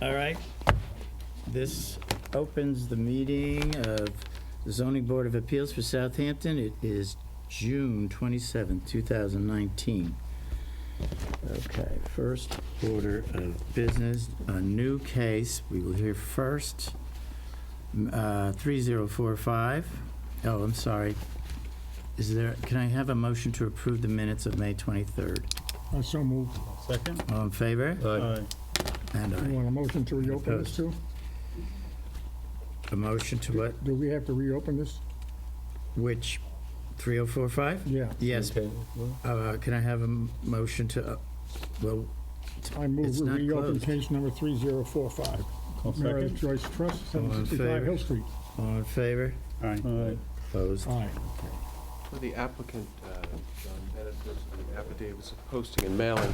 All right. This opens the meeting of the Zoning Board of Appeals for Southampton. It is June 27th, 2019. Okay, first order of business, a new case. We will hear first 3045. Oh, I'm sorry. Can I have a motion to approve the minutes of May 23rd? I so moved. Second? All in favor? Aye. And You aye. want a motion to reopen this too? A motion to what? Do we have to reopen this? Which, 3045? Yeah. Yes. Okay. Can I have a motion to, well, I move It's we not reopen closed. case number 3045. I'll Meredith second. Joyce Trust, All in 765 favor? Hill Street. all in favor? Aye. Opposed? Aye. For the applicant, John Bennett, the affidavits of posting and mailing,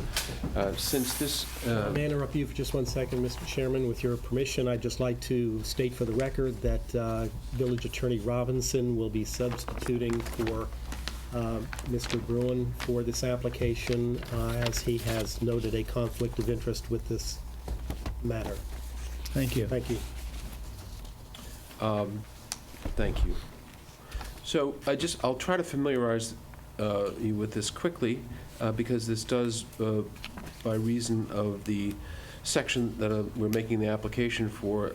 since this... May I interrupt you for just 1 second, Mr. Chairman? With your permission, I'd just like to state for the record that Village Attorney Robinson will be substituting for Mr. Bruin for this application, as he has noted a conflict of interest with this matter. Thank you. Thank you. Thank you. So I'll try to familiarize you with this quickly, because this does, by reason of the section that we're making the application for,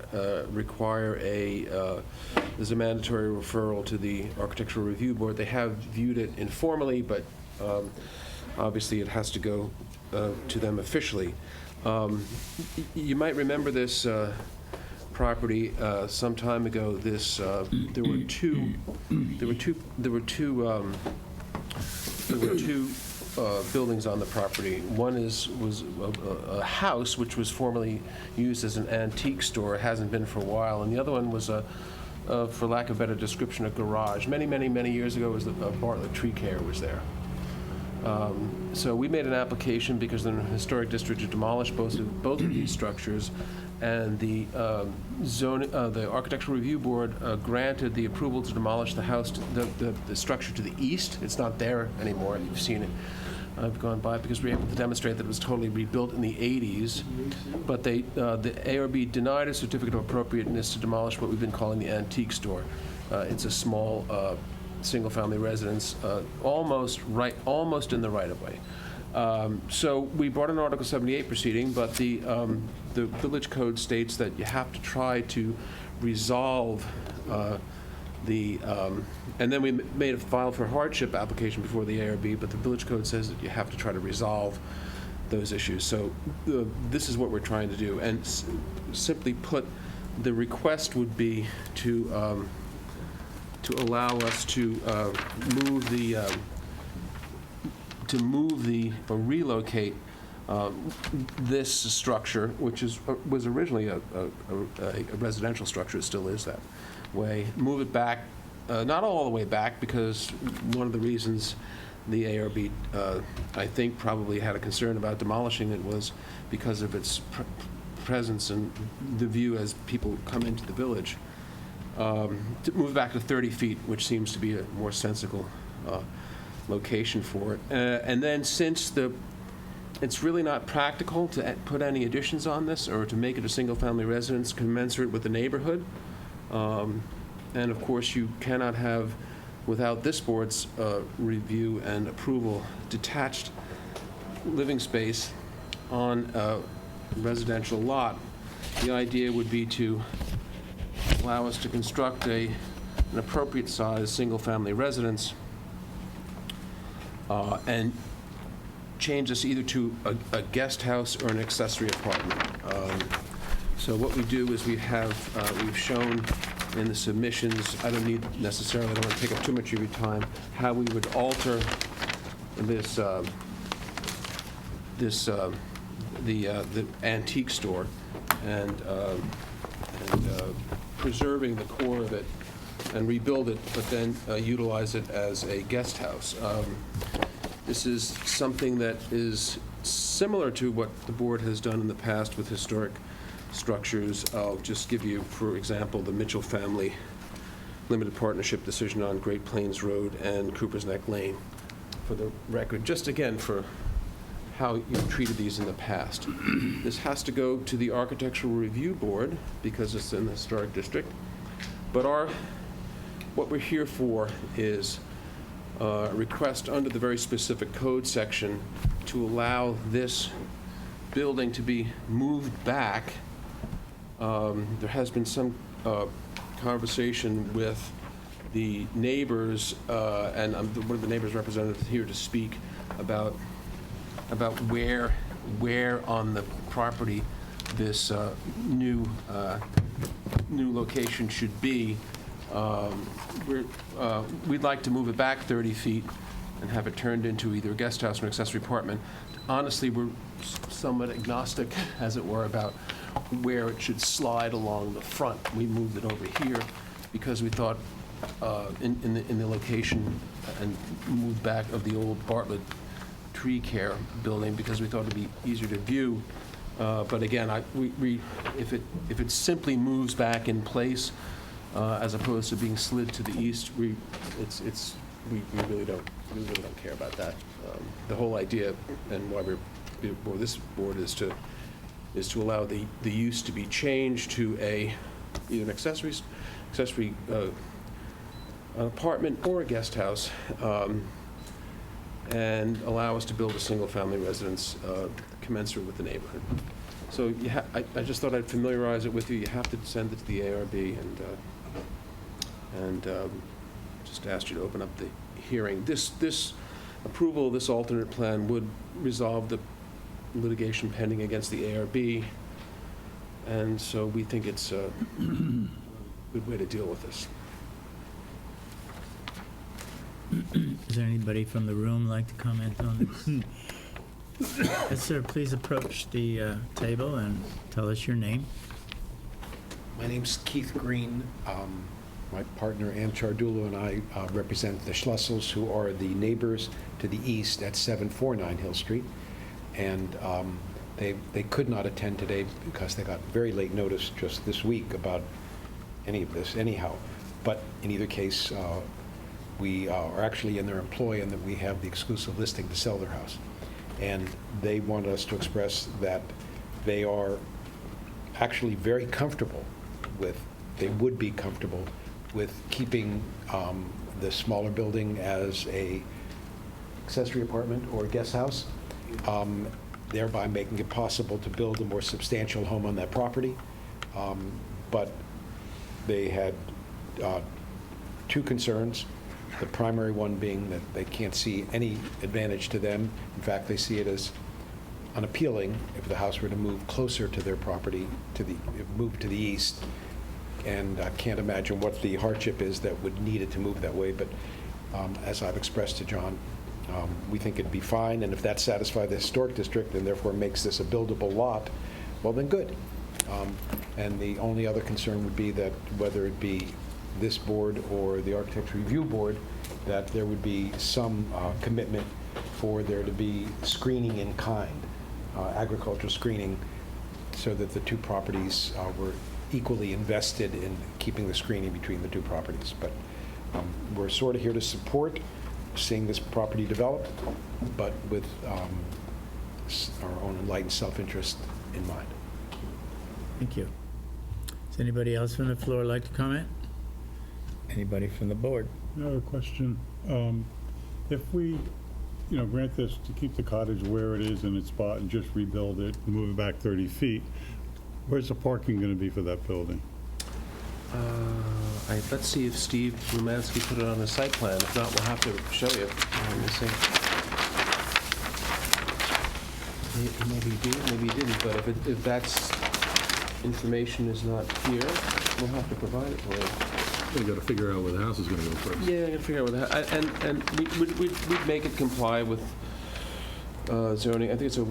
require there's a mandatory referral to the Architectural Review Board. They have viewed it informally, but obviously it has to go to them officially. You might remember this property some time ago. There were two buildings on the property. One was a house which was formerly used as an antique store. It hasn't been for a while, and the other one was for lack of a better description, a garage. Many years ago, was Bartlett Tree Care was there. So we made an application because the historic district to demolish both of these structures, and the Architectural Review Board granted the approval to demolish the house, the structure to the east. It's not there anymore. You've seen it. I've gone by because we were able to demonstrate that it was totally rebuilt in the 80s. But the ARB denied a certificate of appropriateness to demolish what we've been calling the antique store. It's a small single-family residence, almost in the right-of-way. So we brought an Article 78 proceeding, but the village code states that you have to try to resolve and then we made a file for hardship application before the ARB, but the village code says that you have to try to resolve those issues. So this is what we're trying to do, and simply put, the request would be to allow us to or relocate this structure, which was originally a residential structure. It still is that way. Move it back, not all the way back, because one of the reasons the ARB, I think, probably had a concern about demolishing it was because of its presence and the view as people come into the village. To move back to 30 feet, which seems to be a more sensible location for it. And then since it's really not practical to put any additions on this or to make it a single-family residence commensurate with the neighborhood, and of course you cannot have, without this board's review and approval, detached living space on a residential lot. The idea would be to allow us to construct an appropriate size single-family residence and change this either to a guest house or an accessory apartment. So what we do is we've shown in the submissions, I don't want to take up too much of your time, how we would alter the antique store and preserving the core of it and rebuild it, but then utilize it as a guest house. This is something that is similar to what the board has done in the past with historic structures. I'll just give you, for example, the Mitchell family limited partnership decision on Great Plains Road and Cooper's Neck Lane. For the record, just again for how you've treated these in the past. This has to go to the Architectural Review Board because it's in the historic district. But what we're here for is a request under the very specific code section to allow this building to be moved back. There has been some conversation with the neighbors, and one of the neighbors' representatives here to speak about where on the property this new location should be. We'd like to move it back 30 feet and have it turned into either a guest house or an accessory apartment. Honestly, we're somewhat agnostic, as it were, about where it should slide along the front. We moved it over here because we thought in the location and moved back of the old Bartlett Tree Care building because we thought it'd be easier to view. But again, if it simply moves back in place as opposed to being slid to the east, we really don't care about that. The whole idea and why we're before this board is to allow the use to be changed to either an accessory apartment or a guest house, and allow us to build a single-family residence commensurate with the neighborhood. So I just thought I'd familiarize it with you. You have to send it to the ARB and just asked you to open up the hearing. This approval of this alternate plan would resolve the litigation pending against the ARB, and so we think it's a good way to deal with this. Is there anybody from the room like to comment on this? Yes, sir, please approach the table and tell us your name. My name's Keith Green. My partner, Ann Chardullo, and I represent the Schlussels, who are the neighbors to the east at 749 Hill Street. And they could not attend today because they got very late notice just this week about any of this anyhow. But in either case, we are actually in their employ and that we have the exclusive listing to sell their house. And they wanted us to express that they are actually very comfortable with, they would be comfortable with keeping the smaller building as a accessory apartment or guest house, thereby making it possible to build a more substantial home on that property. But they had two concerns. The primary one being that they can't see any advantage to them. In fact, they see it as unappealing if the house were to move closer to their property, move to the east. And I can't imagine what the hardship is that would need it to move that way. But as I've expressed to John, we think it'd be fine. And if that satisfies the historic district and therefore makes this a buildable lot, well, then good. And the only other concern would be that whether it be this board or the Architecture Review Board, that there would be some commitment for there to be screening in kind, agricultural screening, so that the two properties were equally invested in keeping the screening between the two properties. But we're sort of here to support seeing this property develop, but with our own enlightened self-interest in mind. Thank you. Does anybody else from the floor like to comment? Anybody from the board? Another question. If we, grant this to keep the cottage where it is in its spot and just rebuild it, move it back 30 feet, where's the parking going to be for that building? Let's see if Steve Rumansky put it on the site plan. If not, we'll have to show you. Let me see. Maybe he did, maybe he didn't, but if that's information is not here, we'll have to provide it for you. You got to figure out where the house is going to go first. Yeah, I gotta figure out what that, and we'd make it comply with zoning. I think it's either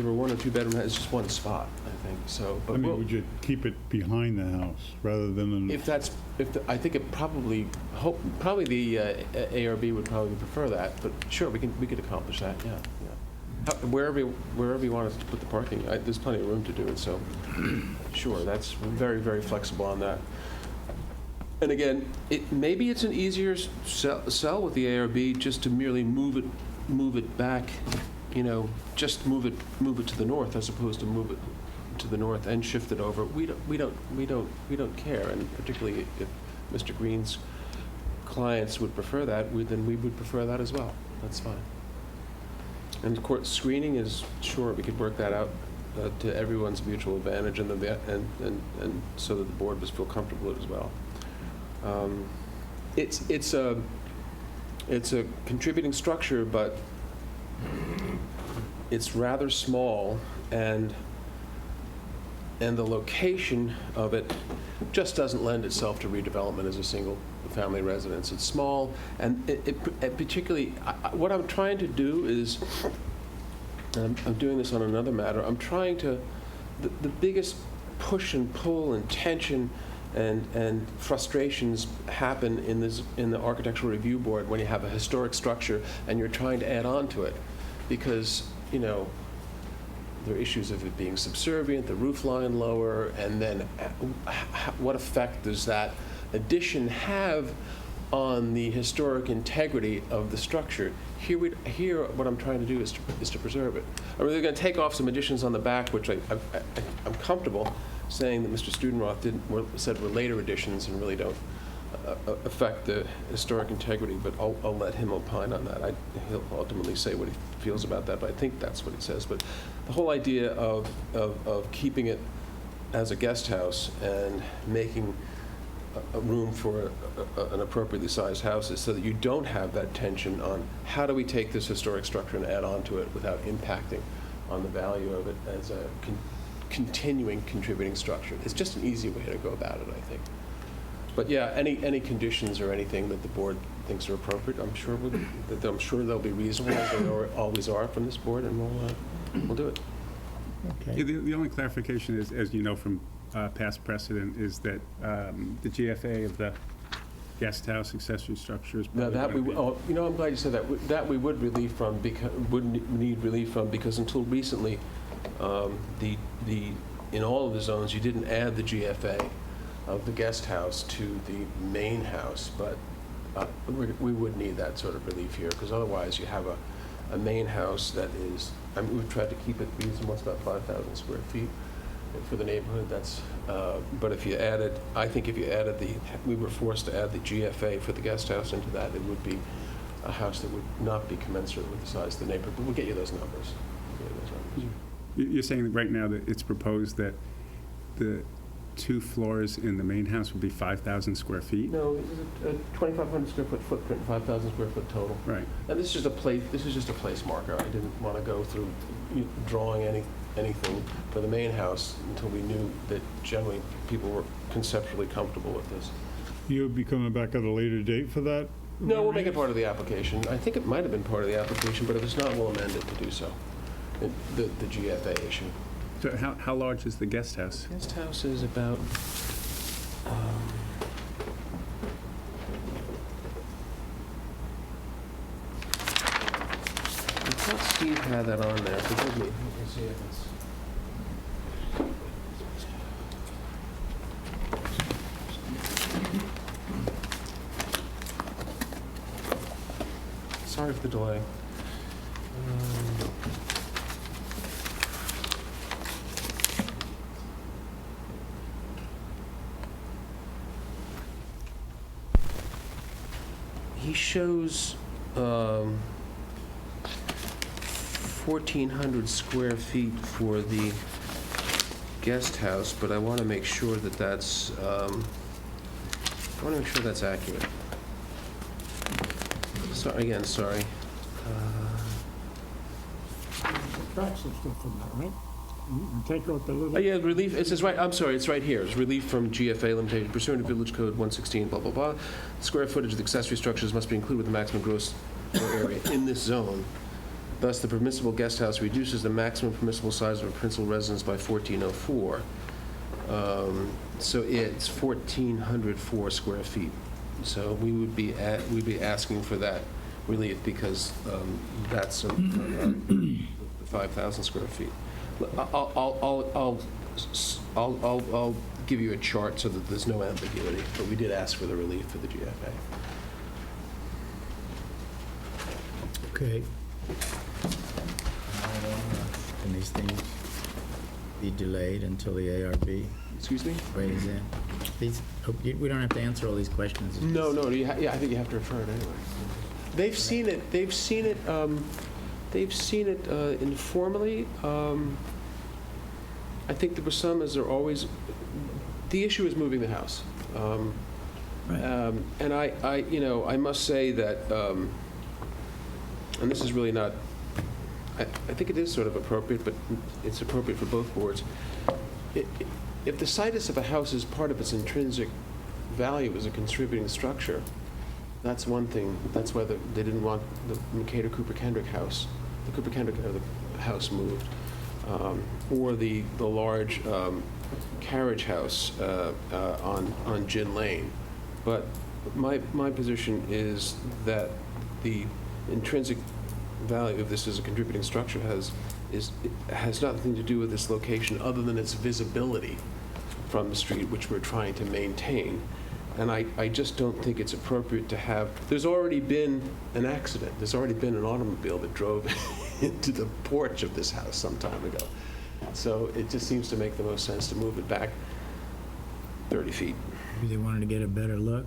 a one or two bedroom. It's just one spot, I think. So, but Would you keep it behind the house rather than? I think it probably the ARB would probably prefer that. But sure, we could accomplish that. Yeah. Wherever you want us to put the parking, there's plenty of room to do it. So, sure, that's very, very flexible on that. And again, maybe it's an easier sell with the ARB just to merely move it back just move it to the north as opposed to move it to the north and shift it over, we don't care. And particularly if Mr. Green's clients would prefer that, then we would prefer that as well. That's fine. And of course, screening is, sure, we could work that out to everyone's mutual advantage, and so that the board would feel comfortable with it as well. It's a contributing structure, but it's rather small, and the location of it just doesn't lend itself to redevelopment as a single-family residence. It's small, and it particularly, what I'm trying to do is, and I'm doing this on another matter, I'm trying to, the biggest push and pull and tension and frustrations happen in the Architectural Review Board when you have a historic structure and you're trying to add on to it, because, there are issues of it being subservient, the roof line lower, and then what effect does that addition have on the historic integrity of the structure? Here, what I'm trying to do is to preserve it. I mean, they're going to take off some additions on the back, which I'm comfortable saying that Mr. Studenroth said were later additions and really don't affect the historic integrity, but I'll let him opine on that. He'll ultimately say what he feels about that, but I think that's what he says. But the whole idea of keeping it as a guest house and making a room for an appropriately sized house is so that you don't have that tension on how do we take this historic structure and add on to it without impacting on the value of it as a continuing contributing structure. It's just an easy way to go about it, I think. But yeah, any conditions or anything that the board thinks are appropriate, I'm sure they'll be reasonable, as they always are from this board, and we'll do it. Okay. Yeah, the only clarification is, as you know from past precedent, is that the GFA of the guest house accessory structure is Now probably that gonna I'm glad you said that. That we would need relief from, because until recently, in all of the zones, you didn't add the GFA of the guest house to the main house, but we would need that sort of relief here, because otherwise you have a main house that is, I mean, we've tried to keep it reasonable, it's about 5,000 square feet for the neighborhood. That's, but if you added, I think if you added we were forced to add the GFA for the guest house into that, it would be a house that would not be commensurate with the size of the neighborhood, but we'll get you those numbers. You're saying that right now that it's proposed that the 2 floors in the main house would be 5,000 square feet? No, this is a 2,500 square foot footprint, 5,000 square foot total. Right. And this is just a place marker. I didn't want to go through drawing anything for the main house until we knew that generally people were conceptually comfortable with this. You'll be coming back at a later date for that? No, we'll make it part of the application. I think it might have been part of the application, but if it's not, we'll amend it to do so. The GFA issue. So how large is the guest house? Guest house is about, I thought Steve had that on there. Forgive me. Let me see if it's. Sorry for the delay. He shows 1,400 square feet for the guest house, but I want to make sure that that's accurate. Sorry. Subtract some stuff from that, right? You take out the little... Yeah, relief, it says right, I'm sorry, it's right here. It's relief from GFA limitation pursuant to Village Code 116, blah, blah, blah. Square footage of the accessory structures must be included with the maximum gross floor area in this zone. Thus, the permissible guest house reduces the maximum permissible size of a principal residence by 1,404. So it's 1,404 square feet. So we'd be asking for that relief because that's 5,000 square feet. I'll give you a chart so that there's no ambiguity, but we did ask for the relief for the GFA. Okay. can these things be delayed until the ARB Excuse me? weighs in? We don't have to answer all these questions. It's No, just- no, yeah, I think you have to refer it anyway. They've seen it informally. I think there were some, as there always, the issue is moving the house. Right. And I must say that, and this is really not, I think it is sort of appropriate, but it's appropriate for both boards. If the situs of a house is part of its intrinsic value as a contributing structure, that's one thing. That's why they didn't want the Mercator Cooper Kendrick house, the Cooper Kendrick the house moved, or the large carriage house on Gin Lane. But my position is that the intrinsic value of this as a contributing structure has nothing to do with this location other than its visibility from the street, which we're trying to maintain. And I just don't think it's appropriate to have, there's already been an accident. There's already been an automobile that drove into the porch of this house some time ago. So it just seems to make the most sense to move it back 30 feet. Maybe they wanted to get a better look.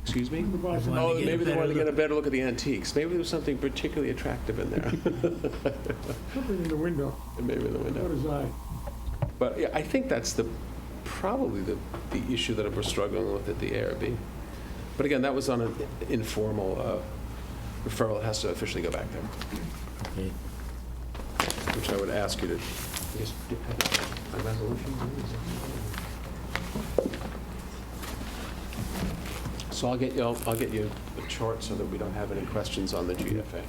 Excuse me? Wanted to Oh, get a maybe they better wanted to get a look. better look at the antiques. Maybe there was something particularly attractive in there. Something in the window, Maybe in the window. what is I? But yeah, I think that's probably the issue that we're struggling with at the ARB. But again, that was on an informal referral. It has to officially go back there, Okay. which I would ask you to, I guess, do you have a resolution? So I'll get you a chart so that we don't have any questions on the GFA.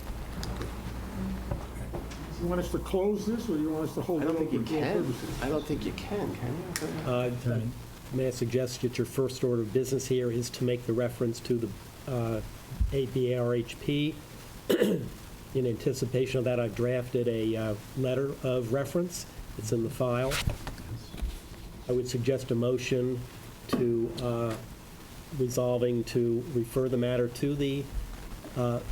You want us to close this, or you want us to hold I it don't open think you for all can. purposes? I don't think you can you? May I suggest that your first order of business here is to make the reference to the ABRHP? In anticipation of that, I've drafted a letter of reference. It's in the file. I would suggest a motion to resolving to refer the matter to the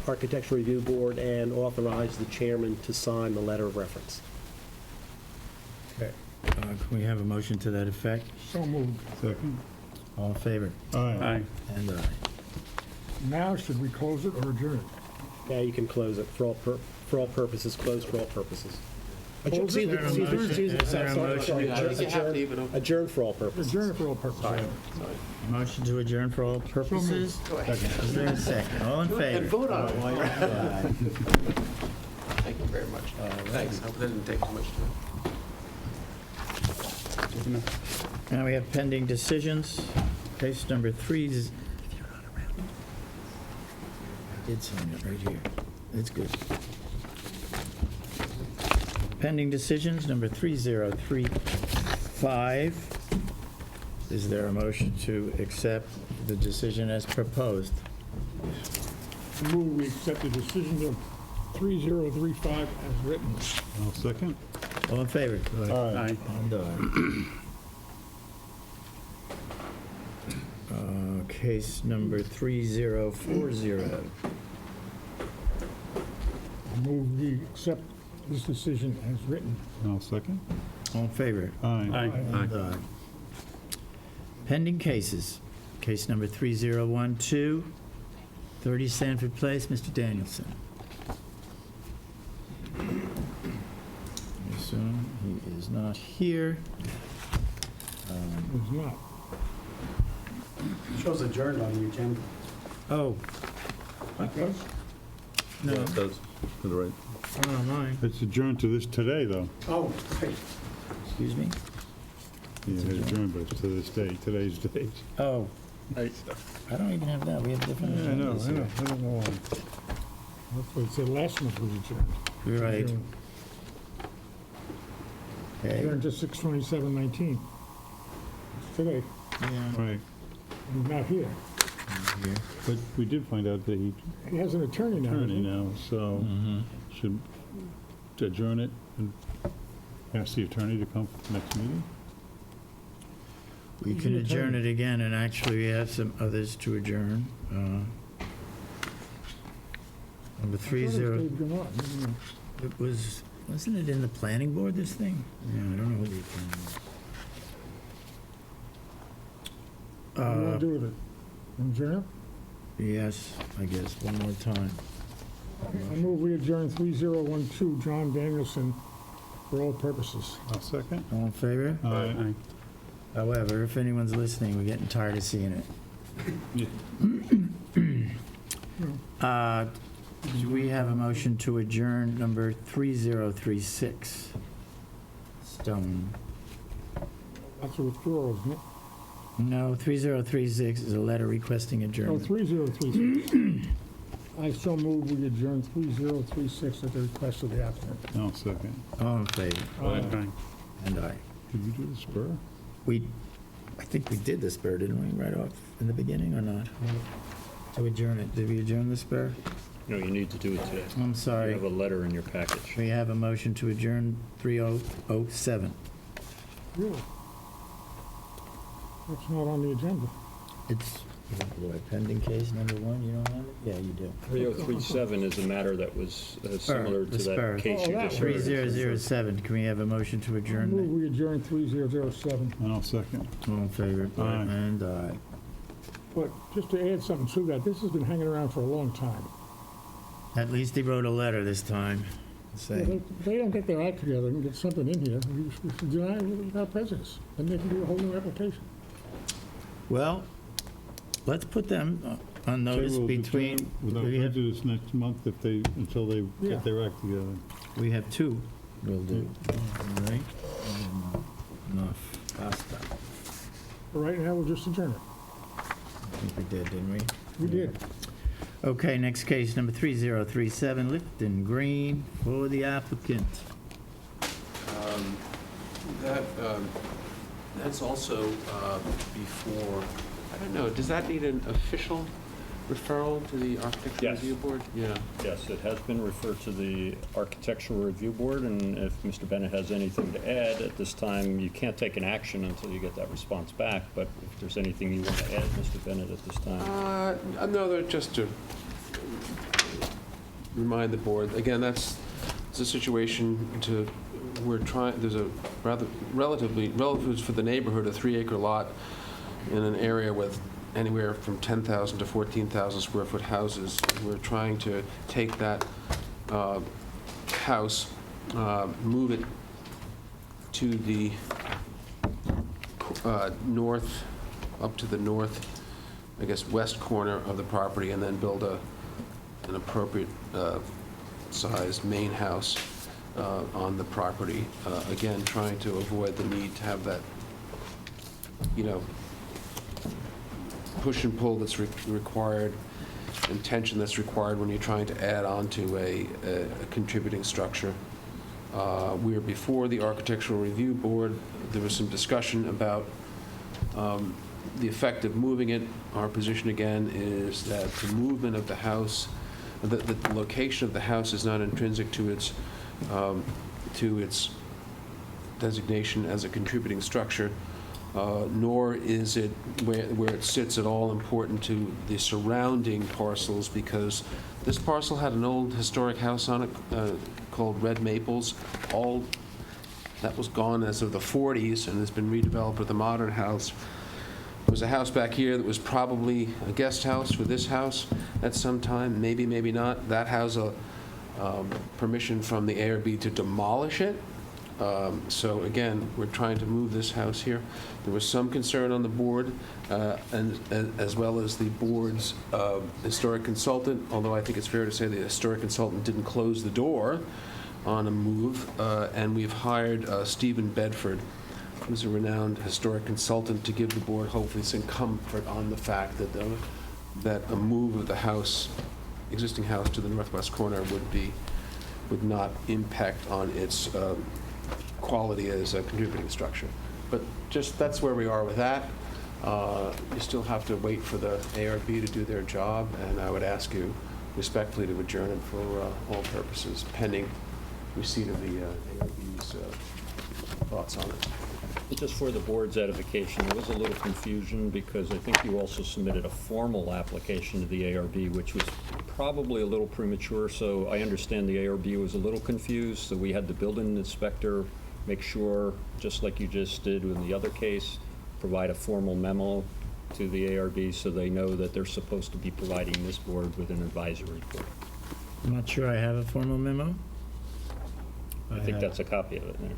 Architecture Review Board and authorize the chairman to sign the letter of reference. Can we have a motion to that effect? So moved. Second? All in favor? Aye. And aye. Now, should we close it or adjourn it? Now you can close it for all purposes, closed for all purposes. Close it? Is there a motion? I think you have to even open. Adjourn for all purposes. Adjourn it for all purposes. Sorry. Motion to adjourn for all purposes? Go ahead. Is there a second? All in And favor? vote on it while you're at it. Aye. Thank you very much. Thanks. Hope that didn't take too much time. Now we have pending decisions. Case number 3 is... I did sign it right here. That's good. Pending decisions, number 3035. Is there a motion to accept the decision as proposed? Move we accept the decision of 3035 as written. I'll second. All in favor? Aye. And aye. Case number 3040. Move we accept this decision as written. I'll second. All in favor? Aye. And aye. Pending cases. Case number 3012, 30 Sanford Place, Mr. Danielson. I assume he is not here. It's not. Shows adjourned on the agenda. Oh, Okay. no, It does, to the right. not on mine. It's adjourned to this today, though. Oh, right. Excuse me? Yeah, it's adjourned, but it's to this day, today's date. Oh, I don't even have that. We have different Yeah, I know, agendas I know, here. I don't know why. That's what it said last month was adjourned. You're right. Adjourned. Okay. Adjourned to 6/27/19. It's today. Yeah, Right, He's not here. here. but we did find out that he's He has an attorney now. attorney now, so Mhm. should adjourn it and ask the attorney to come for the next meeting? We can adjourn it again, and actually, we have some others to adjourn. Number I thought it was 30, Dave Gamot. it was Wasn't it in the planning board, this thing? Yeah, I don't know what the What do you want to do with it? Adjourn Yes, I guess, one more time. it? I move we adjourn 3012 John Danielson for all purposes. I'll second. All in favor? Aye. However, if anyone's listening, we're getting tired of seeing it. Do we have a motion to adjourn number 3036? Stone. That's a withdrawal, isn't it? No, 3036 is a letter requesting Oh, adjournment. 3036. I so move we adjourn 3036 at the request of the applicant. I'll second. All in favor? Aye. And aye. Did we do the spur? I think we did the spur, didn't we, right off in the beginning, or not? To adjourn it. Did we adjourn the spur? No, you need to do it today. I'm You sorry. have a letter in your package. We have a motion to adjourn 3007. Really? That's not on the agenda. It's, pending case number one, you don't have it? Yeah, you do. 3037 is a matter that was similar to the spur. that case you Oh, that just one. heard. 3007, can we have a motion to I adjourn move that? we adjourn 3007. And I'll second. All in favor? Aye. And aye. But just to add something to that, this has been hanging around for a long time. At least he wrote a letter this time, Yeah, saying, they don't get their act together and get something in here, we should deny it without prejudice. Then they can do a whole new application. well, let's put them on notice Say we'll between, adjourn Without we have, prejudice next month until they Yeah. get their act together. we have two we'll do. All right? Enough. Basta. But right now, we'll just adjourn it. I think we did, didn't we? We did. Okay, next case, number 3037, Lifton Green, for the applicant. That's also before, I don't know, does that need an official referral to the Architecture Yes. Review Board? Yeah. Yes, it has been referred to the Architectural Review Board, and if Mr. Bennett has anything to add at this time, you can't take an action until you get that response back, but if there's anything you want to add, Mr. Bennett, at this time. No, just to remind the board, again, it's a situation we're trying, there's a relative for the neighborhood, a 3-acre lot in an area with anywhere from 10,000 to 14,000 square foot houses. We're trying to take that house, move it to the north, up to the north, I guess, west corner of the property, and then build an appropriate sized main house on the property. Again, trying to avoid the need to have that, push and pull that's required, and tension that's required when you're trying to add on to a contributing structure. We were before the Architectural Review Board. There was some discussion about the effect of moving it. Our position, again, is that the movement of the house, the location of the house is not intrinsic to its designation as a contributing structure, nor is it where it sits at all important to the surrounding parcels, because this parcel had an old historic house on it called Red Maples. All that was gone as of the 40s and has been redeveloped with a modern house. There was a house back here that was probably a guest house for this house at some time, maybe, maybe not. That has a permission from the ARB to demolish it. So again, we're trying to move this house here. There was some concern on the board, and as well as the board's historic consultant, although I think it's fair to say the historic consultant didn't close the door on a move, and we've hired Stephen Bedford, who's a renowned historic consultant, to give the board hopefully some comfort on the fact that a move of the house, existing house, to the northwest corner would not impact on its quality as a contributing structure. But just, that's where we are with that. You still have to wait for the ARB to do their job, and I would ask you respectfully to adjourn it for all purposes, pending receipt of the ARB's thoughts on it. Just for the board's edification, there was a little confusion because I think you also submitted a formal application to the ARB, which was probably a little premature, so I understand the ARB was a little confused, so we had the building inspector make sure, just like you just did in the other case, provide a formal memo to the ARB so they know that they're supposed to be providing this board with an advisory report. I'm not sure I have a formal memo. I think that's a copy of it there.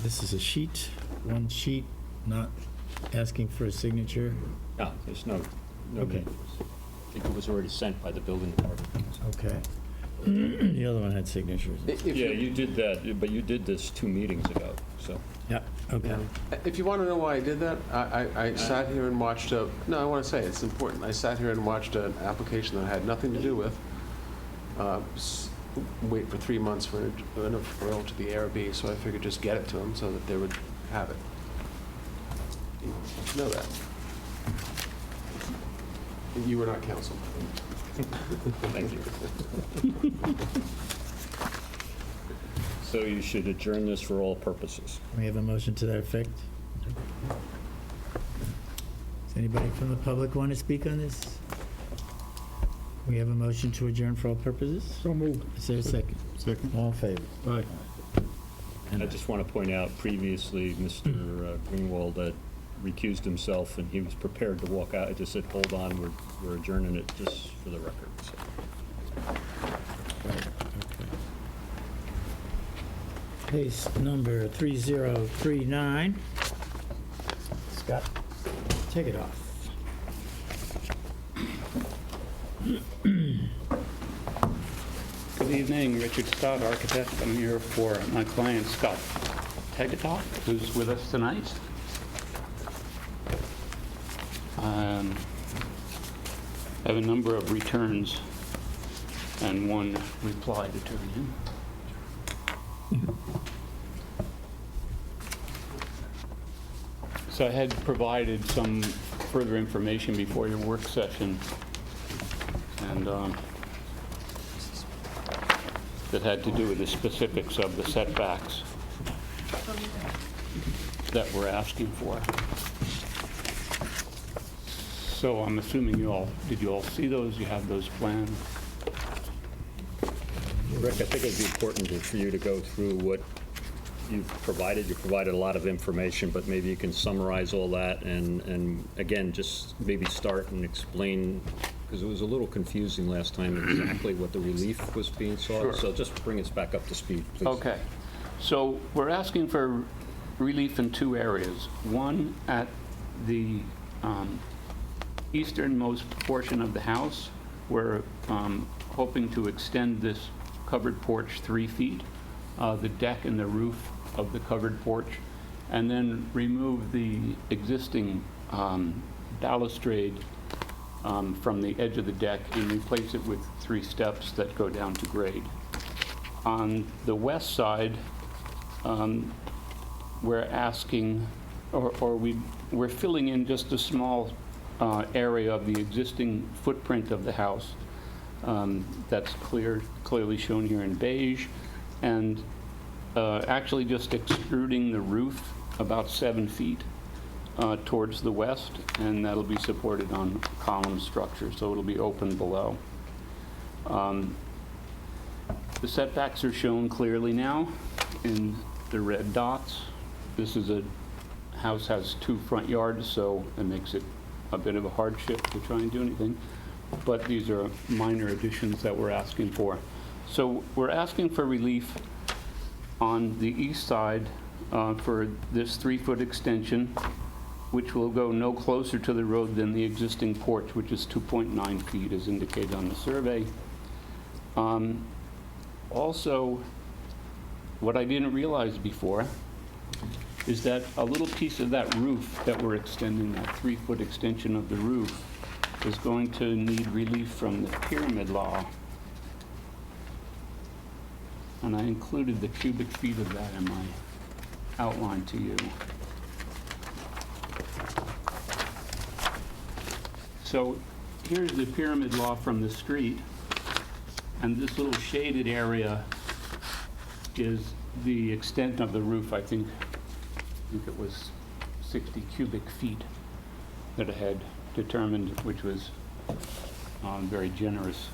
This is a sheet, one sheet, not asking for a signature. No, there's no Okay. need. I think it was already sent by the building department. Okay. The other one had signatures. Yeah, you did that, but you did this 2 meetings ago, so. Yeah, okay. If you want to know why I did that, I sat here and watched I want to say it's important. I sat here and watched an application that I had nothing to do with, wait for 3 months for an referral to the ARB, so I figured just get it to them so that they would have it. You know that. You were not counsel. Thank you. So you should adjourn this for all purposes. We have a motion to that effect. Does anybody from the public want to speak on this? We have a motion to adjourn for all purposes? So moved. Is there a second? Second? All in favor? Aye. I just want to point out, previously, Mr. Greenwald had recused himself, and he was prepared to walk out. I just said, hold on, we're adjourning it just for the record. So. Right, okay. Case number 3039. Scott, take it off. Good evening, Richard Stott, architect. I'm here for my client Scott Tegetoff, who's with us tonight. I have a number of returns and one reply to turn in. So I had provided some further information before your work session, and that had to do with the specifics of the setbacks that we're asking for. So I'm assuming did you all see those? You have those plans? Rick, I think it'd be important for you to go through what you've provided. You provided a lot of information, but maybe you can summarize all that and again, just maybe start and explain, because it was a little confusing last time exactly what the relief was being sought. Sure. So just bring us back up to speed, please. Okay. So we're asking for relief in 2 areas. One, at the easternmost portion of the house, we're hoping to extend this covered porch 3 feet, the deck and the roof of the covered porch, and then remove the existing balustrade from the edge of the deck and replace it with 3 steps that go down to grade. On the west side, we're asking, we're filling in just a small area of the existing footprint of the house that's clearly shown here in beige, and actually just extruding the roof about 7 feet towards the west, and that'll be supported on column structure, so it'll be open below. The setbacks are shown clearly now in the red dots. This is a house has 2 front yards, so it makes it a bit of a hardship to try and do anything, but these are minor additions that we're asking for. So we're asking for relief on the east side for this 3-foot extension, which will go no closer to the road than the existing porch, which is 2.9 feet as indicated on the survey. Also, what I didn't realize before is that a little piece of that roof that we're extending, that 3-foot extension of the roof, is going to need relief from the pyramid law. And I included the cubic feet of that in my outline to you. So here's the pyramid law from the street, and this little shaded area is the extent of the roof, I think, think it was 60 cubic feet that I had determined, which was very generous,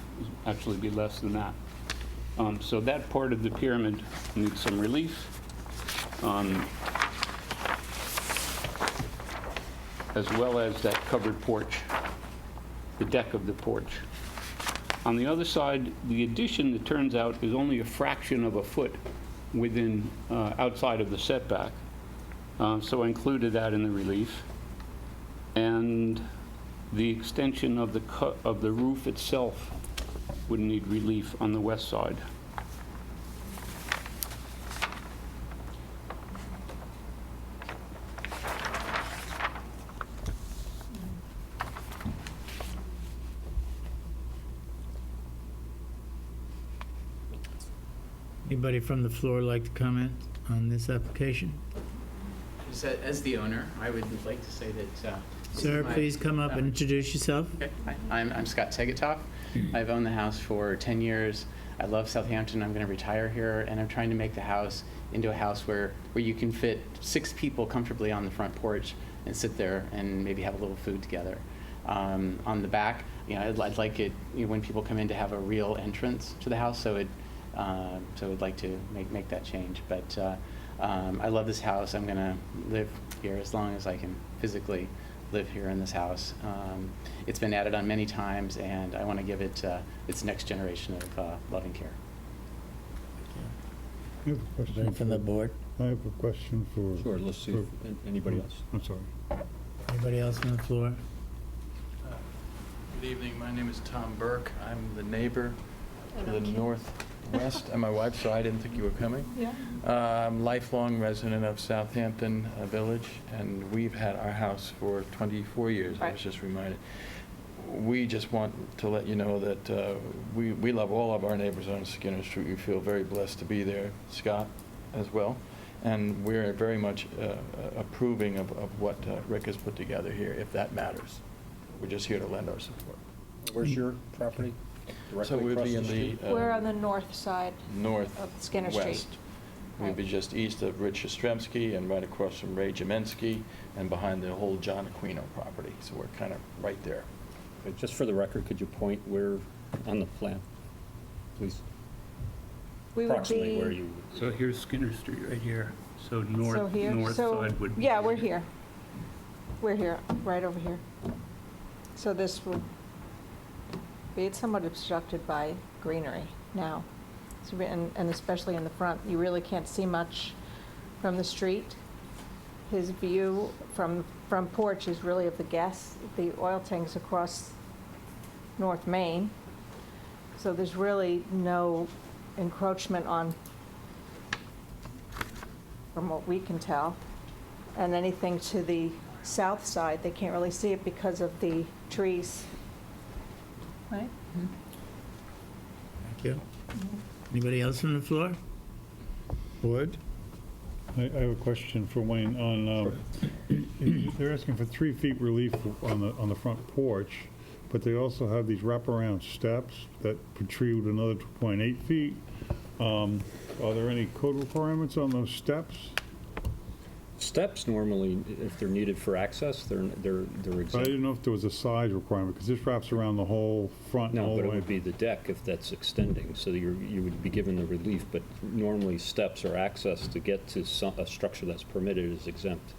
actually be less than that. So that part of the pyramid needs some relief. As well as that covered porch, the deck of the porch. On the other side, the addition, it turns out, is only a fraction of a foot within, outside of the setback. So I included that in the relief. And the extension of the roof itself would need relief on the west side. Anybody from the floor like to comment on this application? As the owner, I would like to say that... this Sir, is my- please come up and introduce yourself. Okay. Hi, I'm Scott Segetoff. I've owned the house for 10 years. I love Southampton. I'm going to retire here, and I'm trying to make the house into a house where you can fit 6 people comfortably on the front porch and sit there and maybe have a little food together. On the back, I'd like it, when people come in, to have a real entrance to the house, so I'd like to make that change. But I love this house. I'm going to live here as long as I can physically live here in this house. It's been added on many times, and I want to give it its next generation of loving care. I have a question Anybody from the board? I have a question for... Sure, let's see if anybody else. I'm sorry. Anybody else from the floor? Good evening, my name is Tom Burke. I'm the neighbor to the northwest, and my wife, so I didn't think you were coming. Yeah. I'm lifelong resident of Southampton Village, and we've had our house for 24 years, I was just reminded. We just want to let you know that we love all of our neighbors on Skinner Street. We feel very blessed to be there, Scott as well, and we're very much approving of what Rick has put together here, if that matters. We're just here to lend our support. Where's your property? So Directly we'd across be the in street? the We're on the north side north of Skinner Street. west. We'd be Right. just east of Rich Ostremski and right across from Ray Jamensky and behind the whole John Aquino property. So we're kind of right there. Okay, just for the record, could you point where on the plan, please? We would Approximately where be, you, So here's Skinner Street right here. So so here, north so, side would be... yeah, we're here. We're here, right over here. So this would be somewhat obstructed by greenery now. So and especially in the front, you really can't see much from the street. His view from front porch is really of the oil tanks across North Main. So there's really no encroachment on, from what we can tell. And anything to the south side, they can't really see it because of the trees. Right? Thank you. Anybody else from the floor? Board? I have a question for Wayne on, they're asking for 3 feet relief on the front porch, but they also have these wraparound steps that protrude another 2.8 feet. Are there any code requirements on those steps? steps normally, if they're needed for access, they're I exempt. didn't know if there was a size requirement, because this wraps around the whole front and No, all but the it way. would be the deck if that's extending, so you would be given the relief, but normally steps or access to get to a structure that's permitted is exempt.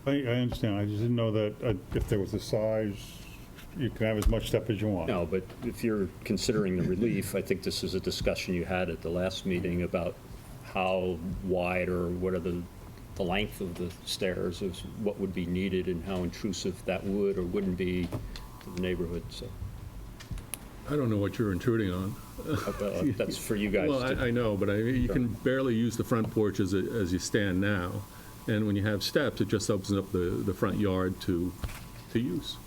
I understand, I just didn't know that if there was a size, you can have as much step as you want. No, but if you're considering the relief, I think this is a discussion you had at the last meeting about how wide or what are the length of the stairs, is what would be needed and how intrusive that would or wouldn't be to the neighborhood, so. I don't know what you're intruding on. That's for you guys Well, to. I know, but you can barely use the front porch as you stand now. And when you have steps, it just opens up the front yard to use.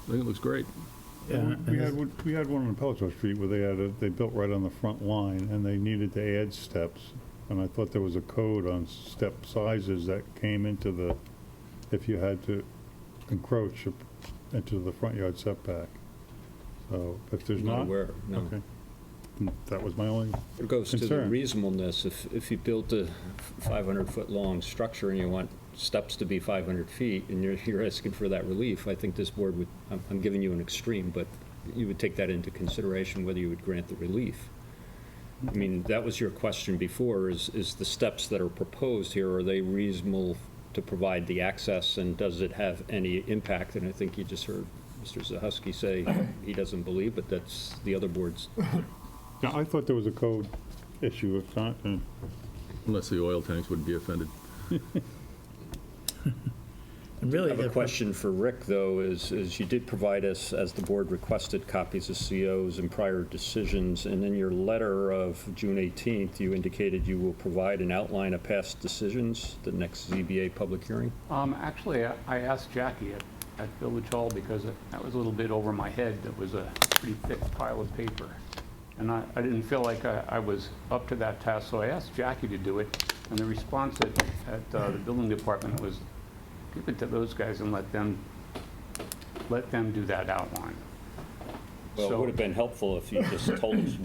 I think it looks great. Yeah, We had one on Pelletreau Street where they built right on the front line, and they needed to add steps. And I thought there was a code on step sizes that came into if you had to encroach into the front yard setback. So if there's Not not. aware, no. Okay. That was my only It goes to the concern. reasonableness. If you built a 500-foot-long structure and you want steps to be 500 feet, and you're asking for that relief, I think this board would, I'm giving you an extreme, but you would take that into consideration whether you would grant the relief. I mean, that was your question before, is the steps that are proposed here, are they reasonable to provide the access, and does it have any impact? And I think you just heard Mr. Zahusky say he doesn't believe, but that's the other board's. Yeah, I thought there was a code issue, if not, Unless the oil tanks would be offended. And really, I have a the- question for Rick, though, is you did provide us, as the board requested, copies of COs and prior decisions, and in your letter of June 18th, you indicated you will provide an outline of past decisions, the next ZBA public hearing? Actually, I asked Jackie at Village Hall because that was a little bit over my head. It was a pretty thick pile of paper. And I didn't feel like I was up to that task, so I asked Jackie to do it. And the response at the building department was, give it to those guys and let them do that outline. Well, it So- would have been helpful if you just told us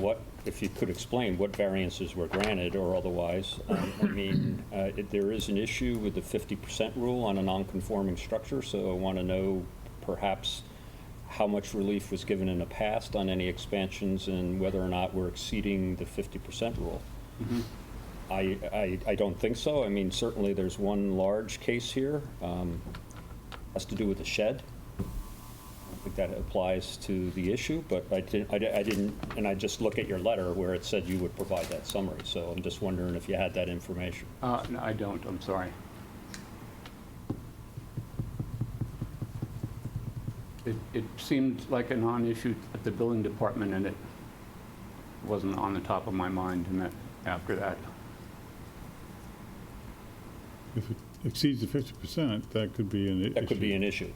if you could explain what variances were granted or otherwise. I mean, there is an issue with the 50% rule on a non-conforming structure, so I want to know perhaps how much relief was given in the past on any expansions and whether or not we're exceeding the 50% rule. Mhm. I don't think so. I mean, certainly there's one large case here, has to do with the shed. I think that applies to the issue, but I didn't, and I just look at your letter where it said you would provide that summary, so I'm just wondering if you had that information. No, I don't, I'm sorry. It seemed like a non-issue at the building department, and it wasn't on the top of my mind, and that, after that. if it exceeds the 50%, that could be an issue. That could be an issue.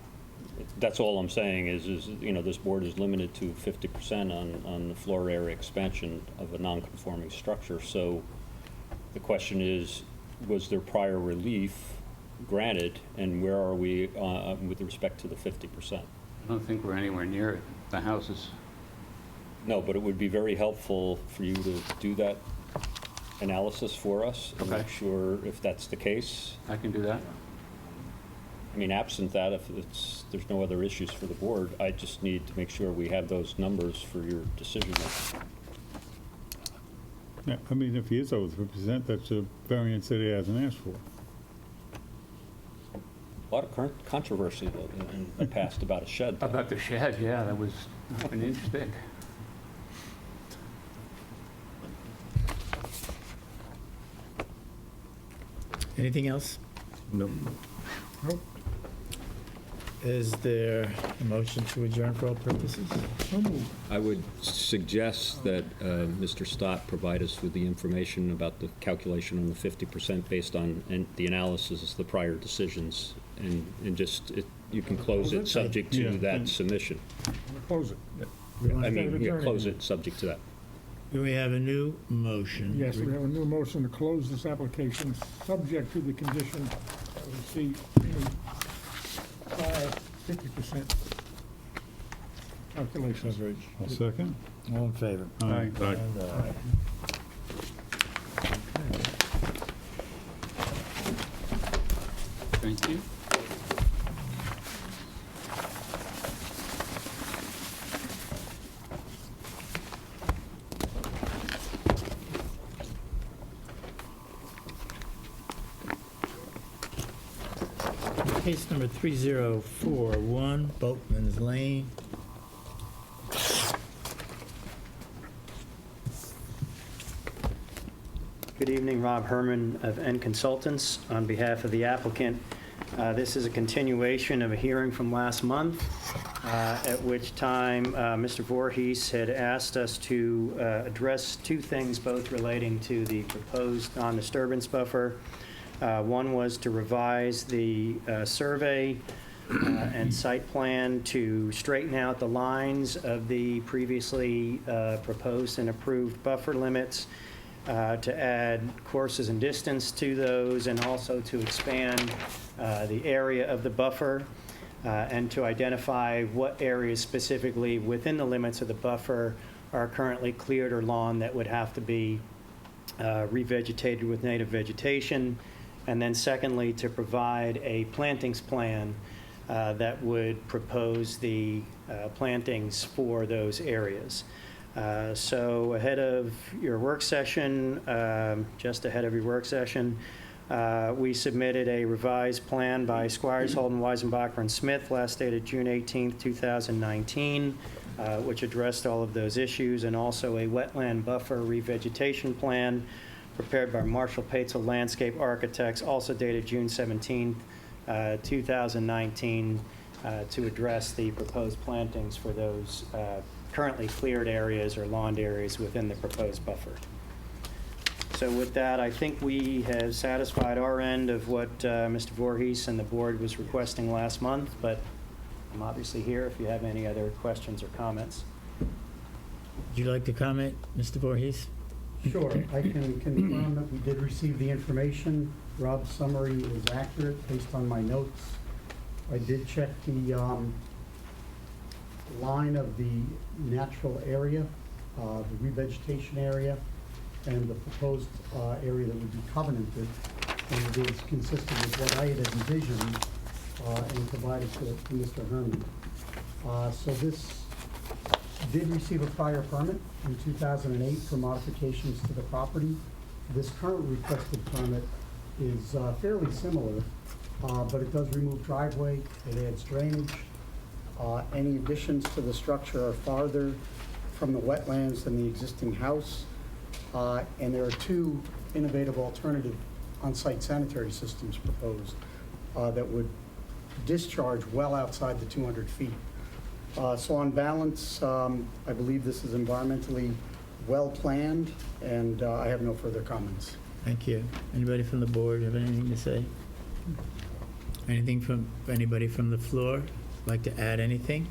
That's all I'm saying is, you know, this board is limited to 50% on the floor area expansion of a non-conforming structure. So the question is, was there prior relief granted, and where are we with respect to the 50%? I don't think we're anywhere near it. The house is, No, but it would be very helpful for you to do that analysis for us and Okay. make sure if that's the case. I can do that. I mean, absent that, if there's no other issues for the board, I just need to make sure we have those numbers for your decision making. Yeah, I mean, if he is over 50%, that's a variance that he hasn't asked for. A lot of controversy in the past about a shed. though. About the shed, yeah, that was an inch thick. anything else? No. Is there a motion to adjourn for all purposes? I would suggest that Mr. Stott provide us with the information about the calculation on the 50% based on the analysis of the prior decisions, and just, you can close it subject Yeah. to that submission. Close it. We want- I mean, Instead yeah, of close adjourning. it subject to that. Do we have a new motion? Yes, we have a new motion to close this application, subject to the condition that we see any 50% calculations. I'll second. All in favor? Aye. Aye. And aye. Thank you. Case number 3041, Boatman's Lane. Good evening, Rob Herman of N Consultants on behalf of the applicant. This is a continuation of a hearing from last month, at which time Mr. Voorhees had asked us to address two things, both relating to the proposed non-disturbance buffer. One was to revise the survey and site plan to straighten out the lines of the previously proposed and approved buffer limits, to add courses and distance to those, and also to expand the area of the buffer, and to identify what areas specifically within the limits of the buffer are currently cleared or lawn that would have to be revegetated with native vegetation. And then secondly, to provide a plantings plan that would propose the plantings for those areas. So ahead of your work session, just ahead of your work session, we submitted a revised plan by Squires, Holden, Weisenbacher, and Smith, last dated June 18th, 2019, which addressed all of those issues, and also a wetland buffer revegetation plan prepared by Marshall Paetzel Landscape Architects, also dated June 17th, 2019, to address the proposed plantings for those currently cleared areas or lawned areas within the proposed buffer. So with that, I think we have satisfied our end of what Mr. Voorhees and the board was requesting last month, but I'm obviously here if you have any other questions or comments. Would you like to comment, Mr. Voorhees? Sure, I can confirm that we did receive the information. Rob's summary is accurate based on my notes. I did check the line of the natural area, the revegetation area, and the proposed area that would be covenanted, and it is consistent with what I had envisioned and provided to Mr. Herman. So this did receive a prior permit in 2008 for modifications to the property. This current requested permit is fairly similar, but it does remove driveway, it adds drainage. Any additions to the structure are farther from the wetlands than the existing house. And there are two innovative alternative on-site sanitary systems proposed that would discharge well outside the 200 feet. So on balance, I believe this is environmentally well-planned, and I have no further comments. Thank you. Anybody from the board have anything to say? Anything from, anybody from the floor like to add anything?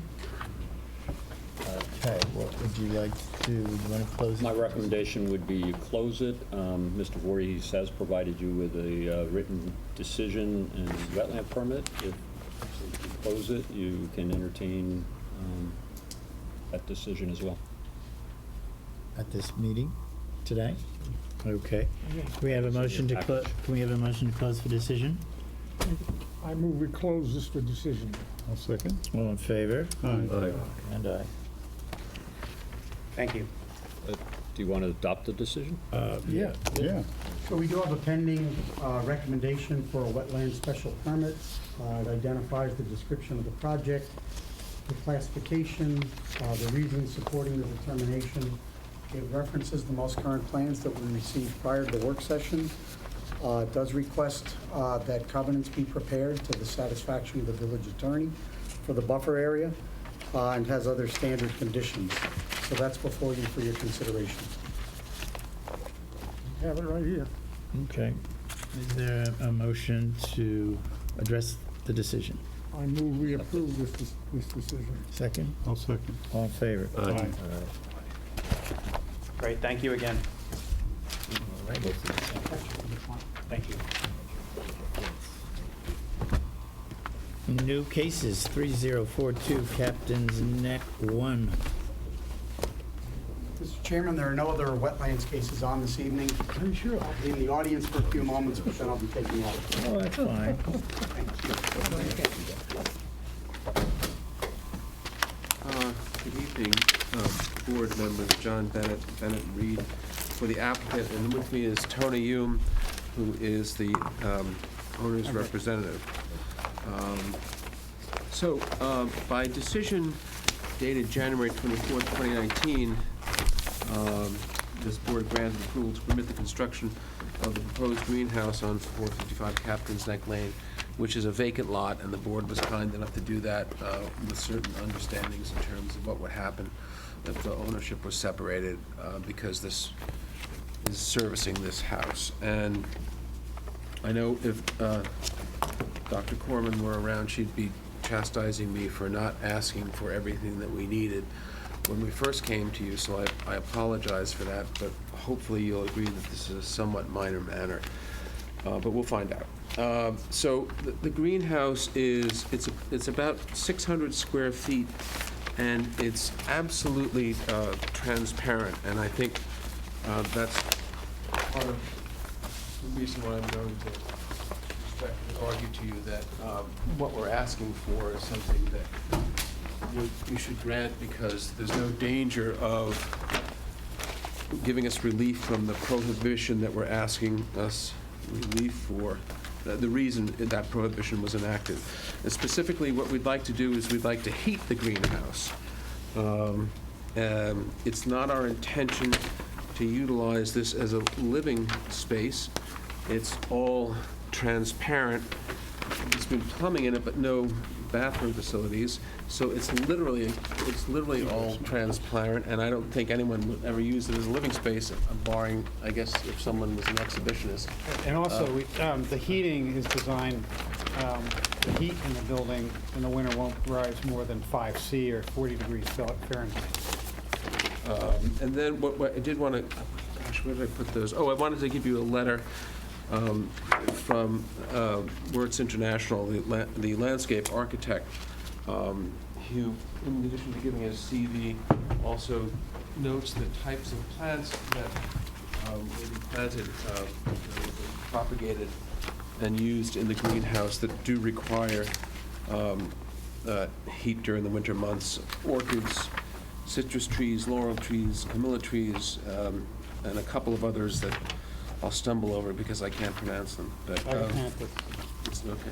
Okay, what would you like to, do you want to close it? My recommendation would be you close it. Mr. Voorhees has provided you with a written decision and wetland permit. If you close it, you can entertain that decision as well. At this meeting today? Okay. Can we have a motion to close, can we have a motion to close for decision? I move we close this for decision. I'll second. All in favor? Aye. And aye. Thank you. Do you want to adopt the decision? Yeah. Yeah. So we do have a pending recommendation for a wetland special permit. It identifies the description of the project, the classification, the reasons supporting the determination. It references the most current plans that we received prior to the work session. It does request that covenants be prepared to the satisfaction of the village attorney for the buffer area, and has other standard conditions. So that's before you for your consideration. Have it right here. Okay. Is there a motion to address the decision? I move we approve this decision. Second? I'll second. All in favor? Aye. Great, thank you again. All right. Thank you. New cases, 3042 Captain's Neck 1. Mr. Chairman, there are no other wetlands cases on this evening. Are you sure? I'll be in the audience for a few moments, but then I'll be taking off. Oh, that's fine. Good evening, board members, John Bennett Reed for the applicant, and with me is Tony Hume, who is the owner's representative. So, by decision dated January 24th, 2019, this board granted approval to permit the construction of the proposed greenhouse on 455 Captain's Neck Lane, which is a vacant lot, and the board was kind enough to do that with certain understandings in terms of what would happen if the ownership was separated, because this is servicing this house. And I know if Dr. Corman were around, she'd be chastising me for not asking for everything that we needed when we first came to you, so I apologize for that, but hopefully you'll agree that this is a somewhat minor matter, but we'll find out. So the greenhouse is, it's about 600 square feet, and it's absolutely transparent, and I think that's part of the reason why I'm going to respectfully argue to you that what we're asking for is something that you should grant, because there's no danger of giving us relief from the prohibition that we're asking us relief for, the reason that prohibition was enacted. And specifically, what we'd like to do is we'd like to heat the greenhouse. It's not our intention to utilize this as a living space. It's all transparent. There's been plumbing in it, but no bathroom facilities. So it's literally all transparent, and I don't think anyone would ever use it as a living space, barring, I guess, if someone was an exhibitionist. And also, the heating is designed, the heat in the building in the winter won't rise more than 5 C or 40 degrees Fahrenheit. And then what I did want to, gosh, where did I put those? Oh, I wanted to give you a letter from Wertz International, the landscape architect, who, in addition to giving us CV, also notes the types of plants that will be planted, propagated, and used in the greenhouse that do require heat during the winter months. Orchids, citrus trees, laurel trees, camellia trees, and a couple of others that I'll stumble over because I can't pronounce them. But, I can't. it's okay.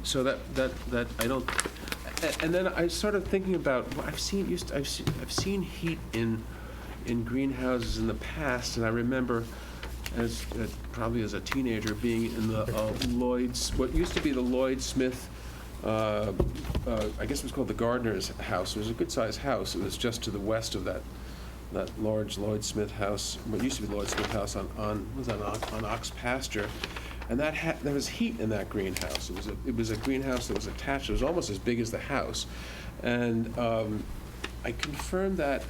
So that I don't. And then I started thinking about, well, I've seen heat in greenhouses in the past, and I remember probably as a teenager being in the Lloyd's, what used to be the Lloyd Smith. I guess it was called the Gardener's house. It was a good-sized house. It was just to the west of that large Lloyd Smith house, what used to be Lloyd Smith house on Ox Pasture, and there was heat in that greenhouse. It was a greenhouse that was attached. It was almost as big as the house, and I confirmed that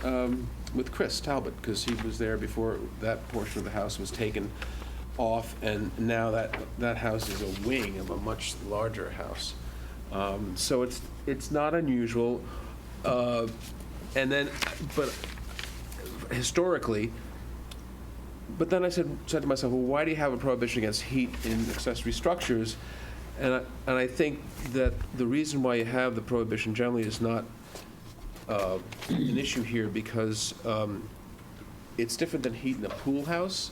with Chris Talbot, because he was there before that portion of the house was taken off, and now that house is a wing of a much larger house. So it's not unusual, but historically. But then I said to myself, well, why do you have a prohibition against heat in accessory structures? And I think that the reason why you have the prohibition generally is not an issue here, because it's different than heat in a pool house,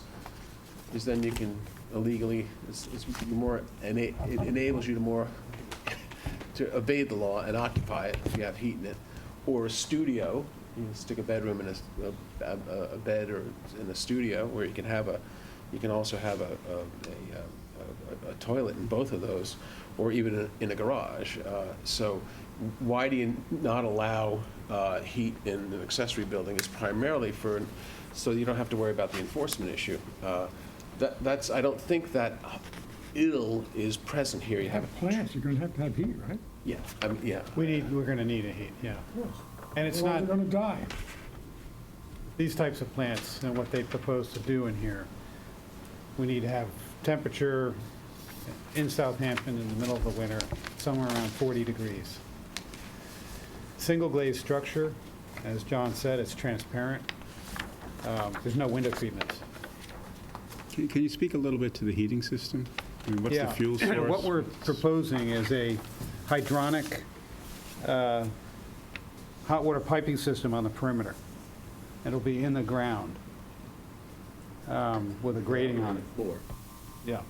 because then you can illegally, it's more, it enables you to more to evade the law and occupy it if you have heat in it. Or a studio, you can stick a bedroom in a bed or in a studio where you can also have a toilet in both of those, or even in a garage. So why do you not allow heat in an accessory building? Is primarily so you don't have to worry about the enforcement issue. I don't think that ill is present here. You have plants, you're gonna have to have heat, right? Yeah, yeah. We're gonna need a heat, yeah. And it's not. They're gonna die. These types of plants and what they propose to do in here, we need to have temperature in Southampton in the middle of the winter, somewhere around 40 degrees. Single glazed structure, as John said, it's transparent. There's no window treatments. Can you speak a little bit to the heating system? I mean, what's the fuel source? What we're proposing is a hydronic hot water piping system on the perimeter. It'll be in the ground with a grating on it. Floor. Yeah.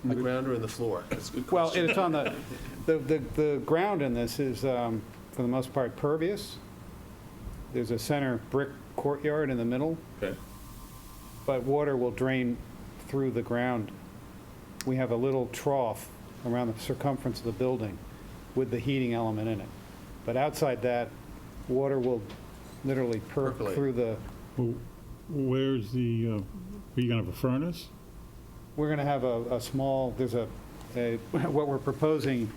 In the ground or in the floor? That's a good Well, question. it's on the ground in this is, for the most part, pervious. There's a center brick courtyard in the middle, Okay. but water will drain through the ground. We have a little trough around the circumference of the building with the heating element in it. But outside that, water will literally Percolate. through the, Well, where's the, are you gonna have a furnace? we're going to have a small, what we're proposing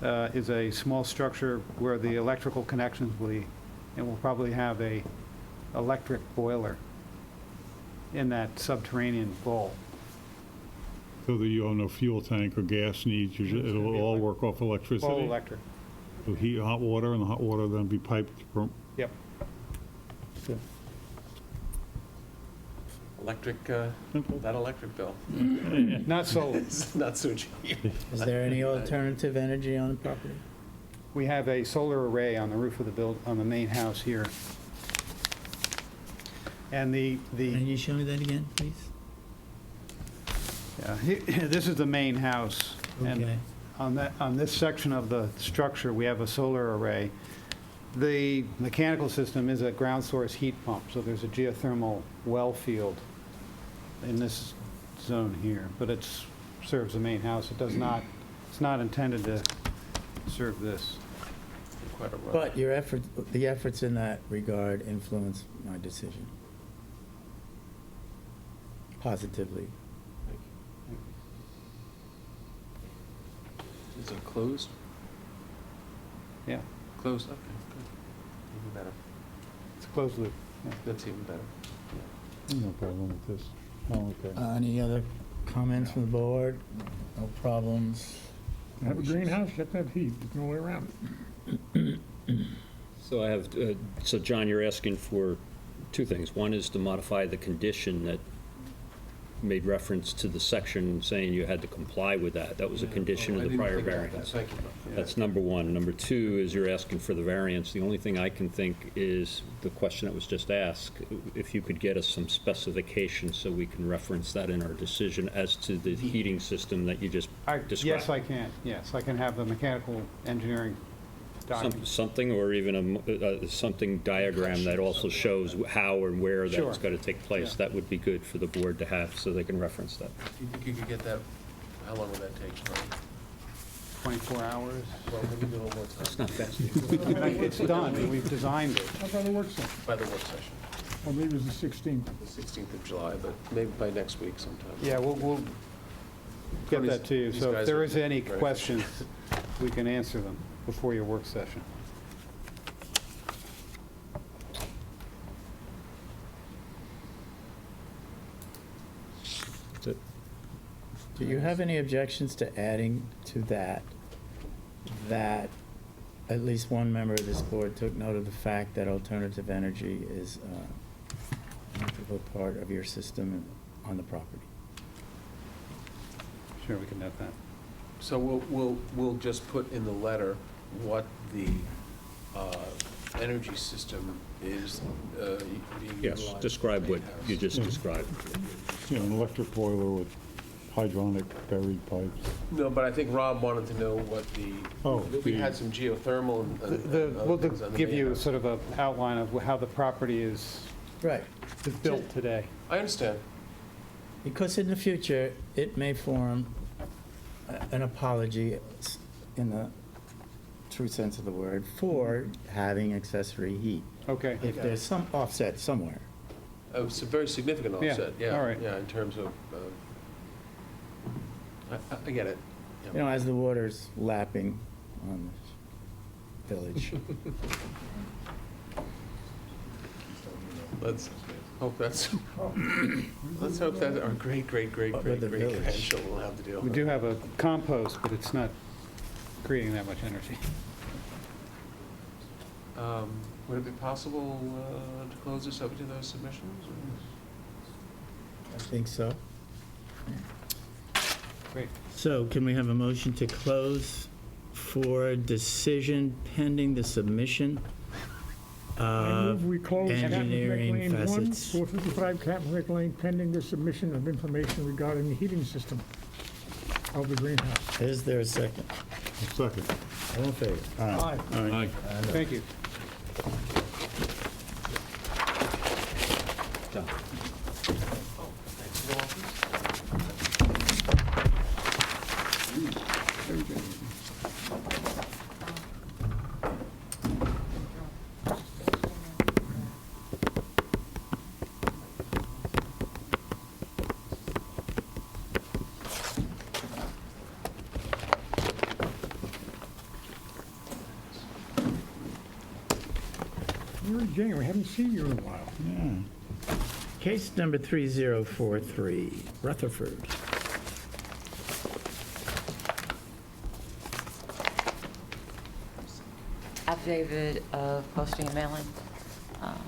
is a small structure where the electrical connections will be, and we'll probably have a electric boiler in that subterranean bowl. So that you have no fuel tank or gas needs, it'll all work off electricity? All electric. It'll heat hot water, and the hot water then be piped from, Yep. Electric, Simple. that electric bill. Not solar. It's not so cheap. Is there any alternative energy on the property? We have a solar array on the roof of on the main house here. And Can you show me that again, please? this is the main house. And Okay. on this section of the structure, we have a solar array. The mechanical system is a ground source heat pump, so there's a geothermal well field in this zone here, but it serves the main house. It does not, it's not intended to serve this. Quite a run. But the efforts in that regard influence my decision positively. Is it closed? Yeah, Closed, okay, good. Even better. it's a closed loop. That's even better. no problem with this. Oh, okay. Any other comments from the board? No problems? Have a greenhouse, you have to have heat, there's no way around it. So I have, so John, you're asking for two things. One is to modify the condition that made reference to the section saying you had to comply with that. That was a condition of the prior variance. Thank you. That's number one. Number two is you're asking for the variance. The only thing I can think is the question that was just asked, if you could get us some specifications so we can reference that in our decision as to the heating system that you just described. Yes, I can. Yes, I can have the mechanical engineering document. Something, or even something diagram that also shows how and where Sure. that's going to take place. Yeah. That would be good for the board to have, so they can reference that. Do you think you could get that, how long would that take, Charlie? 24 hours. Well, we can do a little more time. It's not fast. It's done. We've designed it. How about the work session? By the work session, Or maybe it's the 16th. the 16th of July, but maybe by next week sometime. Yeah, we'll get that to you. These So if guys there are is any very questions, we can answer them before your work session. That's it. Do you have any objections to adding to that at least one member of this board took note of the fact that alternative energy is an integral part of your system on the property? Sure, we can have that. So we'll just put in the letter what the energy system is being utilized. Yes, describe what you just Yeah. described. You know, an electric boiler with hydronic buried pipes. No, but I think Rob wanted to know what we the- had some geothermal and We'll other things on the give main you house. sort of an outline of how the property is Right. built today. I understand. Because in the future, it may form an apology, in the true sense of the word, for having accessory heat. Okay. If there's some offset somewhere. It's a very significant Yeah, offset, yeah. all right. Yeah, in terms of, I get it. Yeah. You know, as the water's lapping on the village. Let's hope let's hope that our great With the village. grandchildren will have to deal We with do it. have a compost, but it's not creating that much energy. Would it be possible to close this up to those submissions? I think so. Great. So can we have a motion to close for decision pending the submission I of move we close Captain engineering Lane 1, facets? 455 Captain Lane, pending the submission of information regarding the heating system of the greenhouse. Is there a second? Second. All in favor? Aye. Aye. Thank you. Done. You're in January, haven't seen you in a while. Yeah. Case number 3043, Rutherford. affidavit of posting and mailing.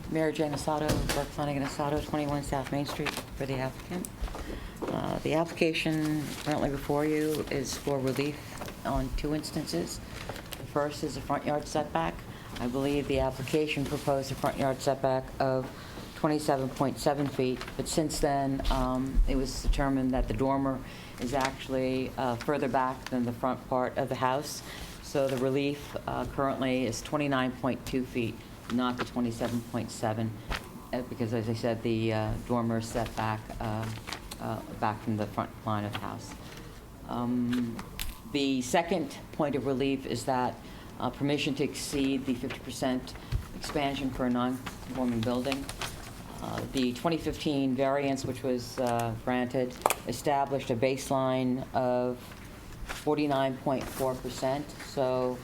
Mary Jane Asado, Burke Flanagan Asado, 21 South Main Street, for the applicant. The application currently before you is for relief on 2 instances. The first is a front yard setback. I believe the application proposed a front yard setback of 27.7 feet, but since then, it was determined that the dormer is actually further back than the front part of the house. So the relief currently is 29.2 feet, not the 27.7, because as I said, the dormer is set back from the front line of the house. The second point of relief is that permission to exceed the 50% expansion for a non-conforming building. The 2015 variance, which was granted, established a baseline of 49.4%. So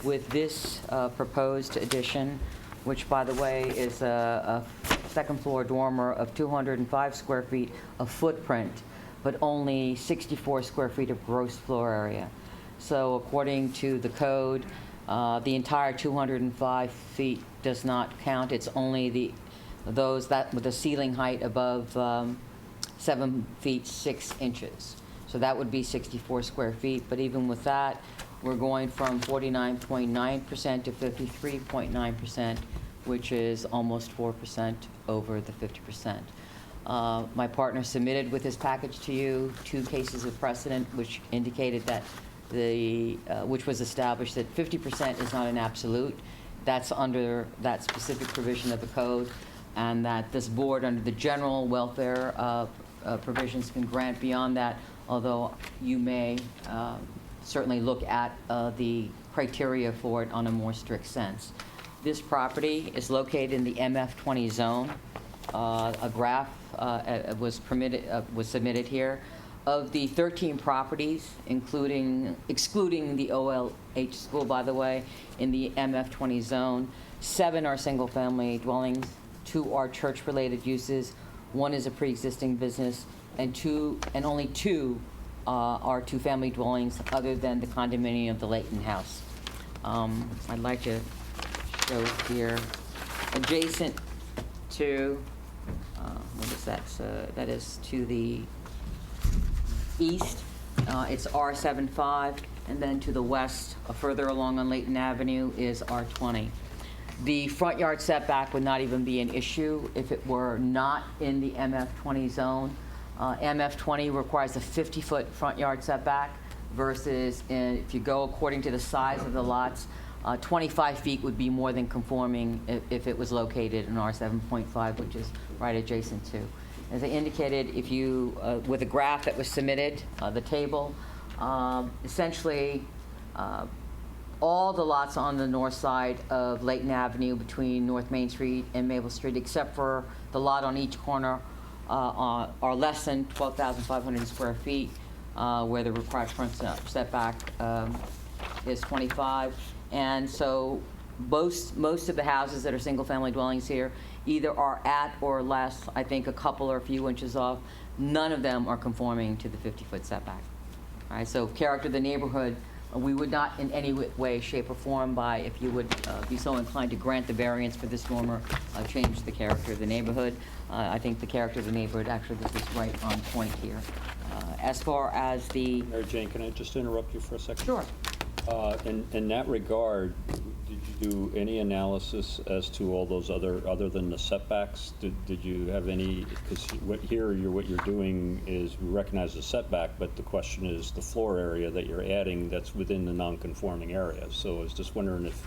with this proposed addition, which, by the way, is a second-floor dormer of 205 square feet of footprint, but only 64 square feet of gross floor area. So according to the code, the entire 205 feet does not count. It's only those that with a ceiling height above 7 feet 6 inches. So that would be 64 square feet. But even with that, we're going from 49.9% to 53.9%, which is almost 4% over the 50%. My partner submitted with his package to you 2 cases of precedent, which indicated that which was established that 50% is not an absolute. That's under that specific provision of the code, and that this board, under the general welfare provisions, can grant beyond that, although you may certainly look at the criteria for it on a more strict sense. This property is located in the MF20 zone. A graph was submitted here. Of the 13 properties, excluding the OLH school, by the way, in the MF20 zone, 7 are single-family dwellings, 2 are church-related uses, 1 is a pre-existing business, and only 2 are 2-family dwellings other than the condominium of the Layton House. I'd like to show here, adjacent to, what is that? That is to the east, it's R75, and then to the west, further along on Layton Avenue, is R20. The front yard setback would not even be an issue if it were not in the MF20 zone. MF20 requires a 50-foot front yard setback versus if you go according to the size of the lots, 25 feet would be more than conforming if it was located in R7.5, which is right adjacent to. As I indicated, if you, with a graph that was submitted, the table, essentially all the lots on the north side of Layton Avenue between North Main Street and Maple Street, except for the lot on each corner, are less than 12,500 square feet, where the required front setback is 25. And so most of the houses that are single-family dwellings here either are at or less, I think a couple or a few inches off. None of them are conforming to the 50-foot setback. All right, so character of the neighborhood, we would not in any way, shape, or form, by, if you would be so inclined to grant the variance for this dormer, change the character of the neighborhood. I think the character of the neighborhood, actually, this is right on point here. As far as the... Mary Jane, can I just interrupt you for a second? Sure. In that regard, did you do any analysis as to all those other than the setbacks? Did you have any, because what you're doing is, we recognize the setback, but the question is the floor area that you're adding that's within the non-conforming area. So I was just wondering if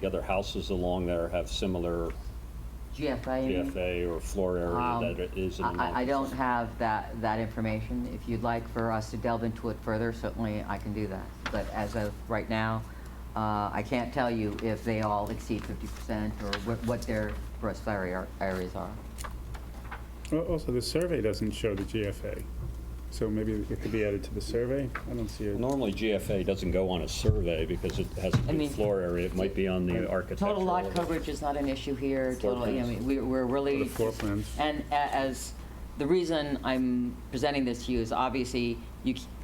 the other houses along there have similar GFA or floor area that it is in the non-conforming. I don't have that information. If you'd like for us to delve into it further, certainly I can do that. But as of right now, I can't tell you if they all exceed 50% or what their gross floor areas are. Also, the survey doesn't show the GFA, so maybe it could be added to the survey? I don't see it. Normally, GFA doesn't go on a survey because it has a good floor area. It might be on the architectural. Total lot coverage is not an issue here. We're really... The floor plans. And as the reason I'm presenting this to you is obviously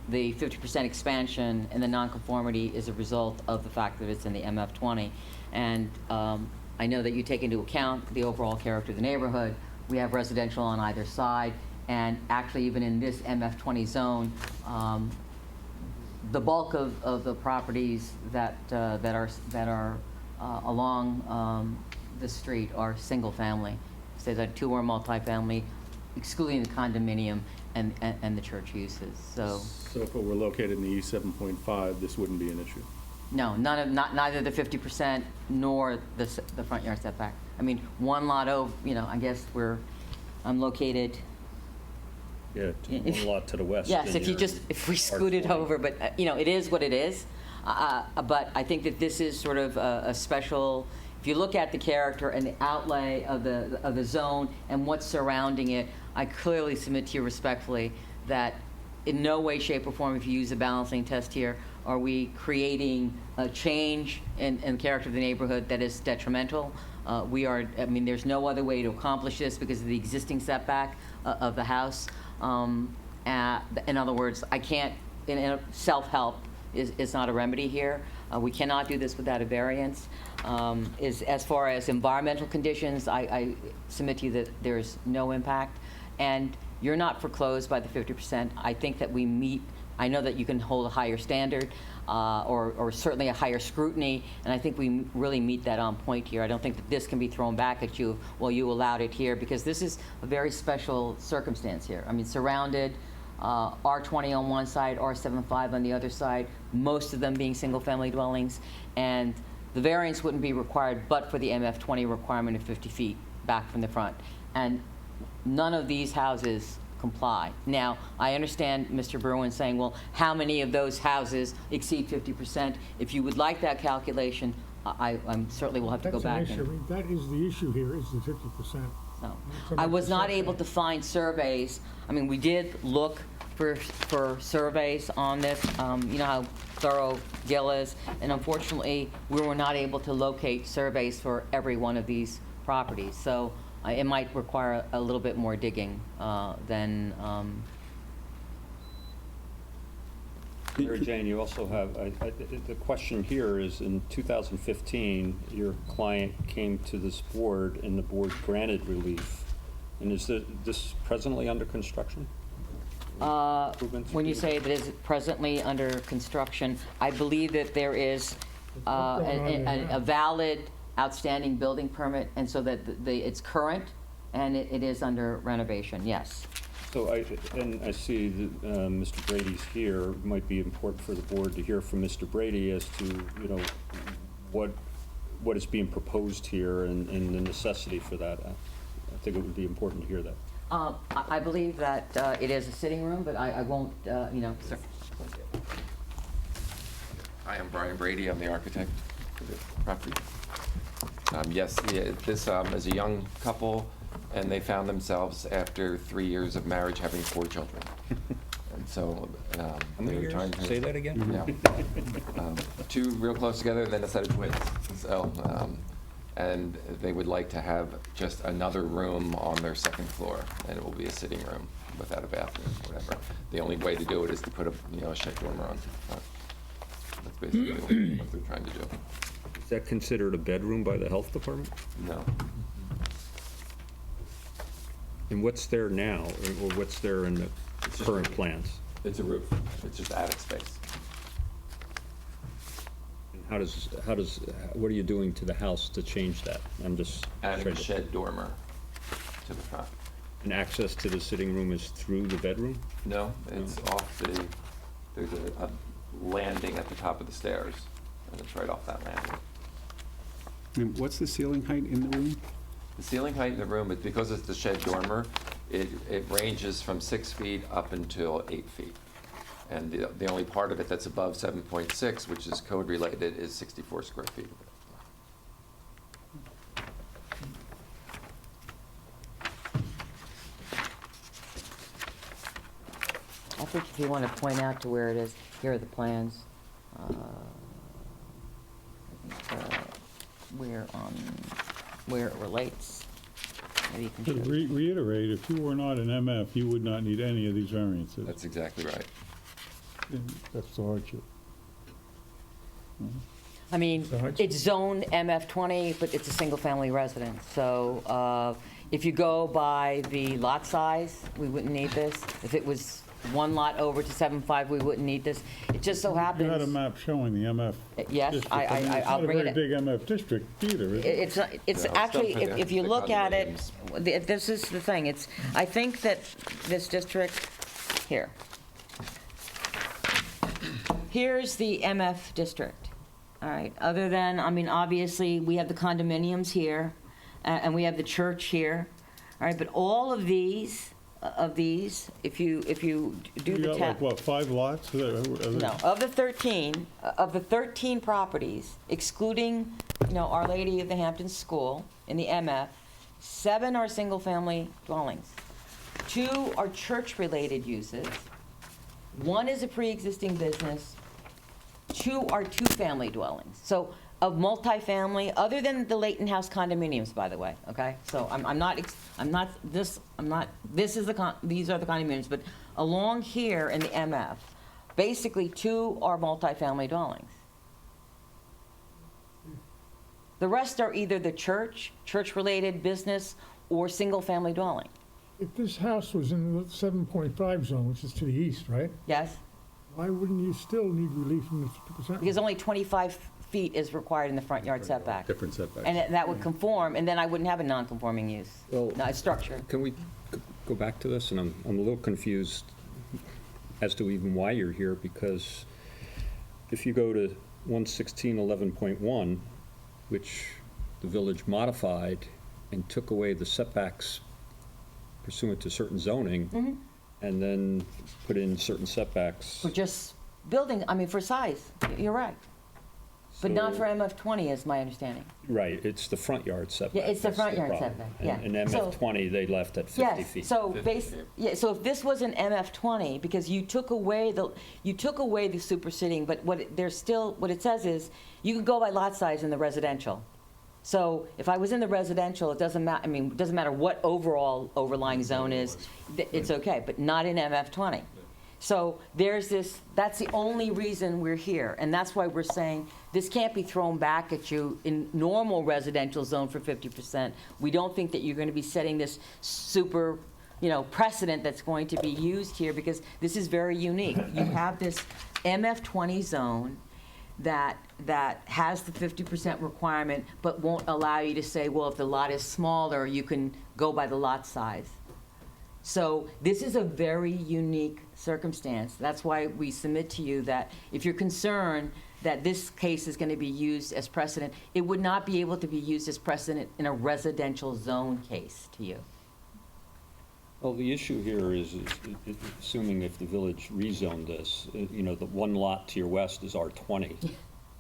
the 50% expansion and the nonconformity is a result of the fact that it's in the MF20. And I know that you take into account the overall character of the neighborhood. We have residential on either side, and actually even in this MF20 zone, the bulk of the properties that are along the street are single family. So that 2 are multifamily, excluding the condominium and the church uses. So if it were located in the E 7.5, this wouldn't be an issue? no, neither the 50% nor the front yard setback. I mean, one lot over, I guess I'm located. Yeah, one lot to the west. Yes, in your if we scoot it R20. over, but, it is what it is. But I think that this is sort of a special, if you look at the character and the outlay of the zone and what's surrounding it, I clearly submit to you respectfully that in no way, shape, or form, if you use a balancing test here, are we creating a change in character of the neighborhood that is detrimental. There's no other way to accomplish this because of the existing setback of the house. In other words, I can't, self-help is not a remedy here. We cannot do this without a variance. As far as environmental conditions, I submit to you that there's no impact. And you're not foreclosed by the 50%. I think that we meet, I know that you can hold a higher standard or certainly a higher scrutiny, and I think we really meet that on point here. I don't think that this can be thrown back at you, well, you allowed it here, because this is a very special circumstance here. I mean, surrounded, R20 on one side, R75 on the other side, most of them being single-family dwellings, and the variance wouldn't be required but for the MF20 requirement of 50 feet back from the front. And none of these houses comply. Now, I understand Mr. Bruin saying, well, how many of those houses exceed 50%? If you would like that calculation, I certainly will have to go back. That's an issue. I mean, that is the issue here, is the 50%. No. I was not able to find surveys. I mean, we did look for surveys on this. You know how thorough Gil is, and unfortunately, we were not able to locate surveys for every one of these properties. So it might require a little bit more digging than. Mary Jane, you also have, the question here is, in 2015, your client came to this board and the board granted relief. And is this presently under construction? When you say that it's presently under construction, I believe that there is a valid outstanding building permit, and so that it's current and it is under renovation, yes. So I see that Mr. Brady's here. It might be important for the board to hear from Mr. Brady as to, what is being proposed here and the necessity for that. I think it would be important to hear that. I believe that it is a sitting room, but I won't, sir. Hi, I'm Brian Brady. I'm the architect for the property. Yes, this is a young couple, and they found themselves after 3 years of marriage having 4 children. And so How many they were years? trying to Say that again? Yeah. 2 real close together, and then a set of twins. So, and they would like to have just another room on their 2nd floor, and it will be a sitting room without a bathroom, whatever. The only way to do it is to put a shed dormer on. That's basically what they're trying to do. Is that considered a bedroom by the health department? No. And what's there now, or what's there in the current plans? It's a roof. It's just attic space. And what are you doing to the house to change that? I'm just Adding trying a to- shed dormer to the front. And access to the sitting room is through the bedroom? No, it's off there's a landing at the top of the stairs, and it's right off that landing. And what's the ceiling height in the room? The ceiling height in the room, is because it's the shed dormer, it ranges from 6 feet up until 8 feet. And the only part of it that's above 7.6, which is code related, is 64 square feet. I think if you want to point out to where it is, here are the plans. Where it relates. Maybe you can To show. reiterate, if you were not an MF, you would not need any of these variances. That's exactly right. That's the hardship. I mean, So much. it's zoned MF20, but it's a single-family residence. So if you go by the lot size, we wouldn't need this. If it was one lot over to 7.5, we wouldn't need this. It just so happens. You had a map showing the MF Yes, district. I'll bring it. It's not a very big MF district either, is it? It's No, actually, it's done for if you the look at it, condominiums. this is the thing, I think that this district, here's the MF district, all right? Other than, I mean, obviously, we have the condominiums here, and we have the church here, all right? But all of these, if you do You the got like, what, 5 lots? no, of the 13 properties, excluding, Our Lady of the Hamptons School in the MF, 7 are single-family dwellings. 2 are church-related uses. 1 is a pre-existing business. 2 are two-family dwellings. So of multifamily, other than the Leighton House condominiums, by the way, okay? So these are the condominiums, but along here in the MF, basically 2 are multifamily dwellings. The rest are either the church-related business, or single-family dwelling. If this house was in the 7.5 zone, which is to the east, right? Yes? Why wouldn't you still need relief from the 50%? Because only 25 feet is required in the front yard setback. Different setbacks. And that would conform, and then I wouldn't have a non-conforming use. Well, No, it's structure. Can we go back to this? And I'm a little confused as to even why you're here, because if you go to 116.11.1, which the village modified and took away the setbacks pursuant to certain zoning, and then put in certain setbacks. For just building, I mean, for size, you're right. But not for MF20, is my understanding. Right, it's the front yard setback. Yeah, it's the that's front yard problem. setback, yeah. And So- MF20, they left at 50 Yes, feet. so so if this was an MF20, because you took away the superseding, but what it says is, you can go by lot size in the residential. So if I was in the residential, it doesn't matter, it doesn't matter what overall overlying zone is, it's okay, but not in MF20. So that's the only reason we're here, and that's why we're saying this can't be thrown back at you in normal residential zone for 50%. We don't think that you're going to be setting this super, precedent that's going to be used here, because this is very unique. You have this MF20 zone that has the 50% requirement, but won't allow you to say, well, if the lot is smaller, you can go by the lot size. So this is a very unique circumstance. That's why we submit to you that if you're concerned that this case is going to be used as precedent, it would not be able to be used as precedent in a residential zone case to you. Well, the issue here is assuming if the village rezoned this, the one lot to your west is R20.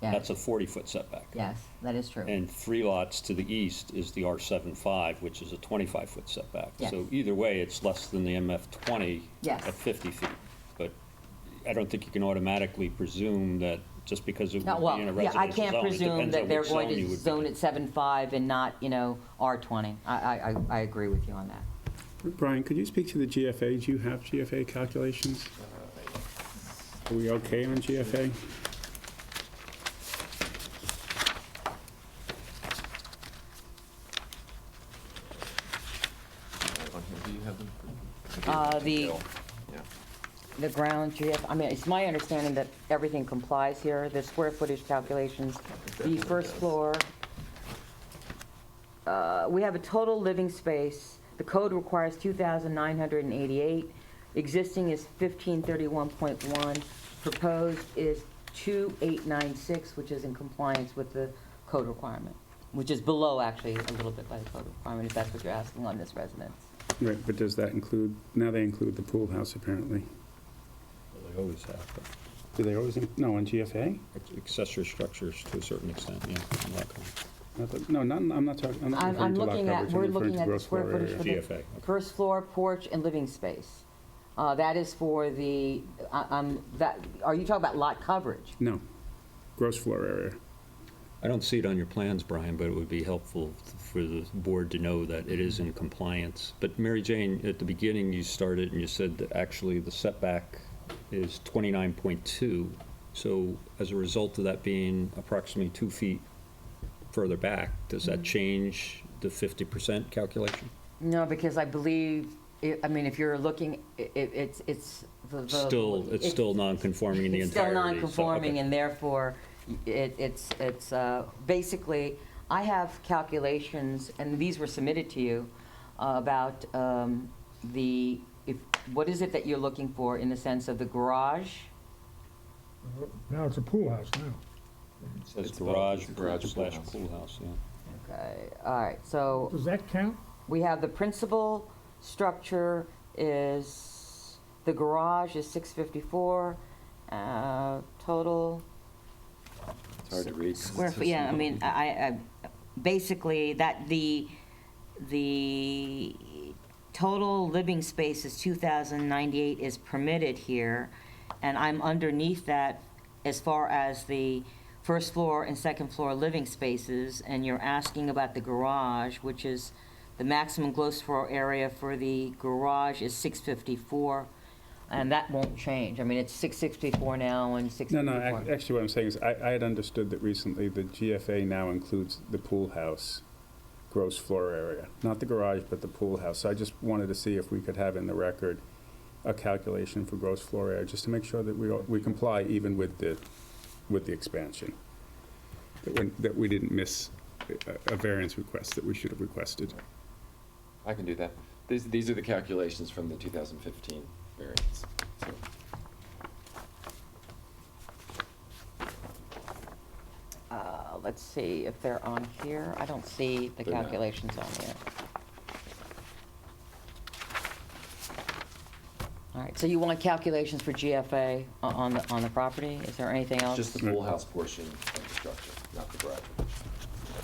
Yeah. That's a 40-foot setback. Yes, that is true. And 3 lots to the east is the R75, which is a 25-foot setback. Yes. So either way, it's less than the MF20 Yes. at 50 feet. But I don't think you can automatically presume that just because it would be in a residential I can't zone, it presume depends that on they're which going zone you to would be zone in. at 7.5 and not, R20. I agree with you on that. Brian, could you speak to the GFA? Do you have GFA calculations? Are we okay on GFA? Do you have them? The ground GF, it's my understanding that everything complies here, the square footage calculations, the first floor. We have a total living space, the code requires 2,988, existing is 1531.1, proposed is 2896, which is in compliance with the code requirement, which is below actually a little bit by the code requirement, if that's what you're asking on this residence. Right, but does that include, now they include the pool house apparently. They always have, but Do they always, no, on GFA? accessory structures to a certain extent, yeah. I'm not gonna- No, I'm not talking, I'm not I'm referring to lot looking at, coverage, we're I'm referring looking to at the gross square floor footage area. for the GFA, okay. first floor, porch, and living space. That is for the, are you talking about lot coverage? No, gross floor area. I don't see it on your plans, Brian, but it would be helpful for the board to know that it is in compliance. But Mary Jane, at the beginning, you started and you said that actually the setback is 29.2. So as a result of that being approximately 2 feet further back, does that change the 50% calculation? No, because I believe, I mean, if you're looking, it's It's still non-conforming in the It's still entirety. non-conforming, Okay. and therefore, it's basically, I have calculations, and these were submitted to you, about what is it that you're looking for in the sense of the garage? Now it's a pool house now. It says It's both. garage It's a garage slash pool house. pool house, yeah. Okay, all right, so Does that count? we have the principal structure is, the garage is 654, total It's hard to read. square foot, yeah, I mean, I basically, the total living space is 2,098 is permitted here, and I'm underneath that as far as the first floor and second floor living spaces, and you're asking about the garage, which is, the maximum gross floor area for the garage is 654, and that won't change. I mean, it's 664 now and 654. No, actually what I'm saying is I had understood that recently the GFA now includes the pool house gross floor area, not the garage, but the pool house. So I just wanted to see if we could have in the record a calculation for gross floor area, just to make sure that we comply even with the expansion. That we didn't miss a variance request that we should have requested. I can do that. These are the calculations from the 2015 variance. So Let's see if they're on here. I don't see the They're not. calculations on here. All right, so you want calculations for GFA on the property? Is there anything else? just the pool house portion of the structure, not the garage.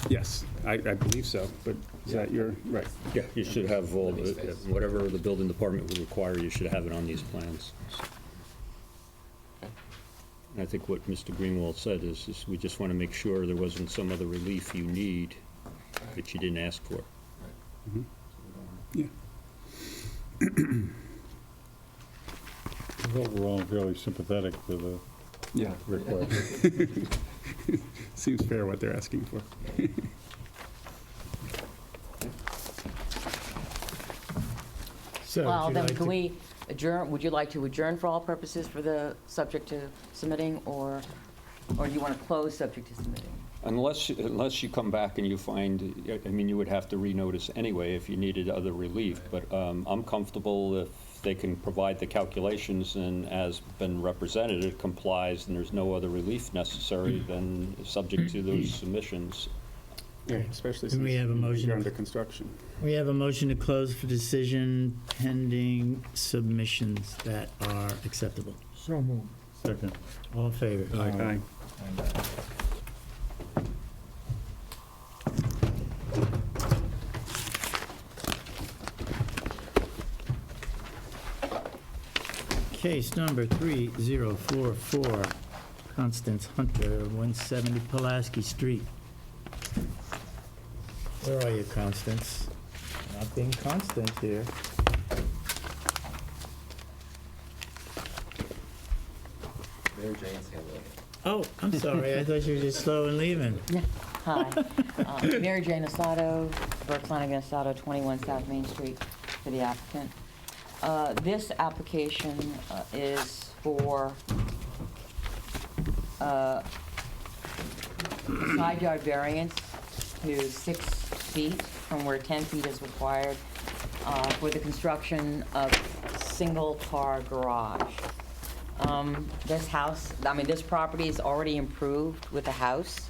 Yes, I believe so, but is that your, right? Yeah, you should have all, Living space. whatever the building department would require, you should have it on these plans. And I think what Mr. Greenwald said is we just want to make sure there wasn't some other relief you need that you didn't ask for. Yeah. Overall, I'm fairly sympathetic to the Yeah. request. Seems fair what they're asking for. So, Well, would you then like can to- we adjourn, would you like to adjourn for all purposes for the subject to submitting, or do you want to close subject to submitting? Unless you come back and you find, I mean, you would have to renotice anyway if you needed other relief, but I'm comfortable if they can provide the calculations and as been represented, it complies and there's no other relief necessary, then subject to those submissions. Yeah, especially Do since we have a motion? you're under construction. We have a motion to close for decision pending submissions that are acceptable. So moved. Second. All in favor? Aye. Case number 3044, Constance Hunter, 170 Pulaski Street. Where are you, Constance? Not being constant here. Mary Jane's handling it. Oh, I'm sorry, I thought you were just slow and leaving. Hi, Mary Jane Asado, Burke Flanagan Asado, 21 South Main Street, for the applicant. This application is for a side yard variance to 6 feet from where 10 feet is required for the construction of single-car garage. This house, I mean, this property is already improved with a house,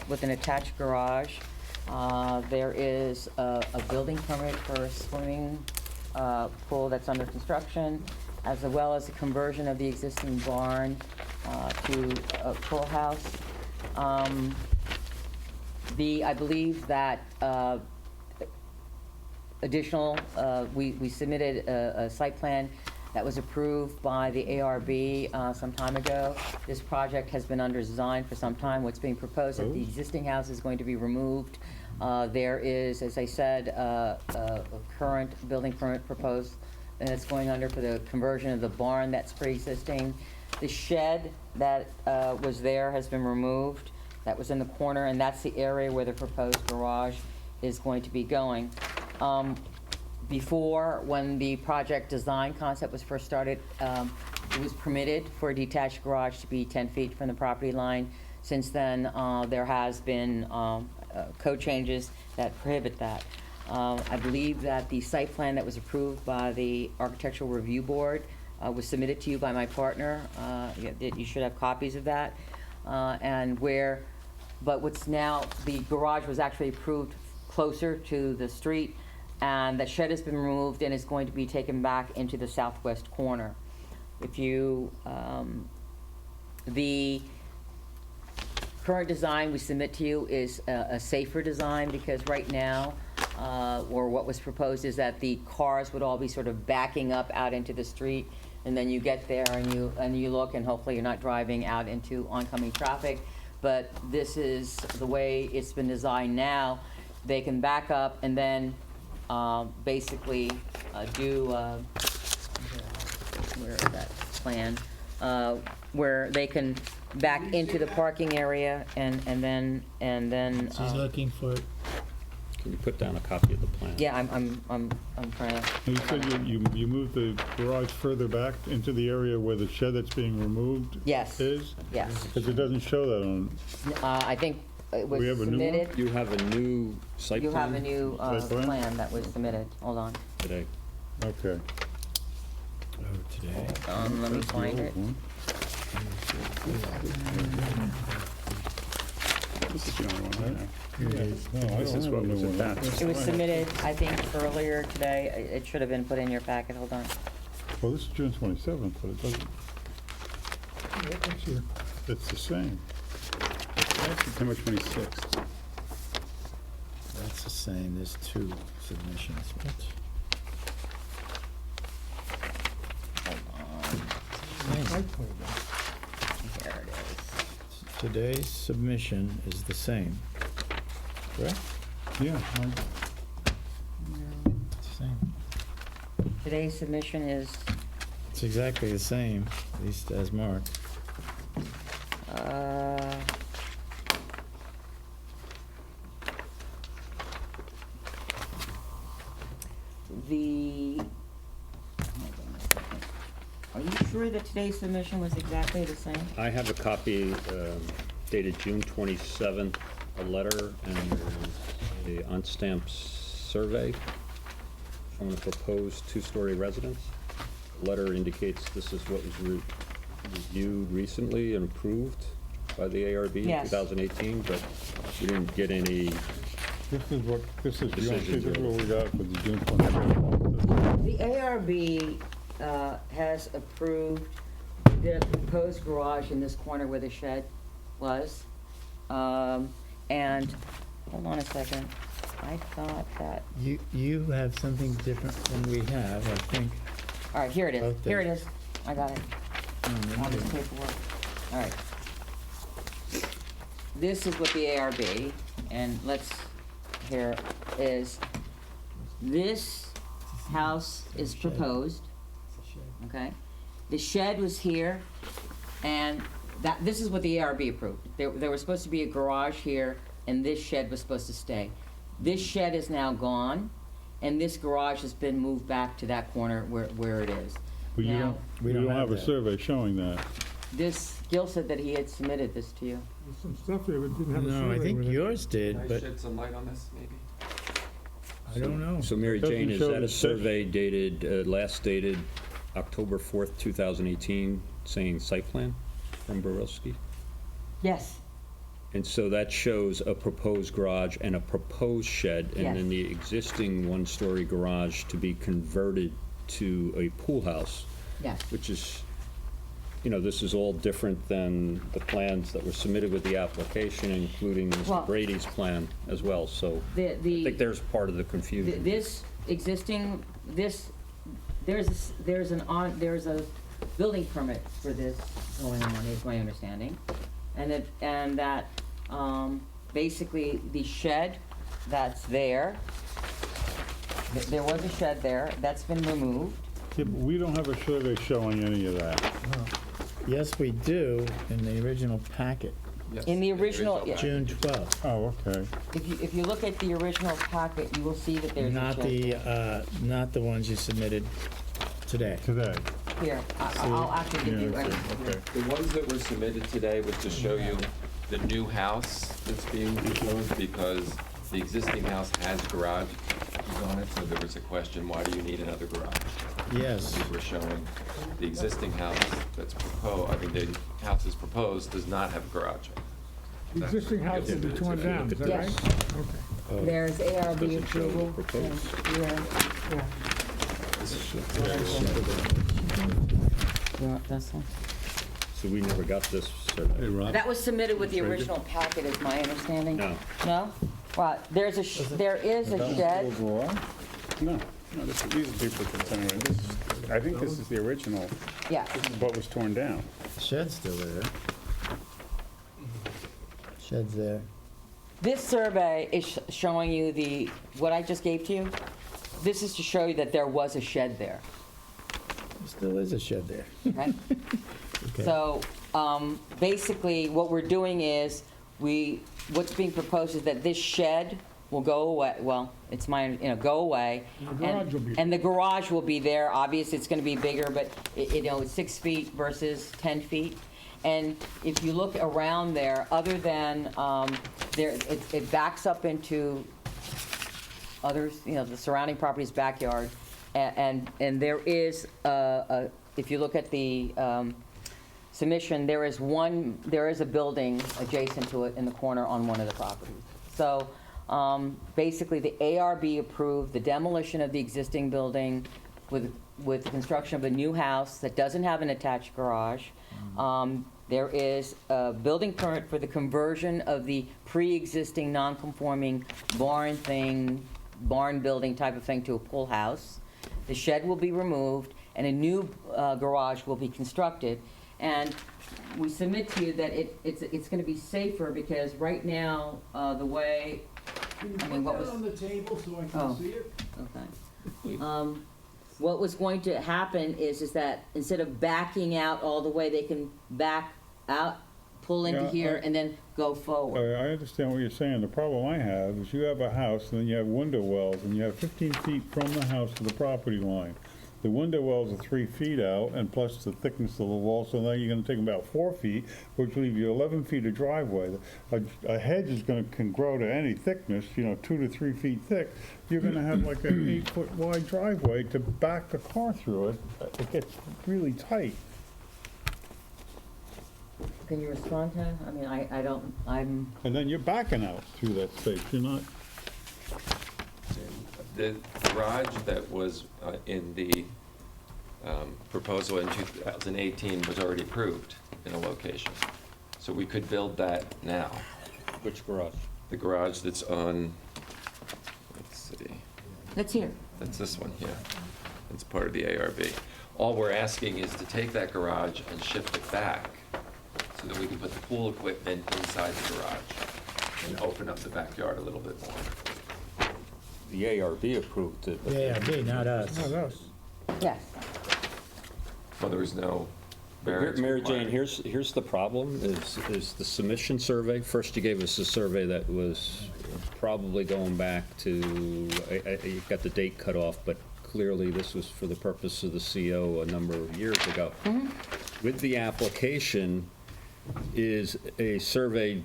with an attached garage. There is a building permit for a swimming pool that's under construction, as well as a conversion of the existing barn to a pool house. I believe that additional, we submitted a site plan that was approved by the ARB some time ago. This project has been under design for some time. What's being proposed is that the existing house is going to be removed. There is, as I said, a current building permit proposed and it's going under for the conversion of the barn that's pre-existing. The shed that was there has been removed. That was in the corner, and that's the area where the proposed garage is going to be going. Before, when the project design concept was first started, it was permitted for a detached garage to be 10 feet from the property line. Since then, there has been code changes that prohibit that. I believe that the site plan that was approved by the Architectural Review Board was submitted to you by my partner. You should have copies of that. But what's now, the garage was actually approved closer to the street, and the shed has been removed and is going to be taken back into the southwest corner. If you, the current design we submit to you is a safer design, because right now, or what was proposed is that the cars would all be sort of backing up out into the street, and then you get there and you look, and hopefully you're not driving out into oncoming traffic. But this is the way it's been designed now. They can back up and then basically do, where is that plan? Where they can back into the parking area and then. She's looking for it. Can you put down a copy of the plan? Yeah, I'm trying to. You said you moved the garage further back into the area where the shed that's being removed Yes. is? Yes. Because it doesn't show that on, I think it was We have a new one? submitted. You have a new site You plan? have a new Site plan? plan that was submitted. Hold on. Today. okay. Oh, today. Let me find it. This is the only one I have. No, I This don't is have what a new was one. attached. It was submitted, I think, earlier today. It should have been put in your packet. Hold on. Well, this is June 27th, but it doesn't, What's here? it's the same. That's September 26th. That's the same, there's two submissions. What? Site plan. Here it is. Today's submission is the same, correct? Yeah, It's the same. Today's submission is, It's exactly the same, at least as marked. Hold on a second. Are you sure that today's submission was exactly the same? I have a copy dated June 27th, a letter and a unstamped survey from a proposed two-story residence. The letter indicates this is what was reviewed recently and approved by the ARB in Yes. 2018, but we didn't get any. this is what Decisions are- we got for the June 27th. The ARB has approved the proposed garage in this corner where the shed was. And, hold on a second, I thought that, You have something different than we have, I think. all right, here it is, Both here it days. is, I got it, on this paperwork. All right. This is what the ARB, and here is, this house is proposed, okay? The shed was here, and this is what the ARB approved. There was supposed to be a garage here, and this shed was supposed to stay. This shed is now gone, and this garage has been moved back to that corner where it is. But you Now, don't, we you don't don't have have a that. survey showing that. Gil said that he had submitted this to you. There's some stuff here, but didn't have a No, I survey think with it. yours did, Can I but shed some light on this, maybe? I don't know. So Mary Doesn't Jane, is show that the a shed. survey dated, last dated October 4th, 2018, saying site plan from Borowski? Yes. And so that shows a proposed garage and a proposed shed, and then Yes. the existing one-story garage to be converted to a pool house, Yes. which is, this is all different than the plans that were submitted with the application, including Well- Mr. Brady's plan as well, so I think there's part of the confusion. This existing, there's a building permit for this going on, is my understanding. And that, basically, the shed that's there was a shed there, that's been removed. Yeah, but we don't have a survey showing any of that. Yes, we do, in the original packet, Yes, In the original, yeah. June 12th. Oh, okay. If you look at the original packet, you will see that there's a Not shed. not the ones you submitted today. Today. Here, I'll actually give you. Yeah, okay. The ones that were submitted today was to show you the new house that's being proposed, because the existing house has garage on it, so there was a question, why do you need another garage? Yes. We were showing the existing house that's proposed, I mean, the house that's proposed does not have a garage. The existing house will be torn down, is that Yes. right? Okay. There's ARB approval. Yeah. You want this one? So we never got this survey. Hey, Rob? That was submitted with the original packet, is my understanding. No. No? Right, there is a shed. No, these are people considering this. I think this is the original, Yeah. what was torn down. Shed's still there. Shed's there. This survey is showing you what I just gave to you. This is to show you that there was a shed there, There still is a shed there. okay? Okay. So, basically, what we're doing is, what's being proposed is that this shed will go away, well, it's go away. And the garage will be And the garage will be there, obviously, it's gonna be bigger, but, it's 6 feet versus 10 feet. And if you look around there, other than, it backs up into others, the surrounding property's backyard. And there is, if you look at the submission, there is a building adjacent to it in the corner on one of the properties. So basically, the ARB approved the demolition of the existing building with the construction of a new house that doesn't have an attached garage. There is a building permit for the conversion of the pre-existing non-conforming barn building type of thing to a pool house. The shed will be removed and a new garage will be constructed. And we submit to you that it's going to be safer because right now, the way, what was... on the table so I Oh. see it? Okay. What was going to happen is that instead of backing out all the way, they can back out, pull into Yeah, here, and then go forward. I understand what you're saying. The problem I have is you have a house, and then you have window wells, and you have 15 feet from the house to the property line. The window wells are 3 feet out, and plus the thickness of the wall, so now you're gonna take about 4 feet, which will leave you 11 feet of driveway. A hedge can grow to any thickness, 2 to 3 feet thick. You're gonna have like an 8-foot wide driveway to back a car through it. It gets really tight. Can you respond to that? And then you're backing out through that space, you're not. The garage that was in the proposal in 2018 was already approved in a location. So we could build that now. Which garage? The garage that's on, let's see, That's here. that's this one here. It's part of the ARB. All we're asking is to take that garage and shift it back so that we can put the pool equipment inside the garage and open up the backyard a little bit more. The ARB approved it. but- ARB, not us. Not us. Yes. Well, there was no Here- variance Mary Jane, required. here's the problem, is the submission survey. First, you gave us a survey that was probably going back to, you got the date cut off, but clearly this was for the purpose of the CO a number of years ago. With the application is a survey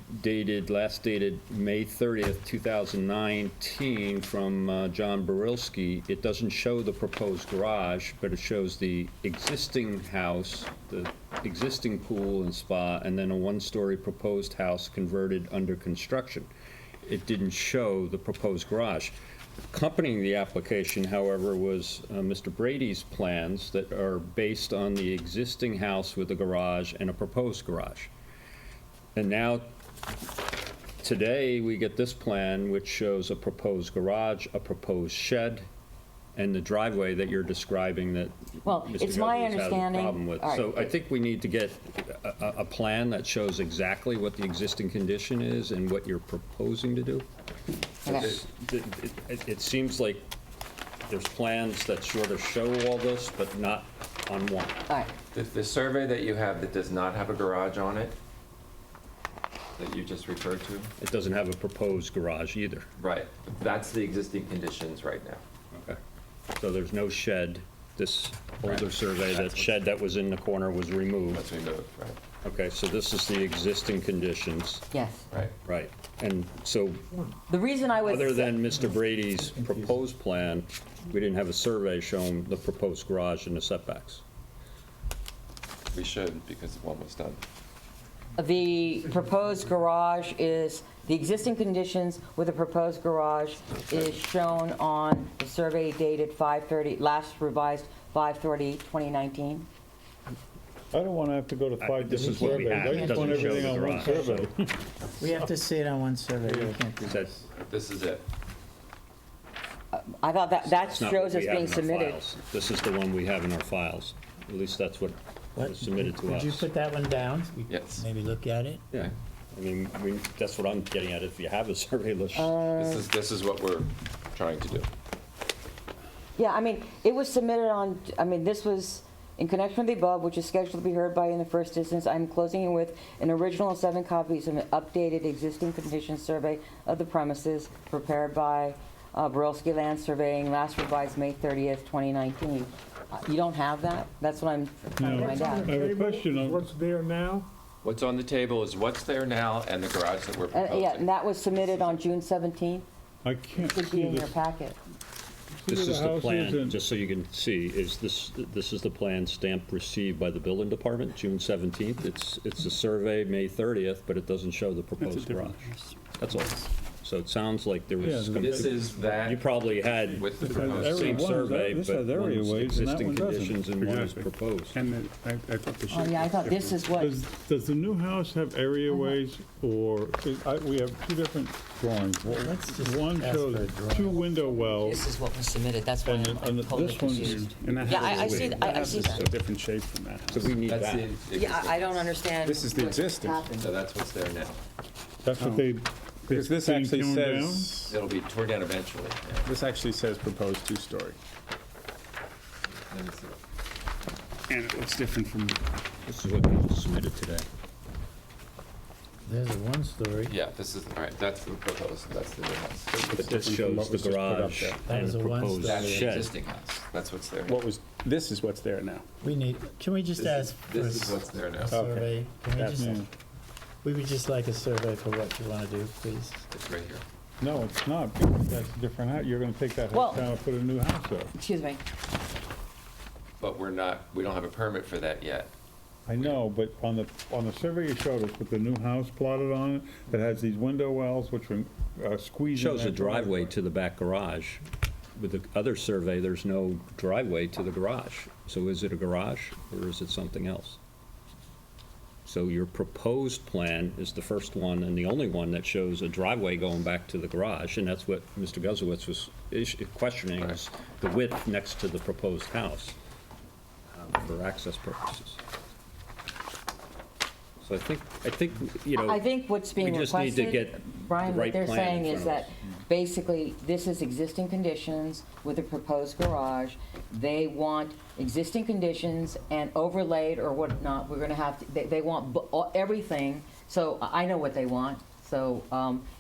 last dated May 30th, 2019, from John Barilski. It doesn't show the proposed garage, but it shows the existing house, the existing pool and spa, and then a one-story proposed house converted under construction. It didn't show the proposed garage. Accompanying the application, however, was Mr. Brady's plans that are based on the existing house with a garage and a proposed garage. And now, today, we get this plan which shows a proposed garage, a proposed shed, and the driveway that you're describing that Well, Mr. it's my Guthrie has a understanding. problem with. All right. So I think we need to get a plan that shows exactly what the existing condition is and what you're proposing to do. Okay. It seems like there's plans that sort of show all this, but not on one. All right, The survey that you have that does not have a garage on it, that you just referred to? It doesn't have a proposed garage either. Right. That's the existing conditions right now. Okay. So there's no shed. This older Right. survey, That's that what- shed that was in the corner was removed. That's removed, right? Okay, so this is the existing conditions. yes. Right. Right. And so, The reason I was. other than Mr. Brady's proposed plan, we didn't have a survey showing the proposed garage and the setbacks. We should, because one was done. The proposed garage is, the existing conditions with the proposed garage is shown on the survey dated 5/30, last revised 5/30/2019. I don't want to have to go to 5 This different is what we surveys. have. I It just want doesn't show everything the on one garage, survey. We have to see it on one survey. We can't do That- this. This is it. I thought that That's not shows what as we have being in our submitted. files. This is the one we have in our files. At least that's what What? was submitted to Would you us. put that one down? Yes. Maybe look at it? Yeah. I mean, that's what I'm getting at. If you have a survey, let's, This is what we're trying to do. Yeah, I mean, it was submitted on, I mean, this was in connection with the above, which is scheduled to be heard by in the first instance. I'm closing it with an original and 7 copies of an updated existing condition survey of the premises prepared by Borowski Land Surveying, last revised May 30th, 2019. You don't have that? That's what I'm trying to No. find What's on out. the I have a table question is on- what's there now? What's on the table is what's there now and the garage that we're Yeah, and proposing. that was submitted on June 17th. I can't Should be see in your this. packet. this where is the the house is plan, and- just so you can see, is this is the plan stamped received by the building department, June 17th. It's a survey, May 30th, but it doesn't show the proposed garage. That's all. So it sounds like there was. Yeah, This is that. You probably had With the This has proposed. area same one, survey, this but has one area was ways and that existing one doesn't. conditions and one is Exactly. proposed. And I thought the Oh, yeah, I thought this is what, Does the new house have area ways, or, we have 2 different drawings. Let's just One ask shows for a drawing. 2 window wells, this is what was submitted, that's why and I'm and totally this one's, confused. and that Yeah, has I see, I see It's a that. different shape from that So house. we need That's that. the Yeah, I existing. don't understand. This is the what existing. happened. So that's what's there now. That's what they, Because this being actually torn down? says, It'll be torn down eventually. Yeah. this actually says proposed 2-story. Let me see. and it looks different from, This is what you just submitted today. There's a one-story. Yeah, this is, all right, that's the proposed, that's the new house. But this different from shows what the was just put up garage there. That and was the a proposed one-story. That's the shed. existing house. That's what's there. What was, this is what's there now. We need, can we just ask for This is what's there now. a survey? Can we That's- just, we would just like a survey for what you want to do, please. It's right here. no, it's not, because that's a different house. You're gonna take that Well- house down and put a new house up. Excuse me. But we don't have a permit for that yet. I know, but on the survey you showed us with the new house plotted on it, that has these window wells which are squeezing. Shows a that driveway to the back garage. With the other survey, there's no driveway to the garage. So is it a garage or is it something else? So your proposed plan is the first one and the only one that shows a driveway going back to the garage, and that's what Mr. Guzowitz was questioning, is the width next to the proposed house for access purposes. So I think, you know. I think what's being we just need to requested, get the Brian, what right they're plan saying in is front of that us. basically, this is existing conditions with a proposed garage. They want existing conditions and overlaid or whatnot, we're gonna have, they want everything. So I know what they want, so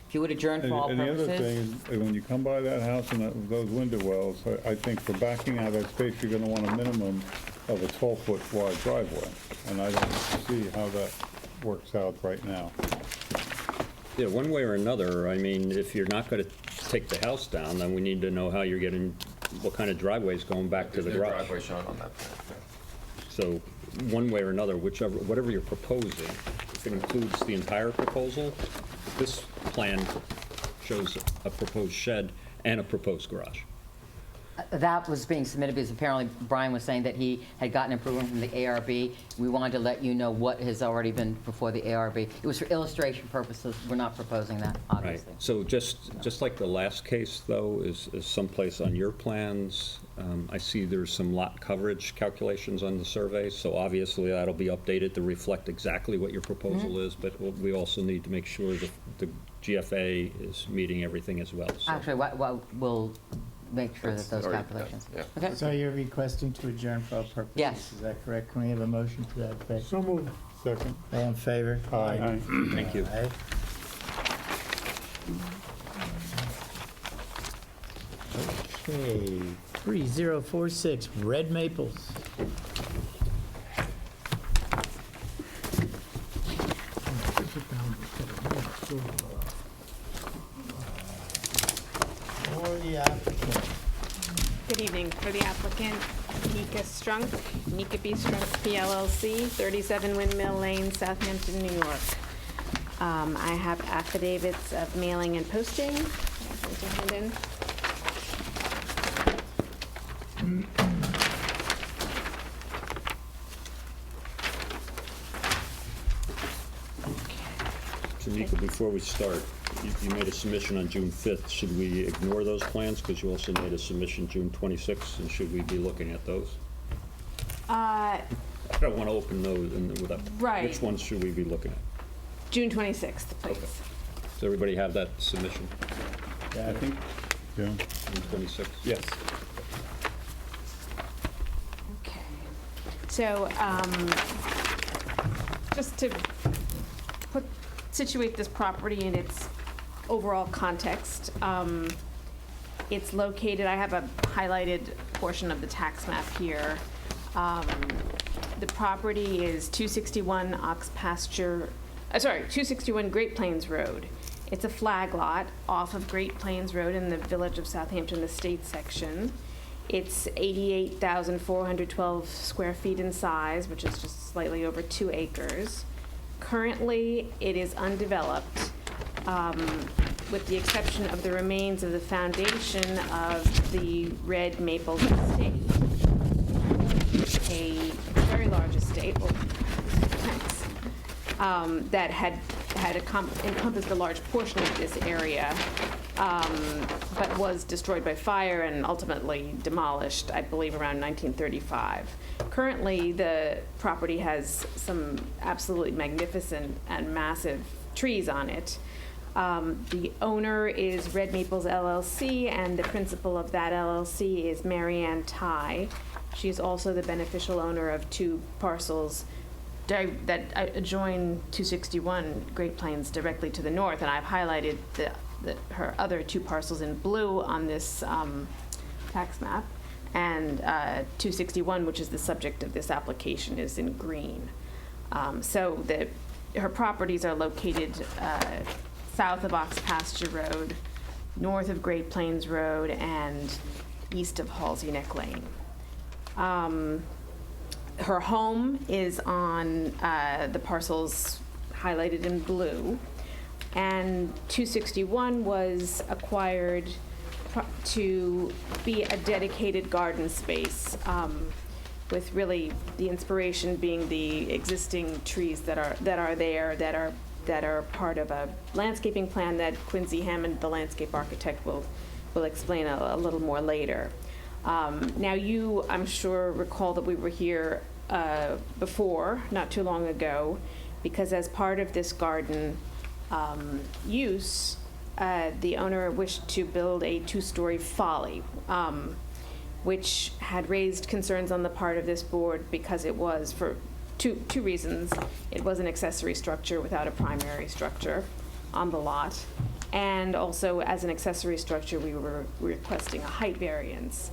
if you would adjourn for all And the other purposes. thing is, when you come by that house and those window wells, I think for backing out of that space, you're gonna want a minimum of a 12-foot wide driveway. And I don't see how that works out right now. Yeah, one way or another, I mean, if you're not going to take the house down, then we need to know how you're getting, what kind of driveway's going back to There's the no garage. driveway shown on that plan. So, one way or another, whatever you're proposing, if it includes the entire proposal, this plan shows a proposed shed and a proposed garage. That was being submitted because apparently Brian was saying that he had gotten approval from the ARB. We wanted to let you know what has already been before the ARB. It was for illustration purposes. We're not proposing that, Right. obviously. So just like the last case, though, is someplace on your plans, I see there's some lot coverage calculations on the survey, so obviously that'll be updated to reflect exactly what your proposal is, but we also need to make sure that the GFA is meeting everything as well. So Actually, make sure that those already done, calculations. yeah. Okay? So you're requesting to adjourn for all purposes? Yes. Is that correct? Can we have a motion to that effect? So moved. Second. All in favor? Aye. Thank you. Aye. Okay, 3046, Red Maples. For the applicant. Good evening. For the applicant, Nika Strunk, Nika B. Strunk PLLC, 37 Windmill Lane, Southampton, New York. I have affidavits of mailing and posting. To hand in. Tanika, before we start, you made a submission on June 5th. Should we ignore those plans? Because you also made a submission June 26th, and should we be looking at those? I don't want to open those without. Right. Which ones should we be looking at? June 26th, please. Does everybody have that submission? Yeah, I think, yeah. June 26th? Yes. Okay. So, just to situate this property in its overall context, it's located, I have a highlighted portion of the tax map here. The property is 261 261 Great Plains Road. It's a flag lot off of Great Plains Road in the Village of Southampton Estate section. It's 88,412 square feet in size, which is just slightly over 2 acres. Currently, it is undeveloped, with the exception of the remains of the foundation of the Red Maples Estate, a very large estate, that had encompassed a large portion of this area, but was destroyed by fire and ultimately demolished, I believe, around 1935. Currently, the property has some absolutely magnificent and massive trees on it. The owner is Red Maples LLC, and the principal of that LLC is Marianne Ty. She is also the beneficial owner of 2 parcels that adjoin 261 Great Plains directly to the north, and I've highlighted her other 2 parcels in blue on this tax map, and 261, which is the subject of this application, is in green. So her properties are located south of Ox Pasture Road, north of Great Plains Road, and east of Halsey Neck Lane. Her home is on the parcels highlighted in blue, and 261 was acquired to be a dedicated garden space, with really the inspiration being the existing trees that are there that are part of a landscaping plan that Quincy Hammond, the landscape architect, will explain a little more later. Now you, I'm sure, recall that we were here before, not too long ago, because as part of this garden use, the owner wished to build a 2-story folly, which had raised concerns on the part of this board because it was, for two reasons. It was an accessory structure without a primary structure on the lot, and also as an accessory structure we were requesting a height variance.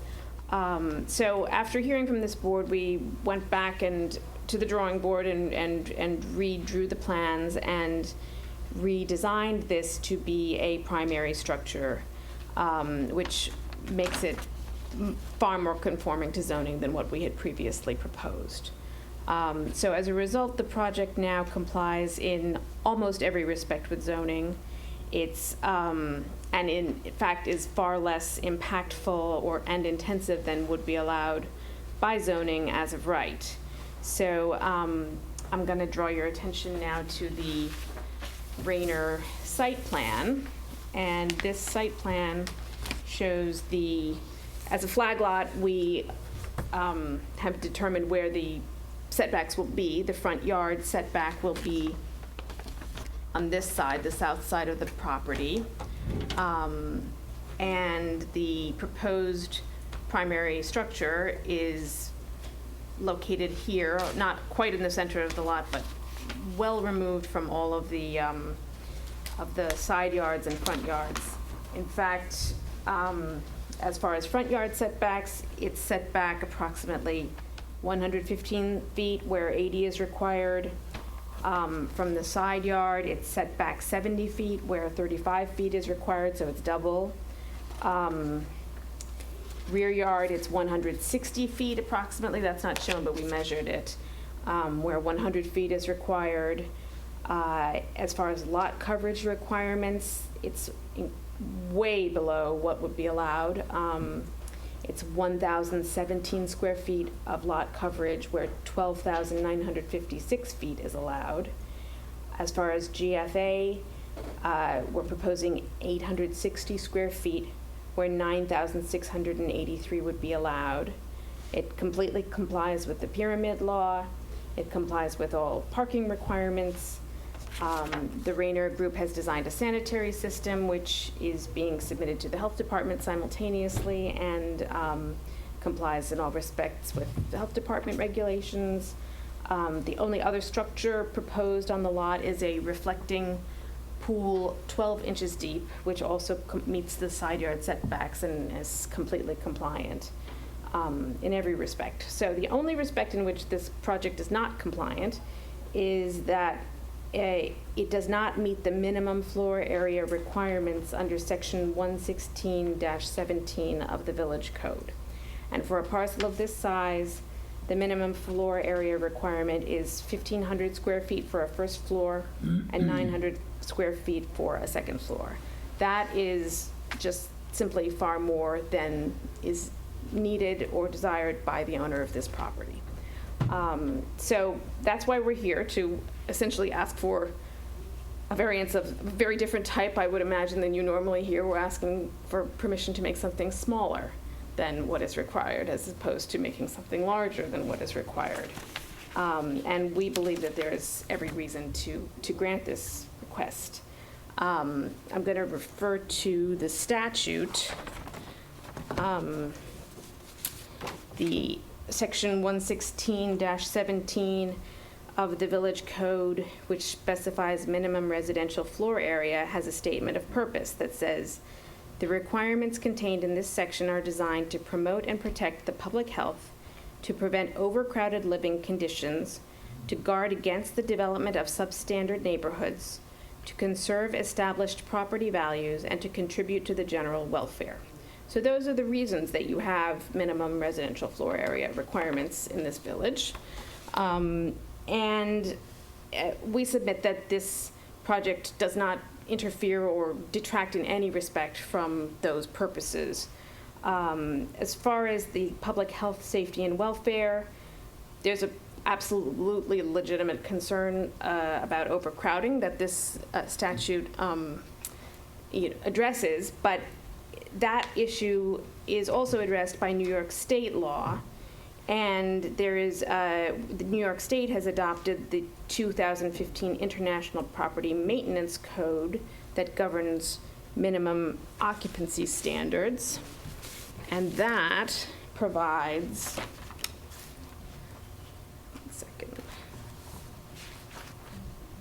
So after hearing from this board, we went back to the drawing board and redrew the plans and redesigned this to be a primary structure, which makes it far more conforming to zoning than what we had previously proposed. So as a result, the project now complies in almost every respect with zoning. It's, and in fact is far less impactful and intensive than would be allowed by zoning as of right. So I'm going to draw your attention now to the Rayner site plan. And this site plan shows as a flag lot, we have determined where the setbacks will be. The front yard setback will be on this side, the south side of the property. and the proposed primary structure is located here, not quite in the center of the lot, but well removed from all of the side yards and front yards. In fact, as far as front yard setbacks, it's set back approximately 115 feet where 80 is required. From the side yard, it's set back 70 feet where 35 feet is required, so it's double. Rear yard, it's 160 feet approximately. That's not shown, but we measured it, where 100 feet is required. As far as lot coverage requirements, it's way below what would be allowed. It's 1,017 square feet of lot coverage where 12,956 feet is allowed. As far as GFA, we're proposing 860 square feet where 9,683 would be allowed. It completely complies with the pyramid law. It complies with all parking requirements. The Rayner Group has designed a sanitary system which is being submitted to the health department simultaneously and complies in all respects with the health department regulations. The only other structure proposed on the lot is a reflecting pool 12 inches deep, which also meets the side yard setbacks and is completely compliant in every respect. So the only respect in which this project is not compliant is that it does not meet the minimum floor area requirements under section 116-17 of the village code. And for a parcel of this size, the minimum floor area requirement is 1,500 square feet for a first floor and 900 square feet for a second floor. That is just simply far more than is needed or desired by the owner of this property. So that's why we're here, to essentially ask for a variance of a very different type, I would imagine, than you normally hear. We're asking for permission to make something smaller than what is required, as opposed to making something larger than what is required. And we believe that there is every reason to grant this request. I'm going to refer to the statute. The section 116-17 of the village code, which specifies minimum residential floor area, has a statement of purpose that says, the requirements contained in this section are designed to promote and protect the public health, to prevent overcrowded living conditions, to guard against the development of substandard neighborhoods, to conserve established property values, and to contribute to the general welfare. So those are the reasons that you have minimum residential floor area requirements in this village. And we submit that this project does not interfere or detract in any respect from those purposes. As far as the public health, safety, and welfare, there's an absolutely legitimate concern about overcrowding that this statute addresses, but that issue is also addressed by New York State law, and there is, the New York State has adopted the 2015 International Property Maintenance Code that governs minimum occupancy standards, and that provides,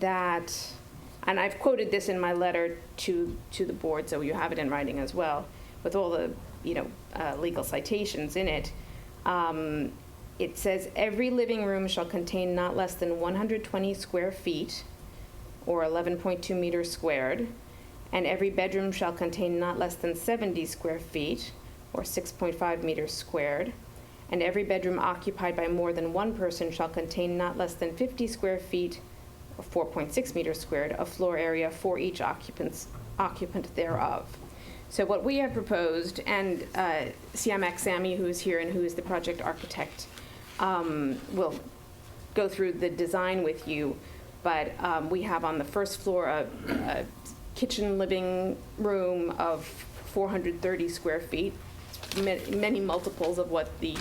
that, and I've quoted this in my letter to the board, so you have it in writing as well, with all the legal citations in it. It says every living room shall contain not less than 120 square feet, or 11.2 meters squared, and every bedroom shall contain not less than 70 square feet, or 6.5 meters squared, and every bedroom occupied by more than one person shall contain not less than 50 square feet, or 4.6 meters squared, of floor area for each occupant thereof. So what we have proposed, and Siamak Sami, who is here and who is the project architect, will go through the design with you, but we have on the first floor a kitchen living room of 430 square feet, many multiples of what the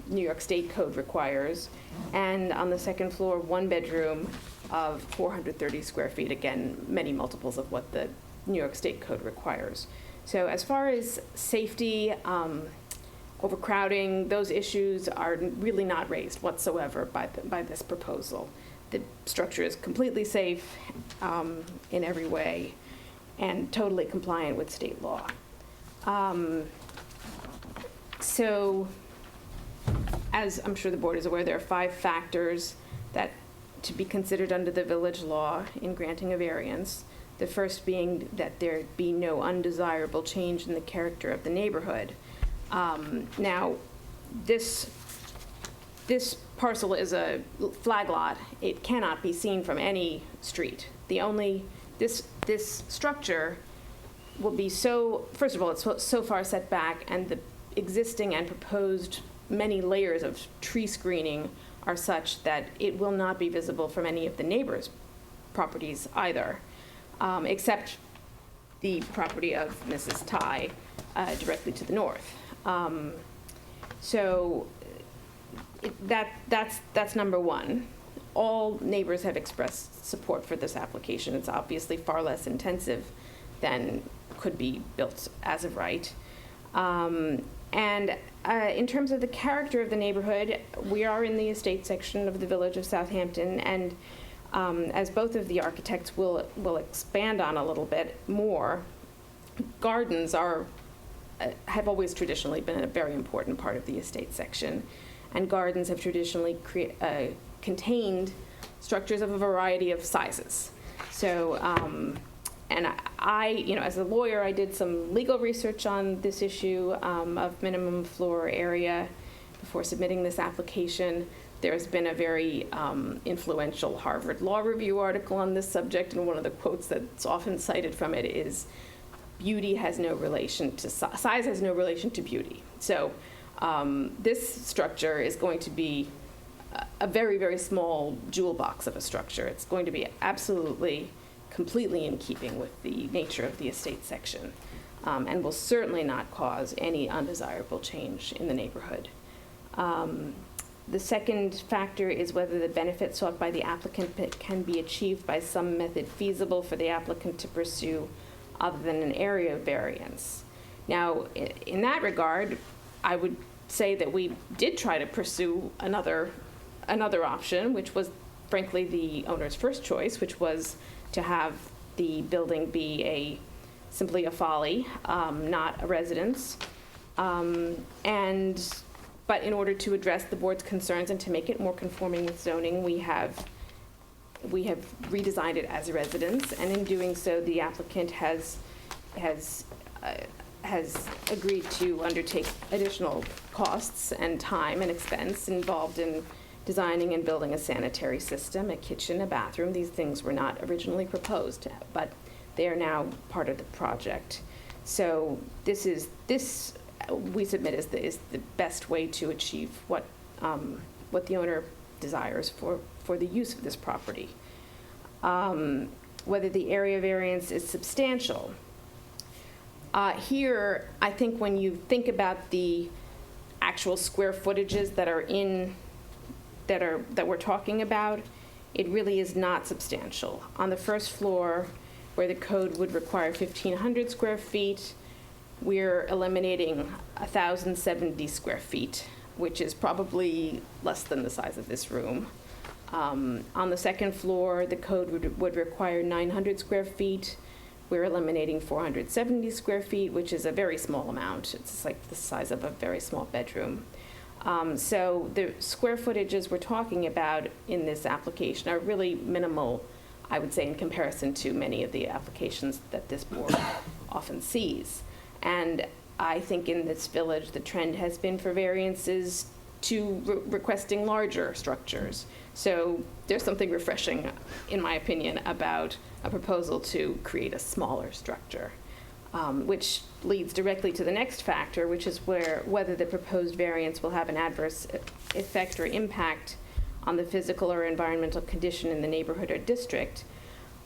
New York State code requires, and on the second floor, one bedroom of 430 square feet, again, many multiples of what the New York State code requires. So as far as safety, overcrowding, those issues are really not raised whatsoever by this proposal. The structure is completely safe in every way and totally compliant with state law. So, as I'm sure the board is aware, there are 5 factors that to be considered under the village law in granting a variance. The first being that there be no undesirable change in the character of the neighborhood. Now, this parcel is a flag lot. It cannot be seen from any street. This structure will be first of all, it's so far set back, and the existing and proposed many layers of tree screening are such that it will not be visible from any of the neighbors' properties either, except the property of Mrs. Ty directly to the north. So that's number one. All neighbors have expressed support for this application. It's obviously far less intensive than could be built as of right. And in terms of the character of the neighborhood, we are in the estate section of the Village of Southampton, and as both of the architects will expand on a little bit more, gardens have always traditionally been a very important part of the estate section, and gardens have traditionally contained structures of a variety of sizes. So, and I, as a lawyer, I did some legal research on this issue of minimum floor area before submitting this application. There's been a very influential Harvard Law Review article on this subject, and one of the quotes that's often cited from it is, "Beauty has no relation to size has no relation to beauty." So this structure is going to be a very, very small jewel box of a structure. It's going to be absolutely, completely in keeping with the nature of the estate section, and will certainly not cause any undesirable change in the neighborhood. The second factor is whether the benefit sought by the applicant can be achieved by some method feasible for the applicant to pursue other than an area variance. Now, in that regard, I would say that we did try to pursue another option, which was frankly the owner's first choice, which was to have the building be simply a folly, not a residence. But in order to address the board's concerns and to make it more conforming with zoning, we have redesigned it as a residence, and in doing so, the applicant has agreed to undertake additional costs and time and expense involved in designing and building a sanitary system, a kitchen, a bathroom. These things were not originally proposed, but they are now part of the project. So this we submit is the best way to achieve what the owner desires for the use of this property. Whether the area variance is substantial. Here, I think when you think about the actual square footages that we're talking about, it really is not substantial. On the first floor, where the code would require 1,500 square feet, we're eliminating 1,070 square feet, which is probably less than the size of this room. On the second floor, the code would require 900 square feet. We're eliminating 470 square feet, which is a very small amount. It's like the size of a very small bedroom. So the square footages we're talking about in this application are really minimal, I would say, in comparison to many of the applications that this board often sees. And I think in this village, the trend has been for variances to requesting larger structures. So there's something refreshing, in my opinion, about a proposal to create a smaller structure, which leads directly to the next factor, which is whether the proposed variance will have an adverse effect or impact on the physical or environmental condition in the neighborhood or district.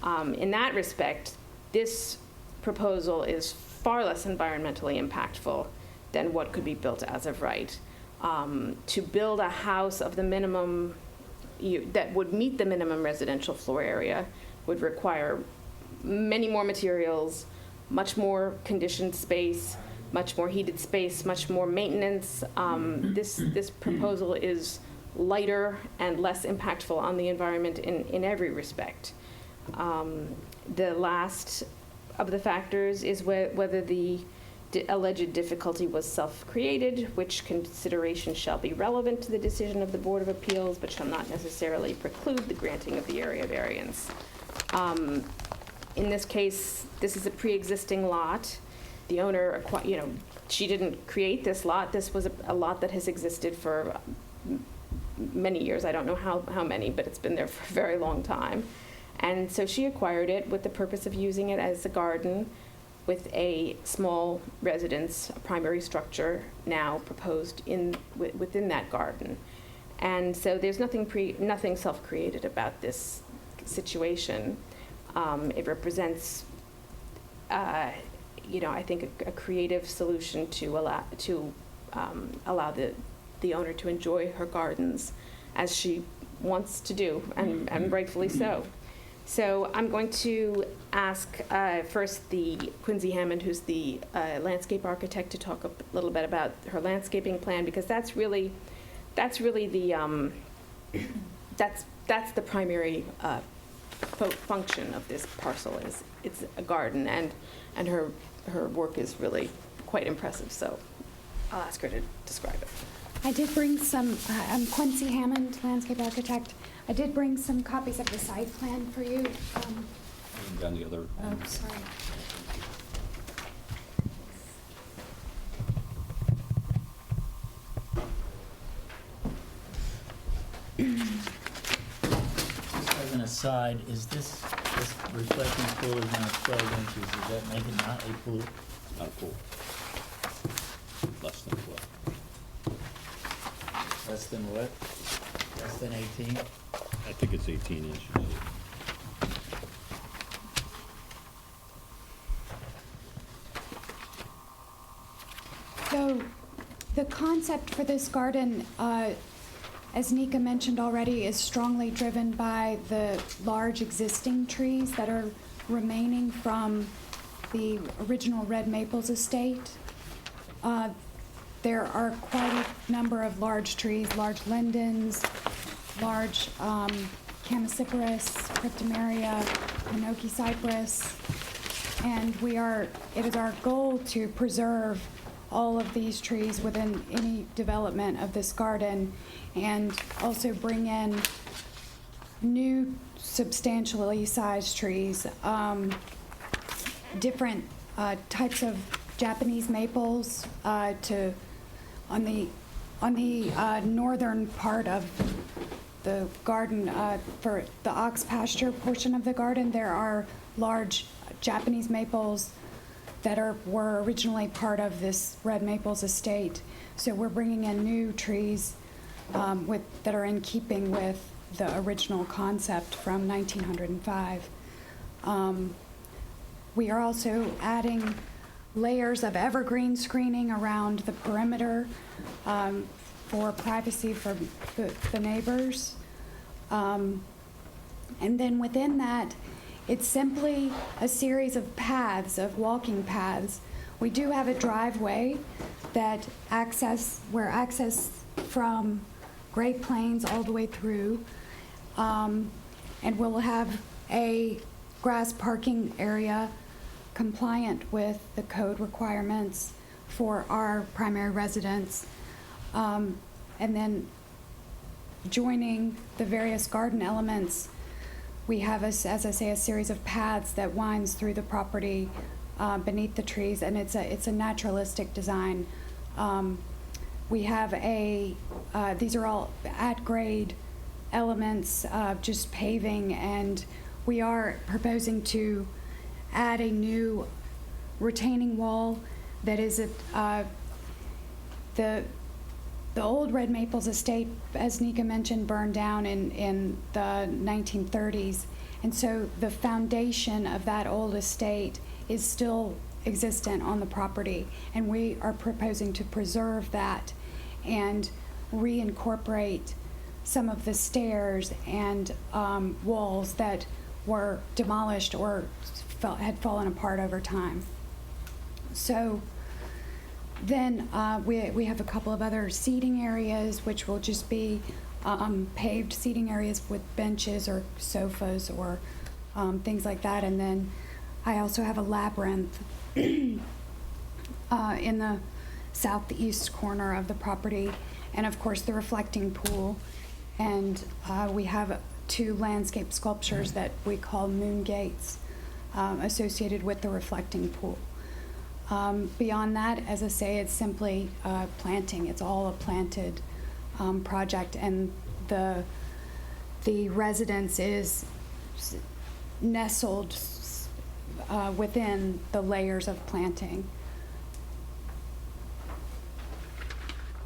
In that respect, this proposal is far less environmentally impactful than what could be built as of right. To build a house of the minimum, that would meet the minimum residential floor area would require many more materials, much more conditioned space, much more heated space, much more maintenance. This proposal is lighter and less impactful on the environment in every respect. The last of the factors is whether the alleged difficulty was self-created, which consideration shall be relevant to the decision of the Board of Appeals, but shall not necessarily preclude the granting of the area variance. In this case, this is a pre-existing lot. The owner, she didn't create this lot. This was a lot that has existed for many years. I don't know how many, but it's been there for a very long time. And so she acquired it with the purpose of using it as a garden, with a small residence, a primary structure now proposed within that garden. And so there's nothing self-created about this situation. It represents, I think, a creative solution to allow the owner to enjoy her gardens as she wants to do, and rightfully so. So I'm going to ask first the Quincy Hammond, who's the landscape architect, to talk a little bit about her landscaping plan, because that's really the that's the primary function of this parcel. Is it's a garden, and her work is really quite impressive. So I'll ask her to describe it. I did bring some, I'm Quincy Hammond, landscape architect. I did bring some copies of the site plan for you. Down the other. Oh, sorry. Just as an aside, is this reflecting pool is now 12 inches? Does that make it not a pool? Not a pool. Less than 12. Less than what? Less than 18? I think it's 18 inches. So the concept for this garden, as Nika mentioned already, is strongly driven by the large existing trees that are remaining from the original Red Maples estate. There are quite a number of large trees, large lindens, large Chamaecyparis, Cryptomeria, Hinoki cypress, and it is our goal to preserve all of these trees within any development of this garden, and also bring in new substantially sized trees, different types of Japanese maples on the northern part of the garden. For the ox pasture portion of the garden, there are large Japanese maples that were originally part of this Red Maples estate. So we're bringing in new trees that are in keeping with the original concept from 1905. We are also adding layers of evergreen screening around the perimeter for privacy for the neighbors. And then within that, it's simply a series of paths, of walking paths. We do have a driveway that access from Great Plains all the way through. And we'll have a grass parking area compliant with the code requirements for our primary residence. And then joining the various garden elements, we have, as I say, a series of paths that winds through the property beneath the trees, and it's a naturalistic design. We have these are all at-grade elements, just paving, and we are proposing to add a new retaining wall that is the old Red Maples estate, as Nika mentioned, burned down in the 1930s. And so the foundation of that old estate is still existent on the property. And we are proposing to preserve that and reincorporate some of the stairs and walls that were demolished or had fallen apart over time. So then we have a couple of other seating areas, which will just be paved seating areas with benches or sofas or things like that. And then I also have a labyrinth in the southeast corner of the property, and of course the reflecting pool. And we have 2 landscape sculptures that we call moon gates associated with the reflecting pool. Beyond that, as I say, it's simply planting. It's all a planted project, and the residence is nestled within the layers of planting.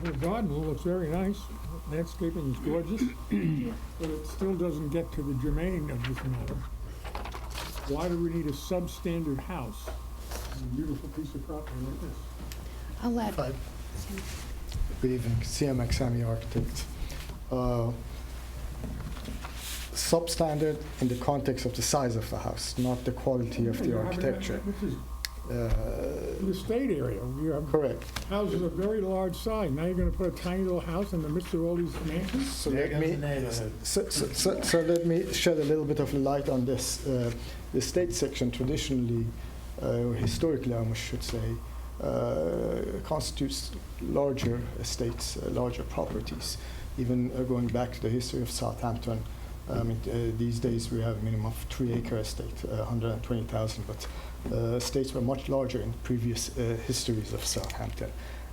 The garden looks very nice. Landscaping is gorgeous, but it still doesn't get to the germane of this matter. Why do we need a substandard house? A beautiful piece of property like this. I'll let. Good evening, CMX, I'm the architect. Substandard in the context of the size of the house, not the quality of the architecture. The estate area, you have correct. Houses of very large size. Now you're going to put a tiny little house in the midst of all these mansions? So let me shed a little bit of light on this. The estate section traditionally, or historically I should say, constitutes larger estates, larger properties. Even going back to the history of Southampton, these days we have a minimum of 3-acre estate, 120,000, but estates were much larger in previous histories of Southampton.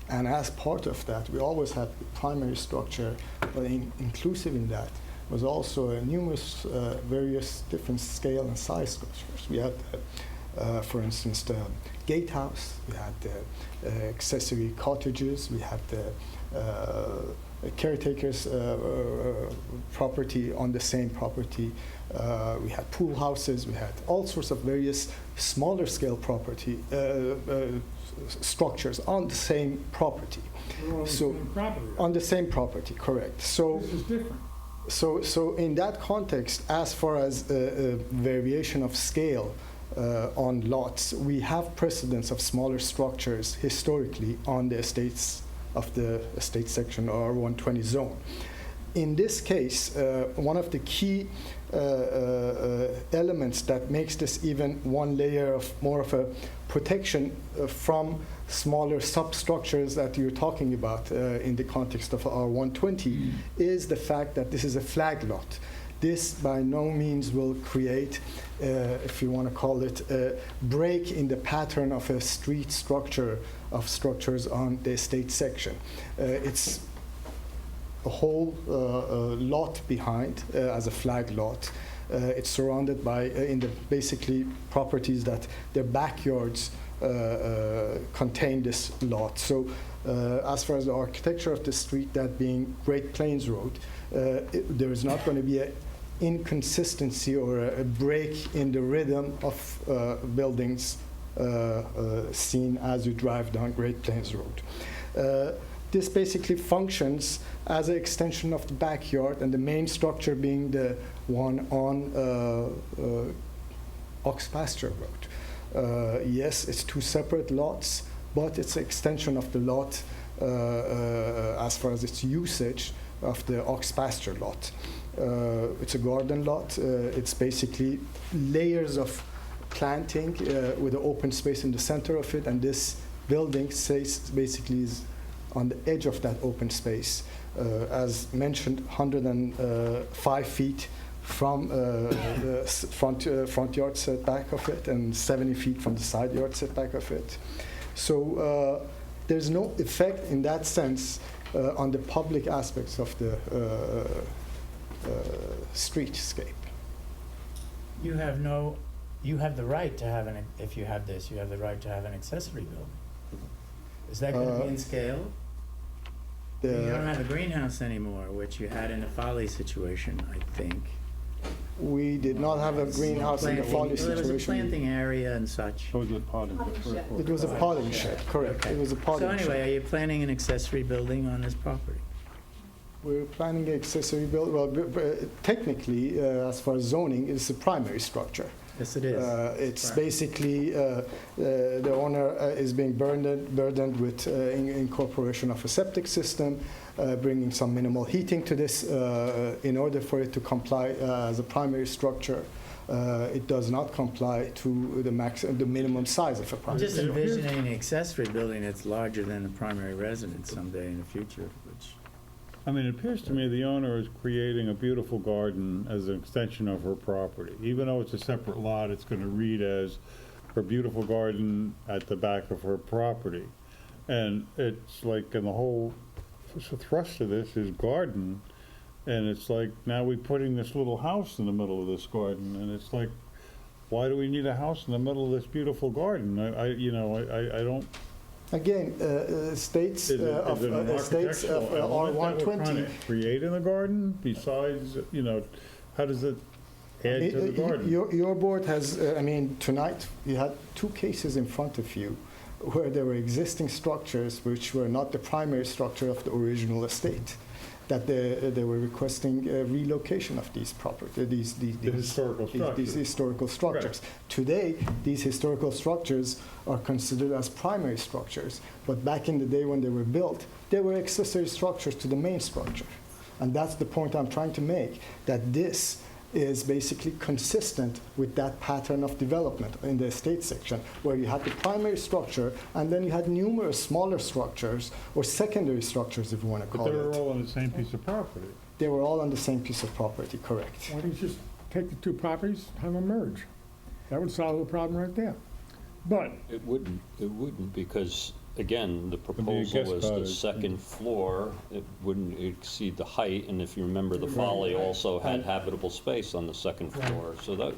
And as part of that, we always had the primary structure, but inclusive in that was also numerous various different scale and size structures. We had, for instance, the gatehouse, we had the accessory cottages, we had the caretaker's property on the same property. We had pool houses, we had all sorts of various smaller scale property structures on the same property. On the same property, correct. So this is different. So in that context, as far as variation of scale on lots, we have precedents of smaller structures historically on the estates of the estate section or R120 zone. In this case, one of the key elements that makes this even one layer of more of a protection from smaller substructures that you're talking about in the context of R120 is the fact that this is a flag lot. This by no means will create, if you want to call it, a break in the pattern of a street structure of structures on the estate section. It's a whole lot behind as a flag lot. It's surrounded by, in the basically properties that their backyards contain this lot. So as far as the architecture of the street, that being Great Plains Road, there is not going to be an inconsistency or a break in the rhythm of buildings seen as you drive down Great Plains Road. This basically functions as an extension of the backyard, and the main structure being the one on Ox Pasture Road. Yes, it's 2 separate lots, but it's an extension of the lot as far as its usage of the Ox Pasture lot. It's a garden lot. It's basically layers of planting with an open space in the center of it, and this building basically is on the edge of that open space. As mentioned, 105 feet from the front yard setback of it and 70 feet from the side yard setback of it. So there's no effect in that sense on the public aspects of the streetscape. You have the right to have if you have this, you have the right to have an accessory building. Is that going to be in scale? You don't have a greenhouse anymore, which you had in the Folly situation, I think. We did not have a greenhouse in the Folly situation. There was a planting area and such. It was a potting shed, correct. Okay. It was a potting shed. So anyway, are you planning an accessory building on this property? We're planning an accessory building. Well, technically, as far as zoning, it's a primary structure. Yes, it is. It's basically, the owner is being burdened with incorporation of a septic system, bringing some minimal heating to this in order for it to comply as a primary structure. It does not comply to the minimum size of a I'm primary just structure. envisioning an accessory building that's larger than the primary residence someday in the future, which, I mean, it appears to me the owner is creating a beautiful garden as an extension of her property. Even though it's a separate lot, it's going to read as her beautiful garden at the back of her property. And it's like, and the whole thrust of this is garden. And it's like, now we're putting this little house in the middle of this garden. And it's like, why do we need a house in the middle of this beautiful garden? I don't. Again, states Is it of an architectural element that we're trying R120. to create in the garden besides, how does it add to the garden? Your board has, tonight you had 2 cases in front of you where there were existing structures which were not the primary structure of the original estate, that they were requesting relocation of these properties, these historical structures. Today, these historical structures are considered as primary structures, but back in the day when they were built, they were accessory structures to the main structure. And that's the point I'm trying to make, that this is basically consistent with that pattern of development in the estate section, where you had the primary structure, and then you had numerous smaller structures, or secondary structures, if you want to call it. But they were all on the same piece of property. They were all on the same piece of property, correct. Why don't you just take the 2 properties, have them merge? That would solve the problem right there. But It wouldn't, because, again, the be a proposal guest is the cottage. second floor, it wouldn't exceed the height, and if you remember, the Folly also had habitable space on the second floor, so that,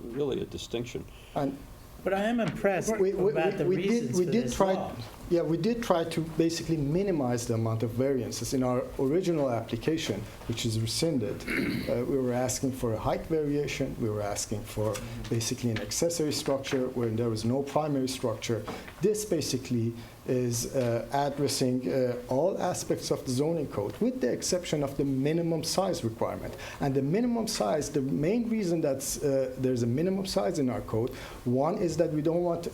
really a distinction. And but I am impressed we about the reasons for did this try. law. Yeah, we did try to basically minimize the amount of variances. In our original application, which is rescinded, we were asking for a height variation, we were asking for basically an accessory structure where there was no primary structure. This basically is addressing all aspects of the zoning code, with the exception of the minimum size requirement. And the minimum size, the main reason that there's a minimum size in our code, one is that we don't want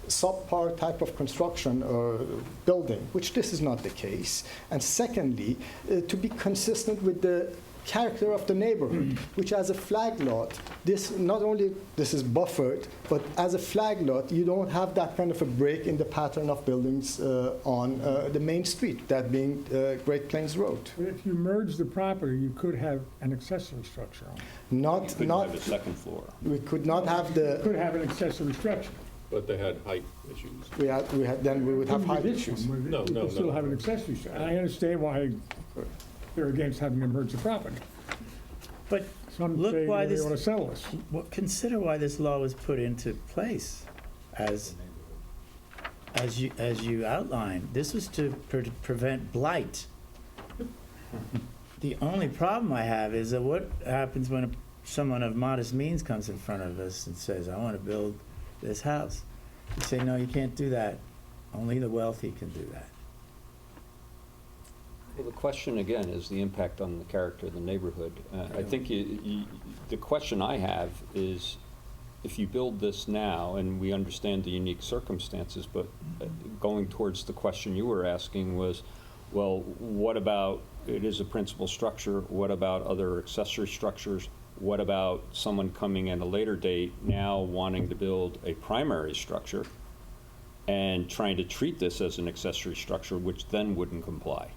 subpar type of construction or building, which this is not the case. And secondly, to be consistent with the character of the neighborhood, which as a flag lot, this not only this is buffered, but as a flag lot, you don't have that kind of a break in the pattern of buildings on the main street, that being Great Plains Road. But if you merge the property, you could have an accessory structure on it. Not, Couldn't not, have a second floor. we could not have You the, could have an accessory structure. But they had height issues. then we would have Couldn't be height this issues. one, but No, You no, could still no. have an accessory structure. I understand why they're against having to merge the property. But Some look say why they this, want to sell this. well, consider why this law was put into place as you outlined. This was to prevent blight. The only problem I have is that what happens when someone of modest means comes in front of us and says, I want to build this house. You say, no, you can't do that. Only the wealthy can do that. Well, the question, again, is the impact on the character of the neighborhood. I think the question I have is, if you build this now, and we understand the unique circumstances, but going towards the question you were asking was, well, what about, it is a principal structure, what about other accessory structures? What about someone coming at a later date now wanting to build a primary structure and trying to treat this as an accessory structure, which then wouldn't comply?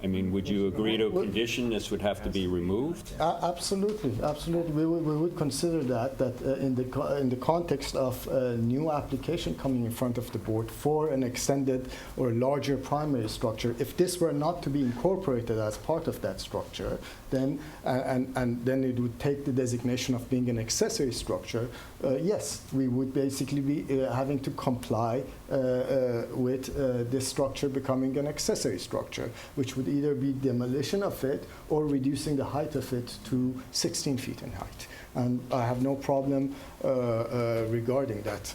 I mean, would you agree to a condition this would have to be removed? Absolutely, absolutely. We would consider that in the context of a new application coming in front of the board for an extended or larger primary structure, if this were not to be incorporated as part of that structure, then and then it would take the designation of being an accessory structure. Yes, we would basically be having to comply with this structure becoming an accessory structure, which would either be demolition of it or reducing the height of it to 16 feet in height. And I have no problem regarding that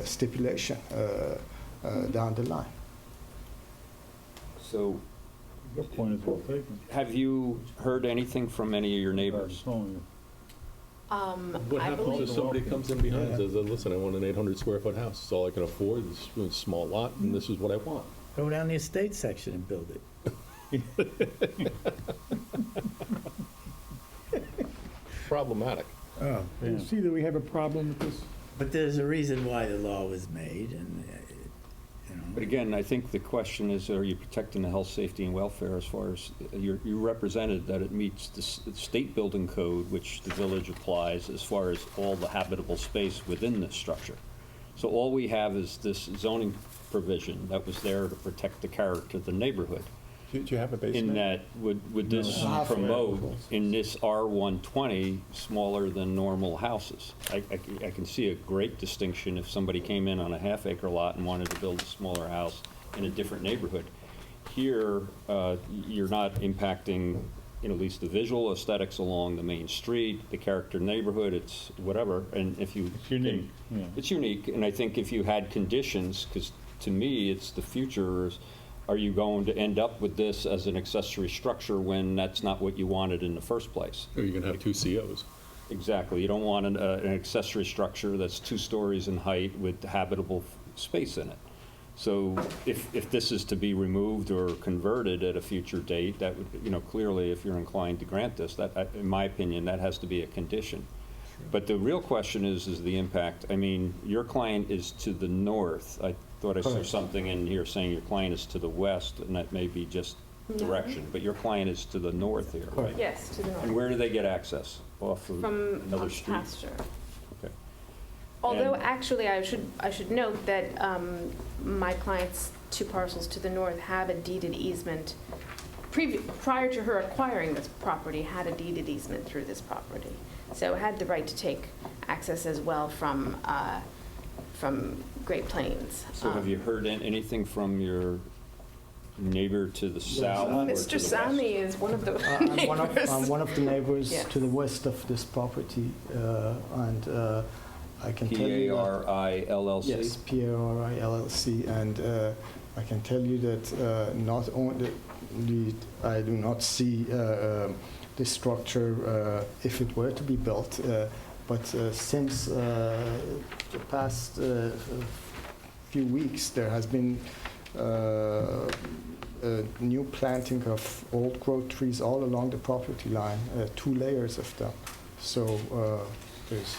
stipulation down the line. So, Your point is well taken. have you heard anything from any of your neighbors? What I happens believe, if somebody comes in behind and says, listen, I want an 800 square foot house, it's all I can afford, it's a small lot, and this is what I want? Go down the estate section and build it. Problematic. Oh, You see that we have a problem with this? but there's a reason why the law was made, and, But again, I think the question is, are you protecting the health, safety, and welfare as far as, you represented that it meets the state building code, which the village applies as far as all the habitable space within this structure. So all we have is this zoning provision that was there to protect the character of the neighborhood. Do you have a basement? In that, would this No. promote, in this R120, smaller than normal houses? I can see a great distinction if somebody came in on a half-acre lot and wanted to build a smaller house in a different neighborhood. Here, you're not impacting, at least the visual aesthetics along the main street, the character of the neighborhood, it's whatever, and if you... It's unique, yeah. It's unique, and I think if you had conditions, because to me, it's the future. Are you going to end up with this as an accessory structure when that's not what you wanted in the first place? Or you can have two COs. Exactly. You don't want an accessory structure that's 2 stories in height with habitable space in it. So if this is to be removed or converted at a future date, that would, clearly, if you're inclined to grant this, that, in my opinion, that has to be a condition. But the real question is the impact. I mean, your client is to the north. I thought I saw Correct. something in here saying your client is to the west, and that may be just direction. But your client is to the north here, right? yes, to the And north, where do they get access? Off of from another street? pasture. Okay. Although, And- actually, I should note that my client's 2 parcels to the north have a deeded easement. Prior to her acquiring this property, had a deeded easement through this property. So had the right to take access as well from Great Plains. So have you heard anything from your neighbor to the south or to the Mr. west? Sami is one of the neighbors. I'm one of the neighbors Yes. to the west of this property, and I can tell you that... PARILLC? Yes, PARI LLC, and I can tell you that not only I do not see this structure if it were to be built, but since the past few weeks, there has been a new planting of old growth trees all along the property line, 2 layers of them. So there's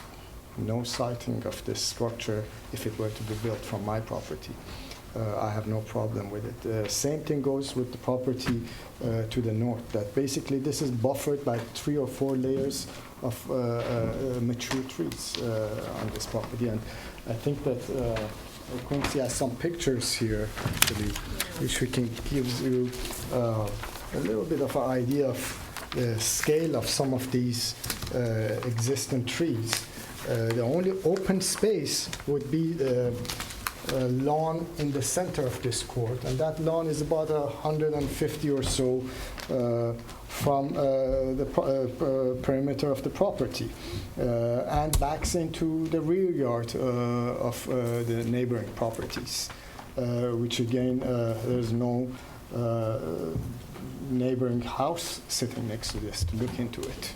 no sighting of this structure if it were to be built from my property. I have no problem with it. Same thing goes with the property to the north, that basically this is buffered by 3 or 4 layers of mature trees on this property. And I think that Quincy has some pictures here, actually, which we can give you a little bit of an idea of the scale of some of these existing trees. The only open space would be the lawn in the center of this court, and that lawn is about 150 or so from the perimeter of the property, and backs into the rear yard of the neighboring properties, which again, there's no neighboring house sitting next to this to look into it.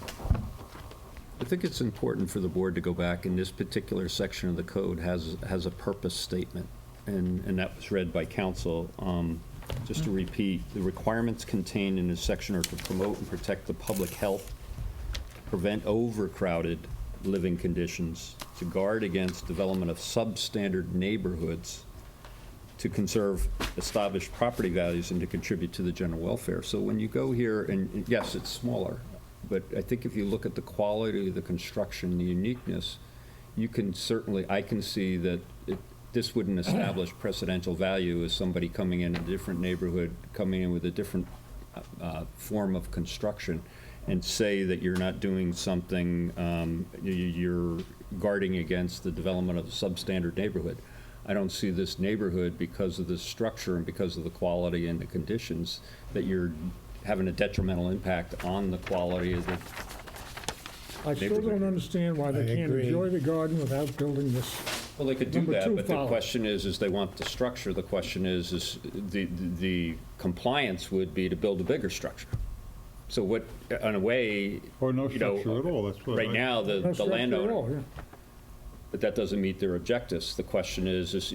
I think it's important for the board to go back, and this particular section of the code has a purpose statement, and that was read by council. Just to repeat, the requirements contained in this section are to promote and protect the public health, prevent overcrowded living conditions, to guard against development of substandard neighborhoods, to conserve established property values, and to contribute to the general welfare. So when you go here, and yes, it's smaller, but I think if you look at the quality of the construction, the uniqueness, you can certainly, I can see that this wouldn't establish precedential value as somebody coming in a different neighborhood, coming in with a different form of construction, and say that you're not doing something, you're guarding against the development of a substandard neighborhood. I don't see this neighborhood, because of the structure and because of the quality and the conditions, that you're having a detrimental impact on the quality of the I still don't understand why they can't enjoy the garden without building this. Well, they could do Number that, 2 but the follow. question is they want the structure. The question is the compliance would be to build a bigger structure. So what, in a way, Or no you know, structure at all, that's what. right now, No the structure at landowner, all, yeah. but that doesn't meet their objectives. The question is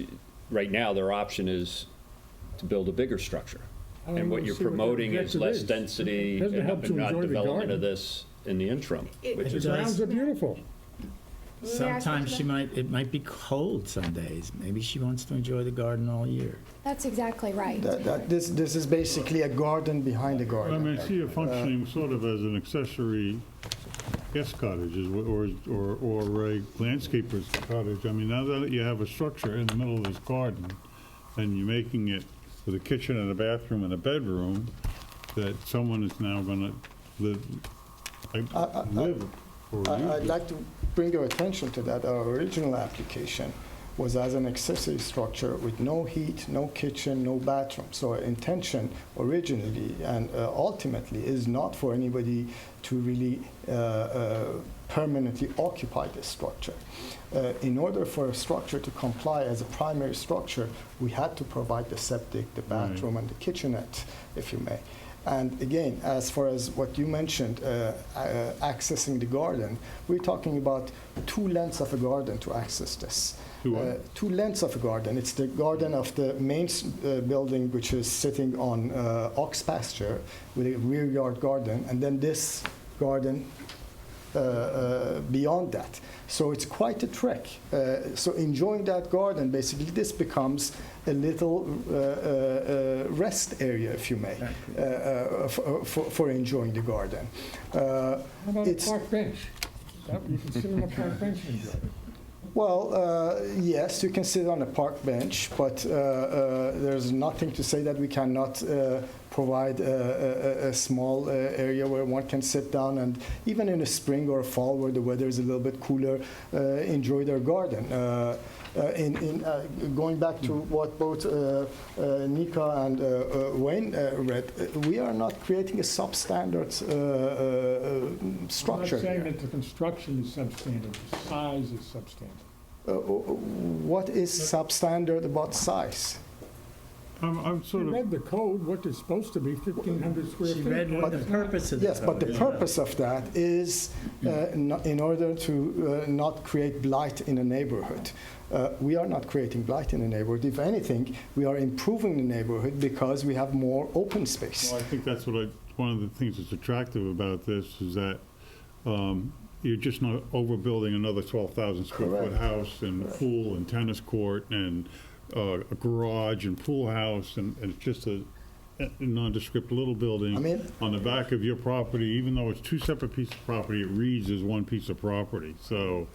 right now, their option is to build a bigger structure. I don't And what really you're see what their promoting is objective less is. density Doesn't and help to not enjoy the development garden. of this in the interim. The does. grounds are beautiful. Sometimes it might be cold some days. Maybe she wants to enjoy the garden all year. That's exactly right. This is basically a garden behind the I garden. mean, I see it functioning sort of as an accessory guest cottage or a landscaper's cottage. I mean, now that you have a structure in the middle of this garden and you're making it with a kitchen and a bathroom and a bedroom, that someone is now going to live or use I'd it. like to bring your attention to that. Our original application was as an accessory structure with no heat, no kitchen, no bathroom. So our intention originally and ultimately is not for anybody to really permanently occupy this structure. In order for a structure to comply as a primary structure, we had to provide the septic, the bathroom, and the kitchenette, if you may. And again, as far as what you mentioned, accessing the garden, we're talking about 2 lengths of a garden to access this. 2 lengths of a garden. It's the garden of the main building, which is sitting on ox pasture with a rear yard garden, and then this garden beyond that. So it's quite a trek. So enjoying that garden, basically, this becomes a little rest area, if you may, for enjoying the garden. How about a park bench? You can sit on a park bench and enjoy it. Well, yes, you can sit on a park bench, but there's nothing to say that we cannot provide a small area where one can sit down and even in a spring or a fall where the weather is a little bit cooler, enjoy their garden. Going back to what both Nika and Wayne read, we are not creating a substandard structure. I'm not saying here. that the construction is substandard, the size is substandard. What is substandard about size? I'm sort You of. read the code, what is supposed to be 1,500 square She feet. read what the purpose of the Yes, but the code is. purpose of that is in order to not create blight in a neighborhood. We are not creating blight in a neighborhood. If anything, we are improving the neighborhood because we have more open space. Well, I think that's one of the things that's attractive about this is that you're just not overbuilding another 12,000 square foot Correct. house and pool and tennis court and a garage and pool house, and it's just a nondescript little building on the back of your property. Even though it's 2 separate pieces of property, it reads as one piece of property. So,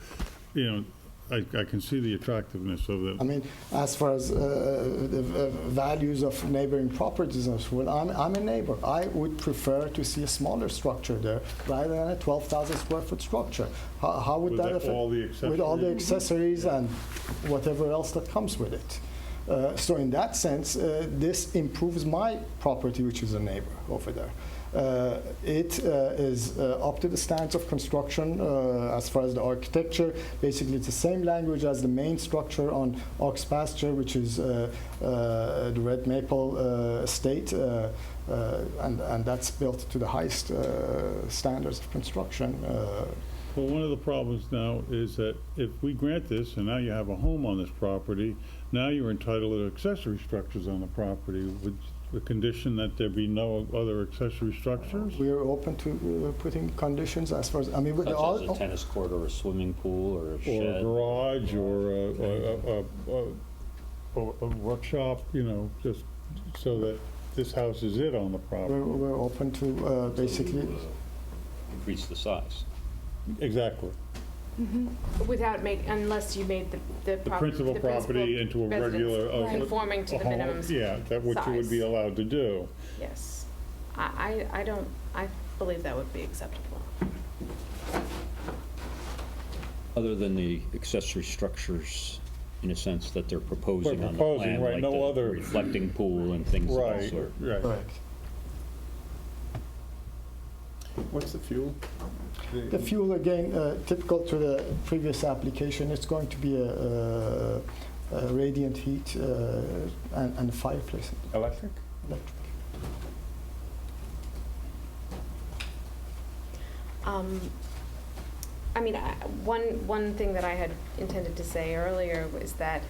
you know, I can see the attractiveness of it. I mean, as far as the values of neighboring properties, well, I'm a neighbor. I would prefer to see a smaller structure there rather than a 12,000 square foot structure. How would With that the- affect? all the With all the accessories? accessories and whatever else that comes with it. So in that sense, this improves my property, which is a neighbor over there. It is up to the standards of construction as far as the architecture. Basically, it's the same language as the main structure on Ox Pasture, which is the Red Maple estate, and that's built to the highest standards of construction. Well, one of the problems now is that if we grant this, and now you have a home on this property, now you're entitled to accessory structures on the property with the condition that there be no other accessory structures? We are open to putting conditions as far as, I mean, with Such all. as a tennis court or a swimming pool or a Or a shed. garage or a workshop, you know, just so that this house is it on the property. We're open to basically. Increase the size. Exactly. Without unless you made the Principal property into a regular. Conforming to a the home, minimum Yeah, that which you would be size. allowed to do. Yes. I believe that would be acceptable. Other than the accessory structures, in a sense that they're proposing on the plan, right, like no the other- reflecting pool and things of that Right, sort. right. Correct. What's the fuel? The fuel, again, typical to the previous application, it's going to be a radiant heat and a fireplace. Electric? Electric. I mean, one thing that I had intended to say earlier was that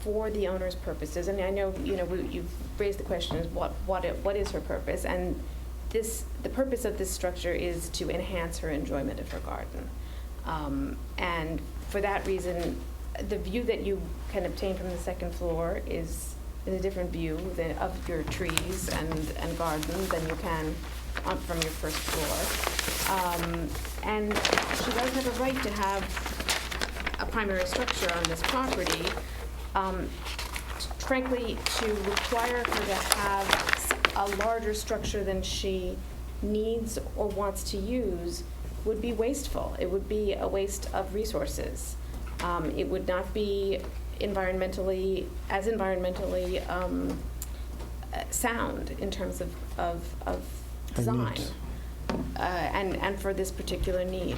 for the owner's purposes, and I know, you've raised the question is what is her purpose? And the purpose of this structure is to enhance her enjoyment of her garden. And for that reason, the view that you can obtain from the second floor is a different view of your trees and garden than you can from your first floor. And she does have a right to have a primary structure on this property. Frankly, to require her to have a larger structure than she needs or wants to use would be wasteful. It would be a waste of resources. It would not be environmentally sound in terms of design and for this particular need.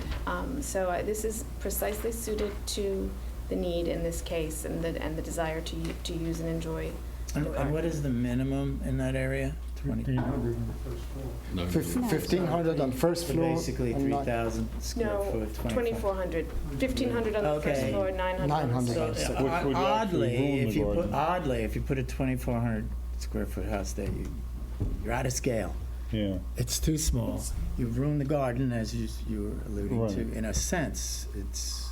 So this is precisely suited to the need in this case and the desire to use and enjoy. And what is the minimum in that area? 1,500 on the first floor. 1,500 on first So floor. basically and 3,000 square No, foot, 2,400. 1,500 on the first Okay. floor, 900 on the 900 second on the floor. second. Which would actually ruin the garden. If you put a 2,400 square foot house there, you're out of scale. Yeah. It's too small. You've ruined the garden, as you were alluding Right. to. In a sense, it's.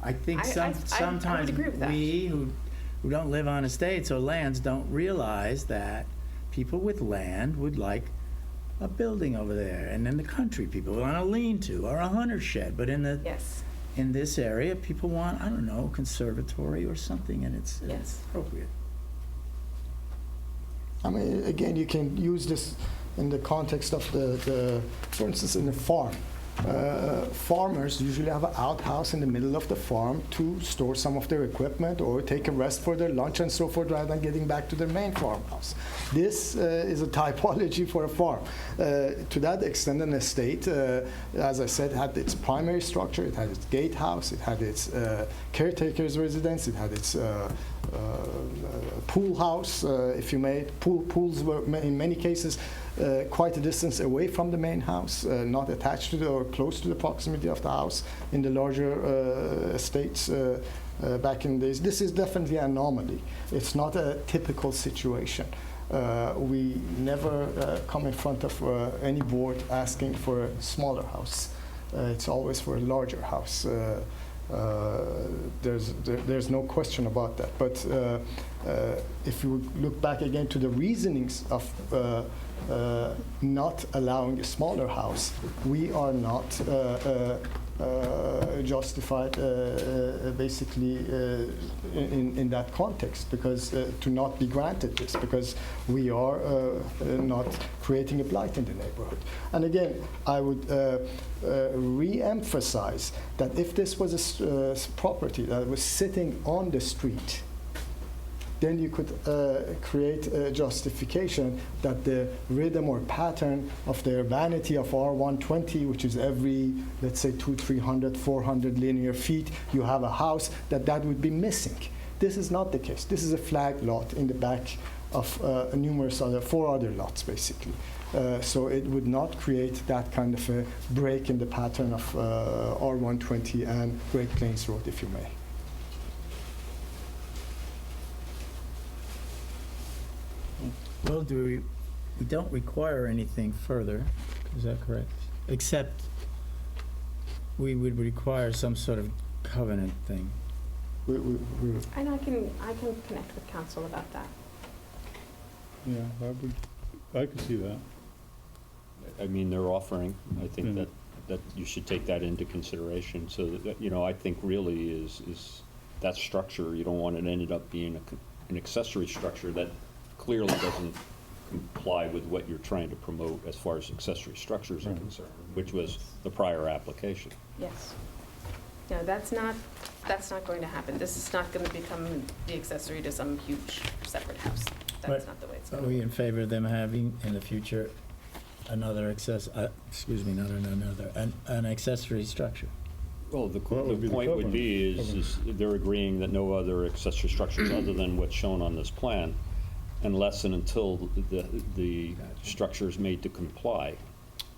I think I would sometimes agree with that. we who don't live on estates or lands don't realize that people with land would like a building over there, and in the country, people want a lean-to or a hunter shed. But in Yes. in this area, people want, I don't know, a conservatory or something, and it's Yes. appropriate. I mean, again, you can use this in the context of for instance, in a farm. Farmers usually have an outhouse in the middle of the farm to store some of their equipment or take a rest for their lunch and so forth rather than getting back to their main farmhouse. This is a typology for a farm. To that extent, an estate, as I said, had its primary structure, it had its gatehouse, it had its caretaker's residence, it had its pool house, if you may. Pools were, in many cases, quite a distance away from the main house, not attached to or close to the proximity of the house in the larger estates back in the days. This is definitely an anomaly. It's not a typical situation. We never come in front of any board asking for a smaller house. It's always for a larger house. There's no question about that. But if you look back again to the reasonings of not allowing a smaller house, we are not justified basically in that context, because to not be granted this, because we are not creating a blight in the neighborhood. And again, I would re-emphasize that if this was a property that was sitting on the street, then you could create a justification that the rhythm or pattern of the urbanity of R120, which is every, let's say, 200, 300, 400 linear feet, you have a house, that would be missing. This is not the case. This is a flag lot in the back of numerous other, 4 other lots, basically. So it would not create that kind of a break in the pattern of R120 and Great Plains Road, if you may. Well, we don't require anything further, is that correct? Except we would require some sort of covenant thing. And I can connect with council about that. Yeah, I could see that. I mean, they're offering, I think that you should take that into consideration. So that, I think really is that structure, you don't want it ended up being an accessory structure that clearly doesn't comply with what you're trying to promote as far as accessory structures are concerned, which was the prior application. Yes. No, that's not going to happen. This is not going to become the accessory to some huge separate house. That's not the way it's going Are to be. we in favor of them having in the future another an accessory structure? Well, the would be the point would covenant. be is they're agreeing that no other accessory structures other than what's shown on this plan, unless and until the structure is made to comply.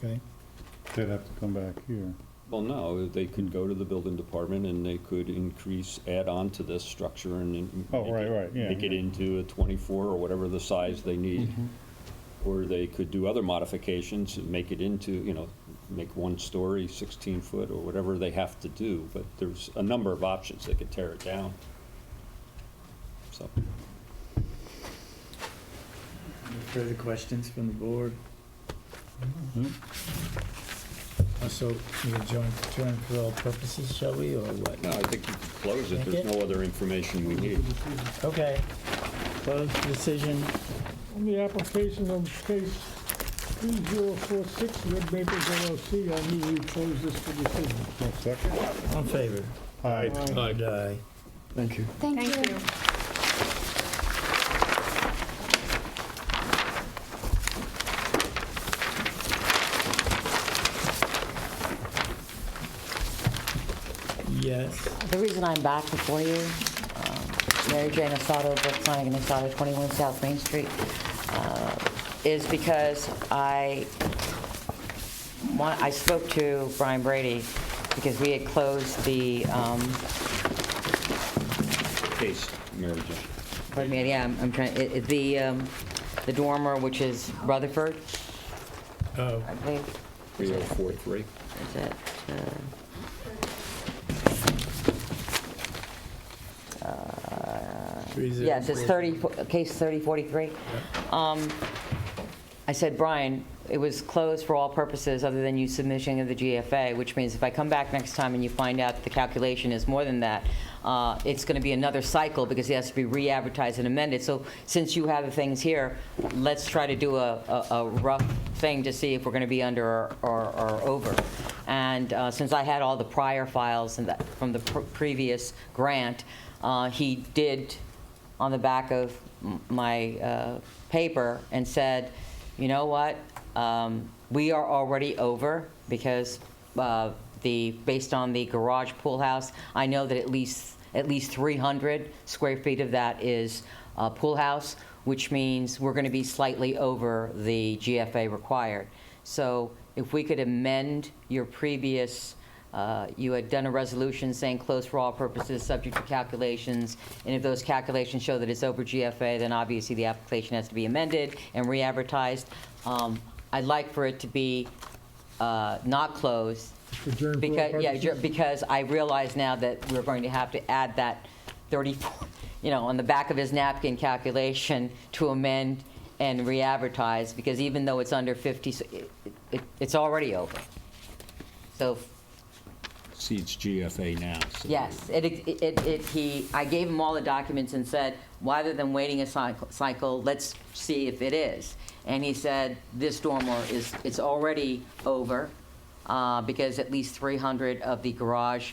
Okay. They'd have to come back here. Well, no, they could go to the building department and they could add on to this structure and Oh, right, yeah. make it into a 24 or whatever the size they need. Or they could do other modifications and make it into, make one story, 16 foot, or whatever they have to do. But there's a number of options. They could tear it down. So. Any further questions from the board? So we adjourn for all purposes, shall we, or what? No, I think you could close it. Make There's it? no other information we need. Okay. Close decision. On the application of case 3046, Red Maples LLC, I move we close this for decision. Second? All in favor? Aye. Aye. Thank you. Thank you. Yes. The reason I'm back before you, Mary Jane Asado, Brooke Flanagan Asado, 21 South Main Street, is because I spoke to Brian Brady because we had closed the, Case, Mary Jane. pardon me, yeah, I'm trying, the dormer, which is Rutherford, Oh, I believe. 3043. Is it? Yes, it's 30, case 3043. I said, Brian, it was closed for all purposes other than you submission of the GFA, which means if I come back next time and you find out that the calculation is more than that, it's going to be another cycle because it has to be re-advertised and amended. So since you have the things here, let's try to do a rough thing to see if we're going to be under or over. And since I had all the prior files and that from the previous grant, he did on the back of my paper and said, you know what, we are already over because based on the garage pool house, I know that at least 300 square feet of that is pool house, which means we're going to be slightly over the GFA required. So if we could amend your previous, you had done a resolution saying closed for all purposes, subject to calculations, and if those calculations show that it's over GFA, then obviously the application has to be amended and re-advertised. I'd like for it to be not closed, Adjourn for all because, purposes? because I realize now that we're going to have to add that 34, on the back of his napkin calculation to amend and re-advertise, because even though it's under 50, it's already over. So Exceeds GFA now. So yes, I gave him all the documents and said, rather than waiting a cycle, let's see if it is. And he said, this dormer it's already over, because at least 300 of the garage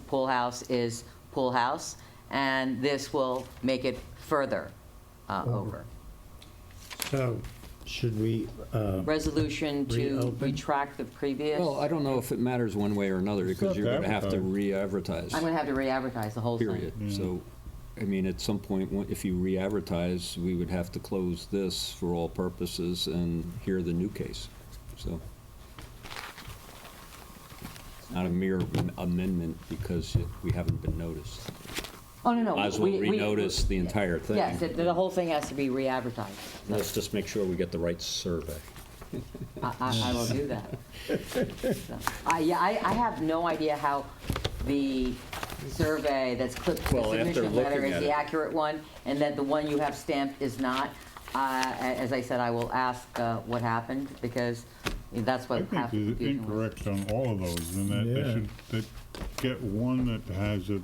pool house is pool house, and this will make it further over. so should we, Resolution to reopen? retract the previous. Well, I don't know if it matters one way or another, because you're going to have to re-advertise, I'm going to have to re-advertise the whole thing. period. So, I mean, at some point, if you re-advertise, we would have to close this for all purposes and hear the new case. So, it's not a mere amendment because we haven't been noticed. Oh, no. Might as well we- renotice the entire thing. Yes, the whole thing has to be re-advertised. Let's just make sure we get the right survey. I will do that. So, I have no idea how the survey that's clipped to the Well, after submission letter looking is at the it. accurate one, and that the one you have stamped is not. As I said, I will ask what happened, because that's I what think half the it's confusion was. incorrect on all of those, and that Yeah. they should get one that has the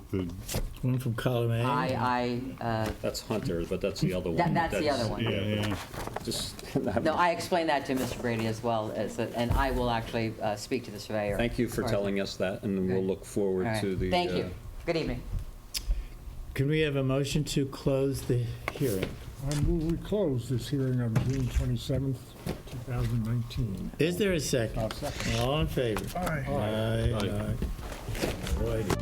one from column A? That's Hunter, but that's the other one. That's the other one. yeah. Just, No, I explained that to Mr. Brady as well, and I will actually speak to the surveyor. thank you for Or- telling us that, and we'll look All forward right. to the. Thank you. Good evening. Can we have a motion to close the hearing? I move we close this hearing on June 27th, 2019. Is there a second? I'll second. All in favor? Aye. Aye. Aye. All righty.